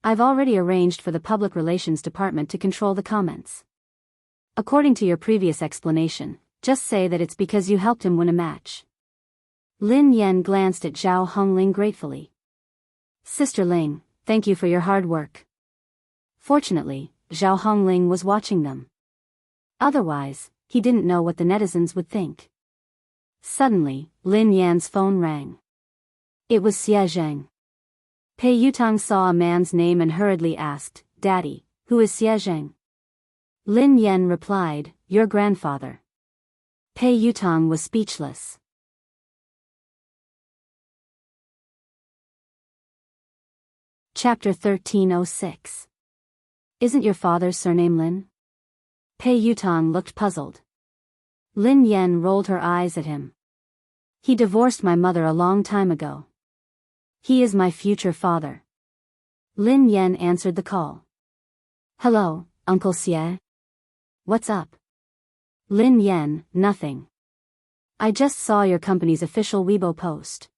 I've already arranged for the public relations department to control the comments. According to your previous explanation, just say that it's because you helped him win a match." Lin Yan glanced at Zhao Hongling gratefully. "Sister Ling, thank you for your hard work." Fortunately, Zhao Hongling was watching them. Otherwise, he didn't know what the netizens would think. Suddenly, Lin Yan's phone rang. It was Xie Zheng. Pei Yutong saw a man's name and hurriedly asked, "Daddy, who is Xie Zheng?" Lin Yan replied, "Your grandfather." Pei Yutong was speechless. Chapter 1306. Isn't your father's surname Lin? Pei Yutong looked puzzled. Lin Yan rolled her eyes at him. "He divorced my mother a long time ago. He is my future father." Lin Yan answered the call. "Hello, Uncle Xie. What's up?" Lin Yan, "Nothing. I just saw your company's official Weibo post.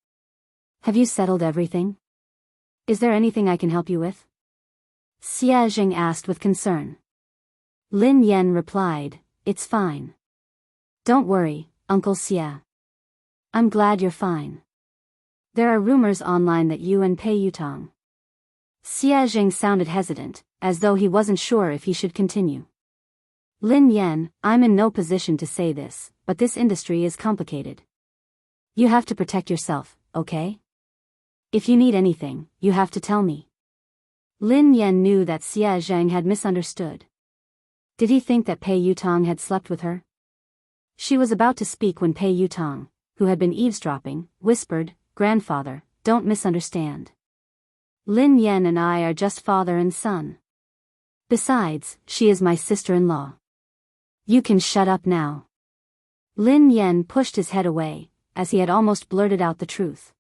Have you settled everything? Is there anything I can help you with?" Xie Zheng asked with concern. Lin Yan replied, "It's fine. Don't worry, Uncle Xie. I'm glad you're fine. There are rumors online that you and Pei Yutong." Xie Zheng sounded hesitant, as though he wasn't sure if he should continue. "Lin Yan, I'm in no position to say this, but this industry is complicated. You have to protect yourself, okay? If you need anything, you have to tell me." Lin Yan knew that Xie Zheng had misunderstood. Did he think that Pei Yutong had slept with her? She was about to speak when Pei Yutong, who had been eavesdropping, whispered, "Grandfather, don't misunderstand. Lin Yan and I are just father and son. Besides, she is my sister-in-law. You can shut up now." Lin Yan pushed his head away, as he had almost blurted out the truth.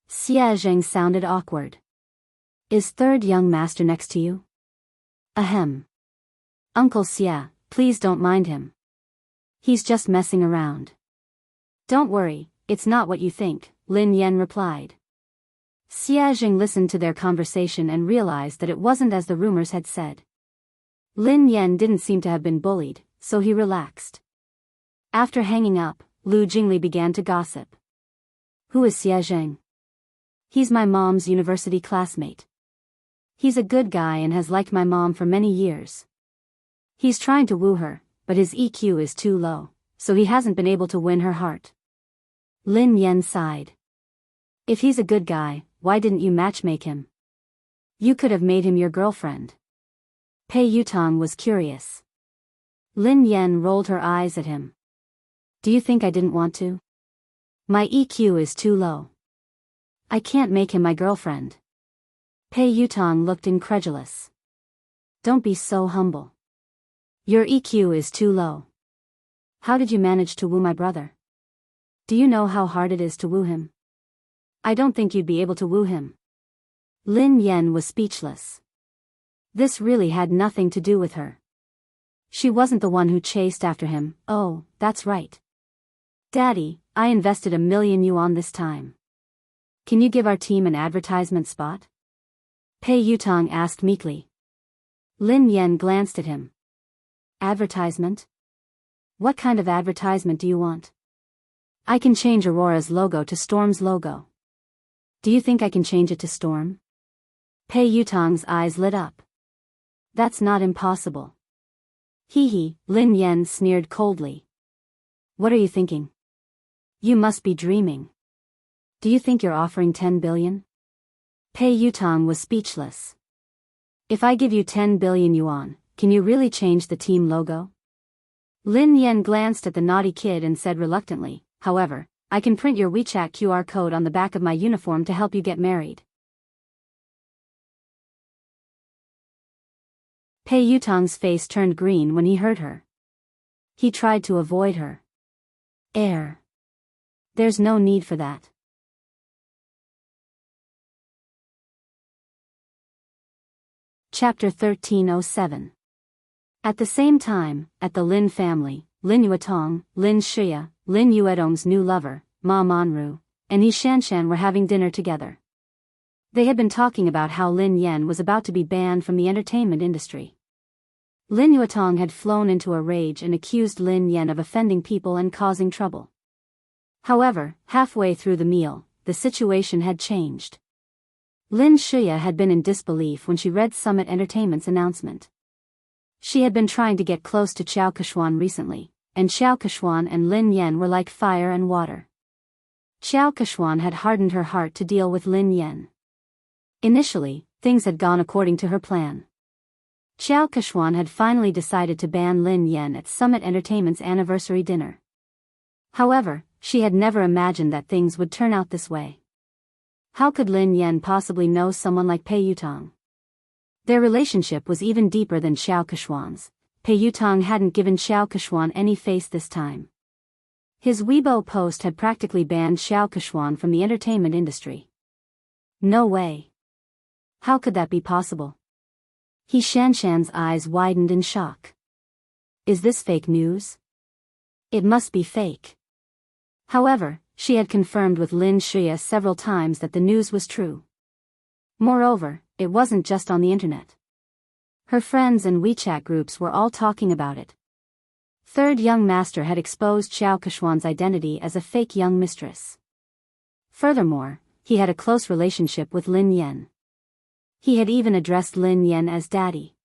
Xie Zheng sounded awkward. "Is third young master next to you?" "Ahem. Uncle Xie, please don't mind him. He's just messing around." "Don't worry, it's not what you think," Lin Yan replied. Xie Zheng listened to their conversation and realized that it wasn't as the rumors had said. Lin Yan didn't seem to have been bullied, so he relaxed. After hanging up, Lu Jingli began to gossip. "Who is Xie Zheng?" "He's my mom's university classmate. He's a good guy and has liked my mom for many years. He's trying to woo her, but his EQ is too low, so he hasn't been able to win her heart." Lin Yan sighed. "If he's a good guy, why didn't you matchmake him? You could have made him your girlfriend." Pei Yutong was curious. Lin Yan rolled her eyes at him. "Do you think I didn't want to? My EQ is too low. I can't make him my girlfriend." Pei Yutong looked incredulous. "Don't be so humble. Your EQ is too low. How did you manage to woo my brother? Do you know how hard it is to woo him? I don't think you'd be able to woo him." Lin Yan was speechless. This really had nothing to do with her. She wasn't the one who chased after him. "Oh, that's right. Daddy, I invested 1,000,000 yuan this time. Can you give our team an advertisement spot?" Pei Yutong asked meekly. Lin Yan glanced at him. "Advertisement? What kind of advertisement do you want?" "I can change Aurora's logo to Storm's logo." "Do you think I can change it to Storm?" Pei Yutong's eyes lit up. "That's not impossible." "Hee hee," Lin Yan sneered coldly. "What are you thinking? You must be dreaming. Do you think you're offering 10 billion? Pei Yutong was speechless. "If I give you 10 billion yuan, can you really change the team logo?" Lin Yan glanced at the naughty kid and said reluctantly, "However, I can print your WeChat QR code on the back of my uniform to help you get married." Pei Yutong's face turned green when he heard her. He tried to avoid her. There's no need for that. Chapter 1307. At the same time, at the Lin family, Lin Yuetong, Lin Shia, Lin Yuedong's new lover, Ma Manru, and Yi Shanshan were having dinner together. They had been talking about how Lin Yan was about to be banned from the entertainment industry. Lin Yuetong had flown into a rage and accused Lin Yan of offending people and causing trouble. However, halfway through the meal, the situation had changed. Lin Shia had been in disbelief when she read Summit Entertainment's announcement. She had been trying to get close to Xiao Keshuan recently, and Xiao Keshuan and Lin Yan were like fire and water. Xiao Keshuan had hardened her heart to deal with Lin Yan. Initially, things had gone according to her plan. Xiao Keshuan had finally decided to ban Lin Yan at Summit Entertainment's anniversary dinner. However, she had never imagined that things would turn out this way. How could Lin Yan possibly know someone like Pei Yutong? Their relationship was even deeper than Xiao Keshuan's. Pei Yutong hadn't given Xiao Keshuan any face this time. His Weibo post had practically banned Xiao Keshuan from the entertainment industry. No way. How could that be possible? Yi Shanshan's eyes widened in shock. Is this fake news? It must be fake. However, she had confirmed with Lin Shia several times that the news was true. Moreover, it wasn't just on the internet. Her friends and WeChat groups were all talking about it. Third young master had exposed Xiao Keshuan's identity as a fake young mistress. Furthermore, he had a close relationship with Lin Yan. He had even addressed Lin Yan as daddy.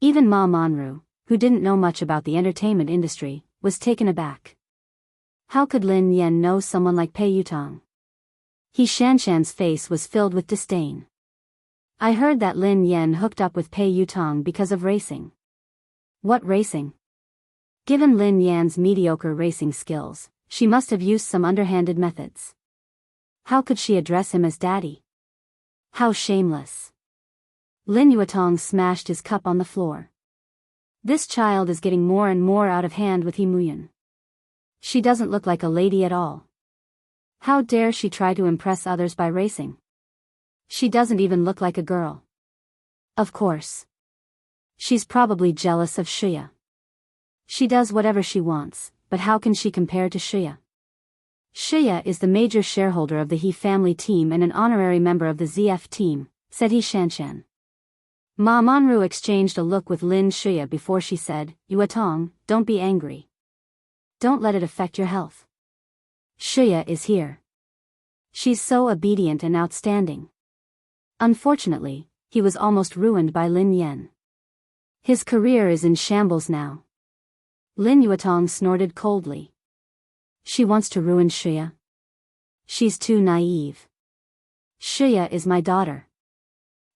Even Ma Manru, who didn't know much about the entertainment industry, was taken aback. How could Lin Yan know someone like Pei Yutong? Yi Shanshan's face was filled with disdain. I heard that Lin Yan hooked up with Pei Yutong because of racing. What racing? Given Lin Yan's mediocre racing skills, she must have used some underhanded methods. How could she address him as daddy? How shameless. Lin Yuetong smashed his cup on the floor. This child is getting more and more out of hand with He Muyan. She doesn't look like a lady at all. How dare she try to impress others by racing? She doesn't even look like a girl. Of course. She's probably jealous of Shia. She does whatever she wants, but how can she compare to Shia? Shia is the major shareholder of the He family team and an honorary member of the ZF team, said Yi Shanshan. Ma Manru exchanged a look with Lin Shia before she said, Yuetong, don't be angry. Don't let it affect your health. Shia is here. She's so obedient and outstanding. Unfortunately, he was almost ruined by Lin Yan. His career is in shambles now. Lin Yuetong snorted coldly. She wants to ruin Shia. She's too naive. Shia is my daughter.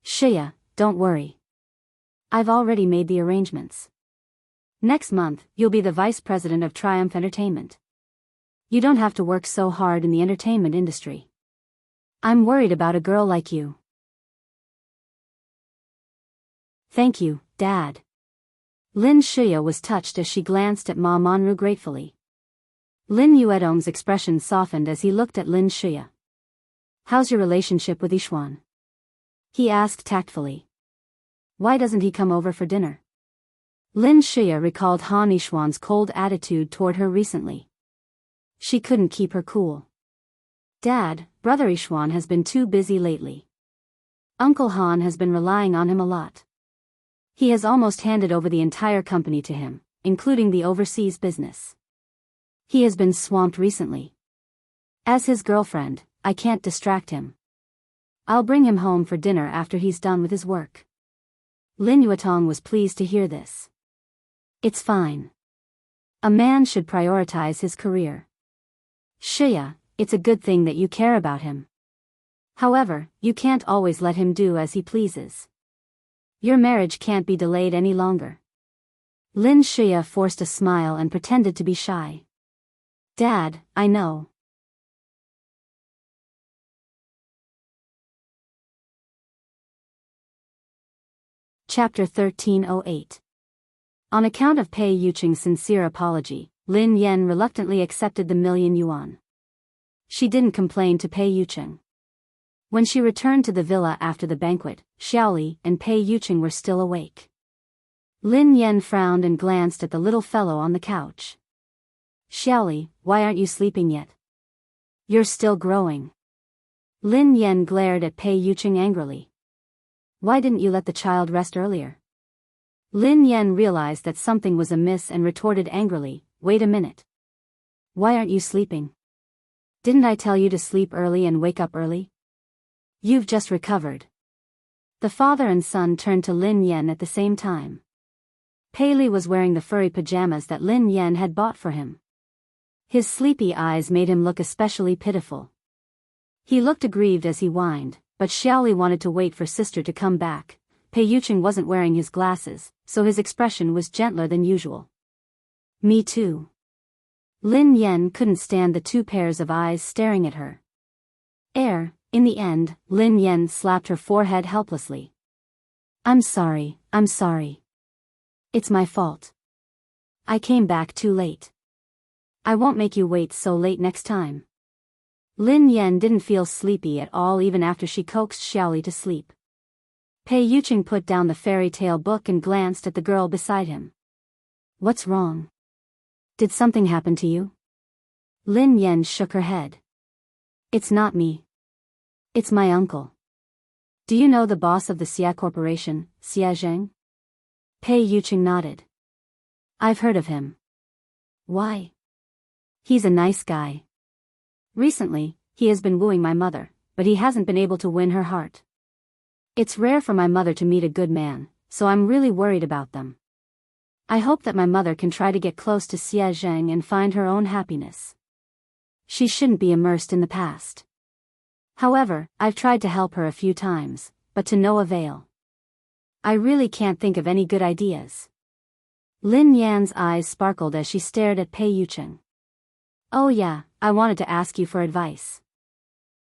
Shia, don't worry. I've already made the arrangements. Next month, you'll be the vice president of Triumph Entertainment. You don't have to work so hard in the entertainment industry. I'm worried about a girl like you. Thank you, Dad. Lin Shia was touched as she glanced at Ma Manru gratefully. Lin Yuedong's expression softened as he looked at Lin Shia. How's your relationship with Yishuan? He asked tactfully. Why doesn't he come over for dinner? Lin Shia recalled Han Yishuan's cold attitude toward her recently. She couldn't keep her cool. Dad, Brother Yishuan has been too busy lately. Uncle Han has been relying on him a lot. He has almost handed over the entire company to him, including the overseas business. He has been swamped recently. As his girlfriend, I can't distract him. I'll bring him home for dinner after he's done with his work. Lin Yuetong was pleased to hear this. It's fine. A man should prioritize his career. Shia, it's a good thing that you care about him. However, you can't always let him do as he pleases. Your marriage can't be delayed any longer. Lin Shia forced a smile and pretended to be shy. Dad, I know. Chapter 1308. On account of Pei Yuqing's sincere apology, Lin Yan reluctantly accepted the $1,000,000 yuan. She didn't complain to Pei Yuqing. When she returned to the villa after the banquet, Xiaoli and Pei Yuqing were still awake. Lin Yan frowned and glanced at the little fellow on the couch. Xiaoli, why aren't you sleeping yet? You're still growing. Lin Yan glared at Pei Yuqing angrily. Why didn't you let the child rest earlier? Lin Yan realized that something was amiss and retorted angrily, wait a minute. Why aren't you sleeping? Didn't I tell you to sleep early and wake up early? You've just recovered. The father and son turned to Lin Yan at the same time. Pei Li was wearing the furry pajamas that Lin Yan had bought for him. His sleepy eyes made him look especially pitiful. He looked aggrieved as he whined, but Xiaoli wanted to wait for sister to come back. Pei Yuqing wasn't wearing his glasses, so his expression was gentler than usual. Me too. Lin Yan couldn't stand the two pairs of eyes staring at her. In the end, Lin Yan slapped her forehead helplessly. I'm sorry. It's my fault. I came back too late. I won't make you wait so late next time. Lin Yan didn't feel sleepy at all even after she coaxed Xiaoli to sleep. Pei Yuqing put down the fairy tale book and glanced at the girl beside him. What's wrong? Did something happen to you? Lin Yan shook her head. It's not me. It's my uncle. Do you know the boss of the Xia Corporation, Xia Zheng? Pei Yuqing nodded. I've heard of him. Why? He's a nice guy. Recently, he has been wooing my mother, but he hasn't been able to win her heart. It's rare for my mother to meet a good man, so I'm really worried about them. I hope that my mother can try to get close to Xia Zheng and find her own happiness. She shouldn't be immersed in the past. However, I've tried to help her a few times, but to no avail. I really can't think of any good ideas. Lin Yan's eyes sparkled as she stared at Pei Yuqing. Oh yeah, I wanted to ask you for advice.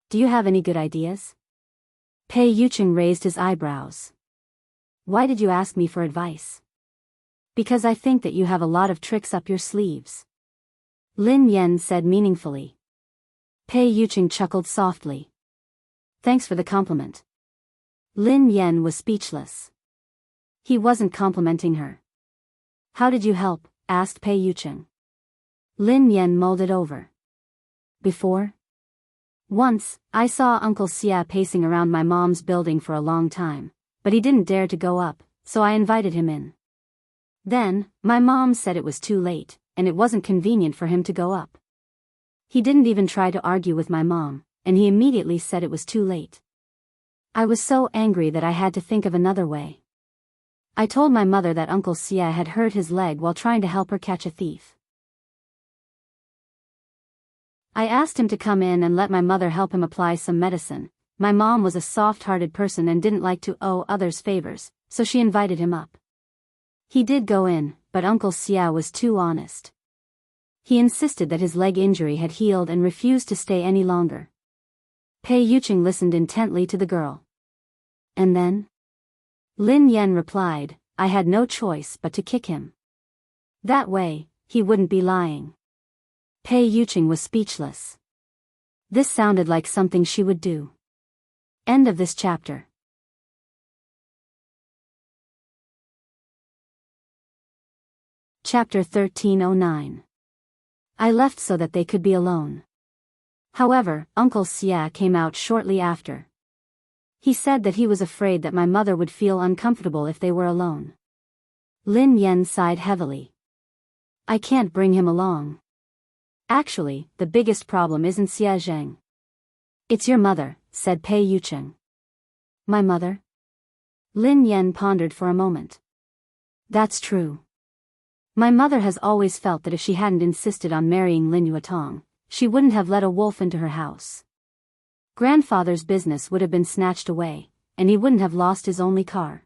Do you have any good ideas? Pei Yuqing raised his eyebrows. Why did you ask me for advice? Because I think that you have a lot of tricks up your sleeves. Lin Yan said meaningfully. Pei Yuqing chuckled softly. Thanks for the compliment. Lin Yan was speechless. He wasn't complimenting her. How did you help? Asked Pei Yuqing. Lin Yan mulled it over. Before? Once, I saw Uncle Xia pacing around my mom's building for a long time, but he didn't dare to go up, so I invited him in. Then, my mom said it was too late, and it wasn't convenient for him to go up. He didn't even try to argue with my mom, and he immediately said it was too late. I was so angry that I had to think of another way. I told my mother that Uncle Xia had hurt his leg while trying to help her catch a thief. I asked him to come in and let my mother help him apply some medicine. My mom was a soft-hearted person and didn't like to owe others favors, so she invited him up. He did go in, but Uncle Xia was too honest. He insisted that his leg injury had healed and refused to stay any longer. Pei Yuqing listened intently to the girl. And then? Lin Yan replied, I had no choice but to kick him. That way, he wouldn't be lying. Pei Yuqing was speechless. This sounded like something she would do. End of this chapter. Chapter 1309. I left so that they could be alone. However, Uncle Xia came out shortly after. He said that he was afraid that my mother would feel uncomfortable if they were alone. Lin Yan sighed heavily. I can't bring him along. Actually, the biggest problem isn't Xia Zheng. It's your mother, said Pei Yuqing. My mother? Lin Yan pondered for a moment. That's true. My mother has always felt that if she hadn't insisted on marrying Lin Yuetong, she wouldn't have let a wolf into her house. Grandfather's business would have been snatched away, and he wouldn't have lost his only car.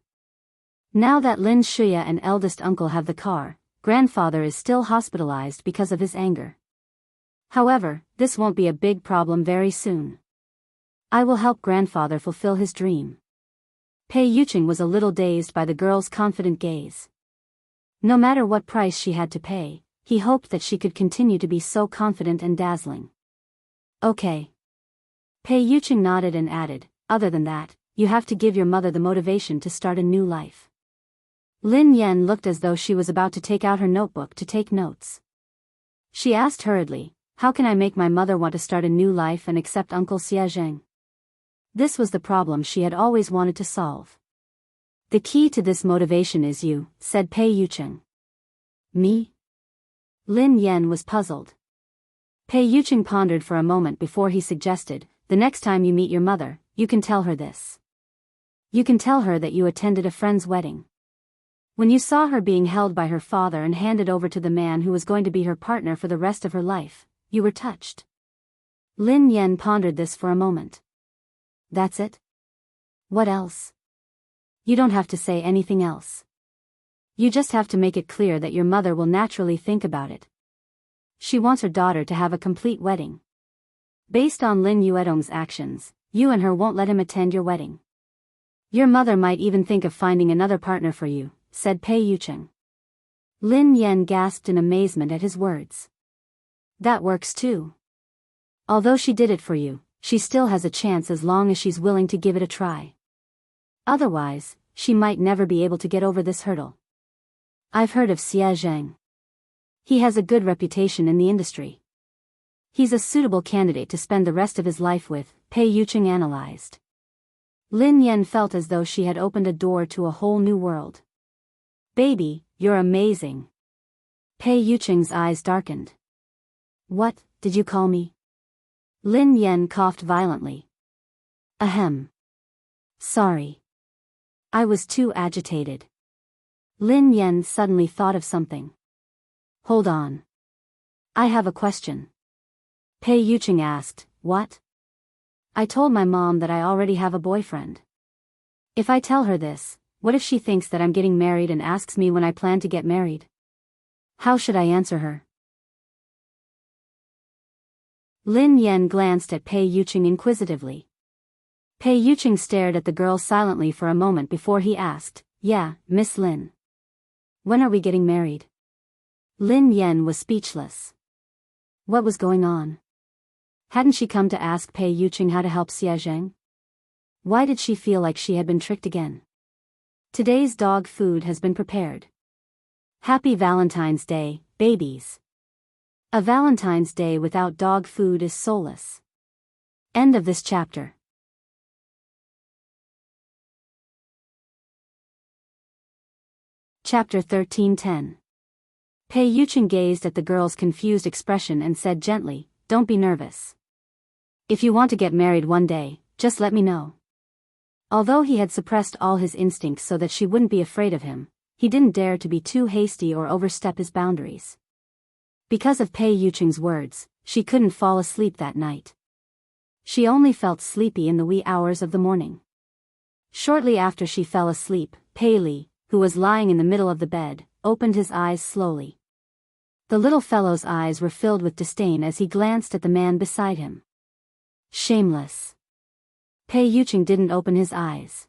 Now that Lin Shuya and eldest uncle have the car, grandfather is still hospitalized because of his anger. However, this won't be a big problem very soon. I will help grandfather fulfill his dream. Pei Yucheng was a little dazed by the girl's confident gaze. No matter what price she had to pay, he hoped that she could continue to be so confident and dazzling. Okay. Pei Yucheng nodded and added, other than that, you have to give your mother the motivation to start a new life. Lin Yan looked as though she was about to take out her notebook to take notes. She asked hurriedly, how can I make my mother want to start a new life and accept Uncle Xia Zheng? This was the problem she had always wanted to solve. The key to this motivation is you, said Pei Yucheng. Me? Lin Yan was puzzled. Pei Yucheng pondered for a moment before he suggested, the next time you meet your mother, you can tell her this. You can tell her that you attended a friend's wedding. When you saw her being held by her father and handed over to the man who was going to be her partner for the rest of her life, you were touched. Lin Yan pondered this for a moment. That's it? What else? You don't have to say anything else. You just have to make it clear that your mother will naturally think about it. She wants her daughter to have a complete wedding. Based on Lin Yuedong's actions, you and her won't let him attend your wedding. Your mother might even think of finding another partner for you, said Pei Yucheng. Lin Yan gasped in amazement at his words. That works too. Although she did it for you, she still has a chance as long as she's willing to give it a try. Otherwise, she might never be able to get over this hurdle. I've heard of Xia Zheng. He has a good reputation in the industry. He's a suitable candidate to spend the rest of his life with, Pei Yucheng analyzed. Lin Yan felt as though she had opened a door to a whole new world. Baby, you're amazing. Pei Yucheng's eyes darkened. What, did you call me? Lin Yan coughed violently. Ahem. Sorry. I was too agitated. Lin Yan suddenly thought of something. Hold on. I have a question. Pei Yucheng asked, what? I told my mom that I already have a boyfriend. If I tell her this, what if she thinks that I'm getting married and asks me when I plan to get married? How should I answer her? Lin Yan glanced at Pei Yucheng inquisitively. Pei Yucheng stared at the girl silently for a moment before he asked, yeah, Miss Lin. When are we getting married? Lin Yan was speechless. What was going on? Hadn't she come to ask Pei Yucheng how to help Xia Zheng? Why did she feel like she had been tricked again? Today's dog food has been prepared. Happy Valentine's Day, babies. A Valentine's Day without dog food is soulless. End of this chapter. Chapter 13:10. Pei Yucheng gazed at the girl's confused expression and said gently, don't be nervous. If you want to get married one day, just let me know. Although he had suppressed all his instincts so that she wouldn't be afraid of him, he didn't dare to be too hasty or overstep his boundaries. Because of Pei Yucheng's words, she couldn't fall asleep that night. She only felt sleepy in the wee hours of the morning. Shortly after she fell asleep, Pei Li, who was lying in the middle of the bed, opened his eyes slowly. The little fellow's eyes were filled with disdain as he glanced at the man beside him. Shameless. Pei Yucheng didn't open his eyes.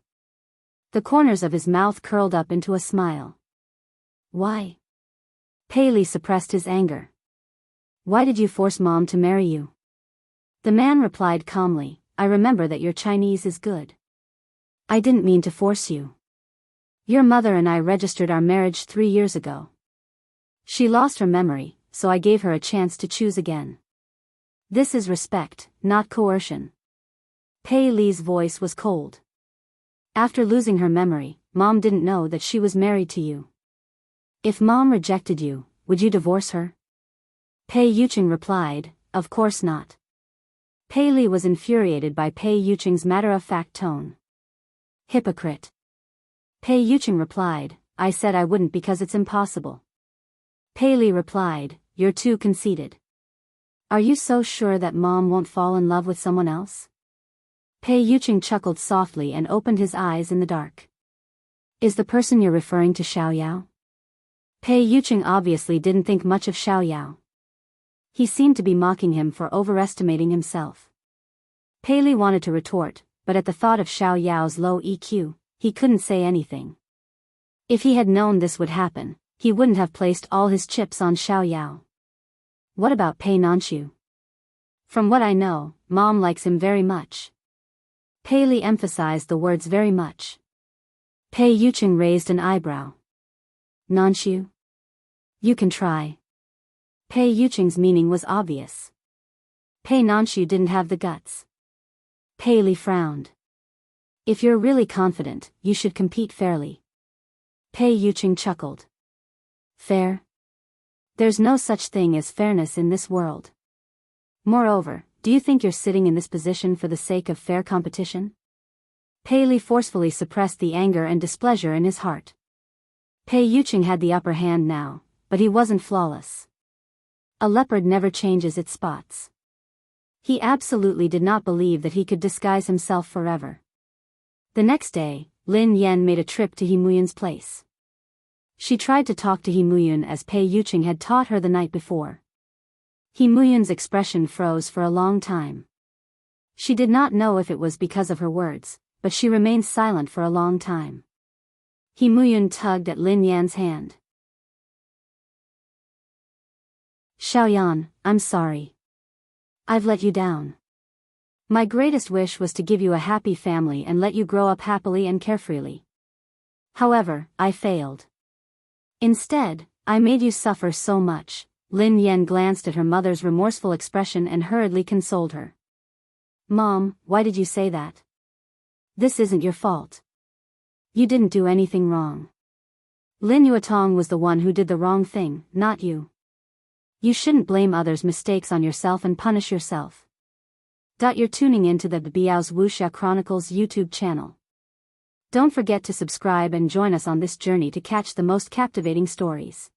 The corners of his mouth curled up into a smile. Why? Pei Li suppressed his anger. Why did you force Mom to marry you? The man replied calmly, I remember that your Chinese is good. I didn't mean to force you. Your mother and I registered our marriage 3 years ago. She lost her memory, so I gave her a chance to choose again. This is respect, not coercion. Pei Li's voice was cold. After losing her memory, Mom didn't know that she was married to you. If Mom rejected you, would you divorce her? Pei Yucheng replied, of course not. Pei Li was infuriated by Pei Yucheng's matter-of-fact tone. Hypocrite. Pei Yucheng replied, I said I wouldn't because it's impossible. Pei Li replied, you're too conceited. Are you so sure that Mom won't fall in love with someone else? Pei Yucheng chuckled softly and opened his eyes in the dark. Is the person you're referring to Xiao Yao? Pei Yucheng obviously didn't think much of Xiao Yao. He seemed to be mocking him for overestimating himself. Pei Li wanted to retort, but at the thought of Xiao Yao's low EQ, he couldn't say anything. If he had known this would happen, he wouldn't have placed all his chips on Xiao Yao. What about Pei Nanxiu? From what I know, Mom likes him very much. Pei Li emphasized the words very much. Pei Yuqing raised an eyebrow. Nanxiu? You can try. Pei Yuqing's meaning was obvious. Pei Nanxiu didn't have the guts. Pei Li frowned. If you're really confident, you should compete fairly. Pei Yuqing chuckled. Fair? There's no such thing as fairness in this world. Moreover, do you think you're sitting in this position for the sake of fair competition? Pei Li forcefully suppressed the anger and displeasure in his heart. Pei Yuqing had the upper hand now, but he wasn't flawless. A leopard never changes its spots. He absolutely did not believe that he could disguise himself forever. The next day, Lin Yan made a trip to He Muyun's place. She tried to talk to He Muyun as Pei Yuqing had taught her the night before. He Muyun's expression froze for a long time. She did not know if it was because of her words, but she remained silent for a long time. He Muyun tugged at Lin Yan's hand. Xiaoyan, I'm sorry. I've let you down. My greatest wish was to give you a happy family and let you grow up happily and carefreely. However, I failed. Instead, I made you suffer so much. Lin Yan glanced at her mother's remorseful expression and hurriedly consoled her. Mom, why did you say that? This isn't your fault. You didn't do anything wrong. Lin Yuetong was the one who did the wrong thing, not you. You shouldn't blame others' mistakes on yourself and punish yourself. You're tuning into the Biyao's Wuxia Chronicles YouTube channel. Don't forget to subscribe and join us on this journey to catch the most captivating stories.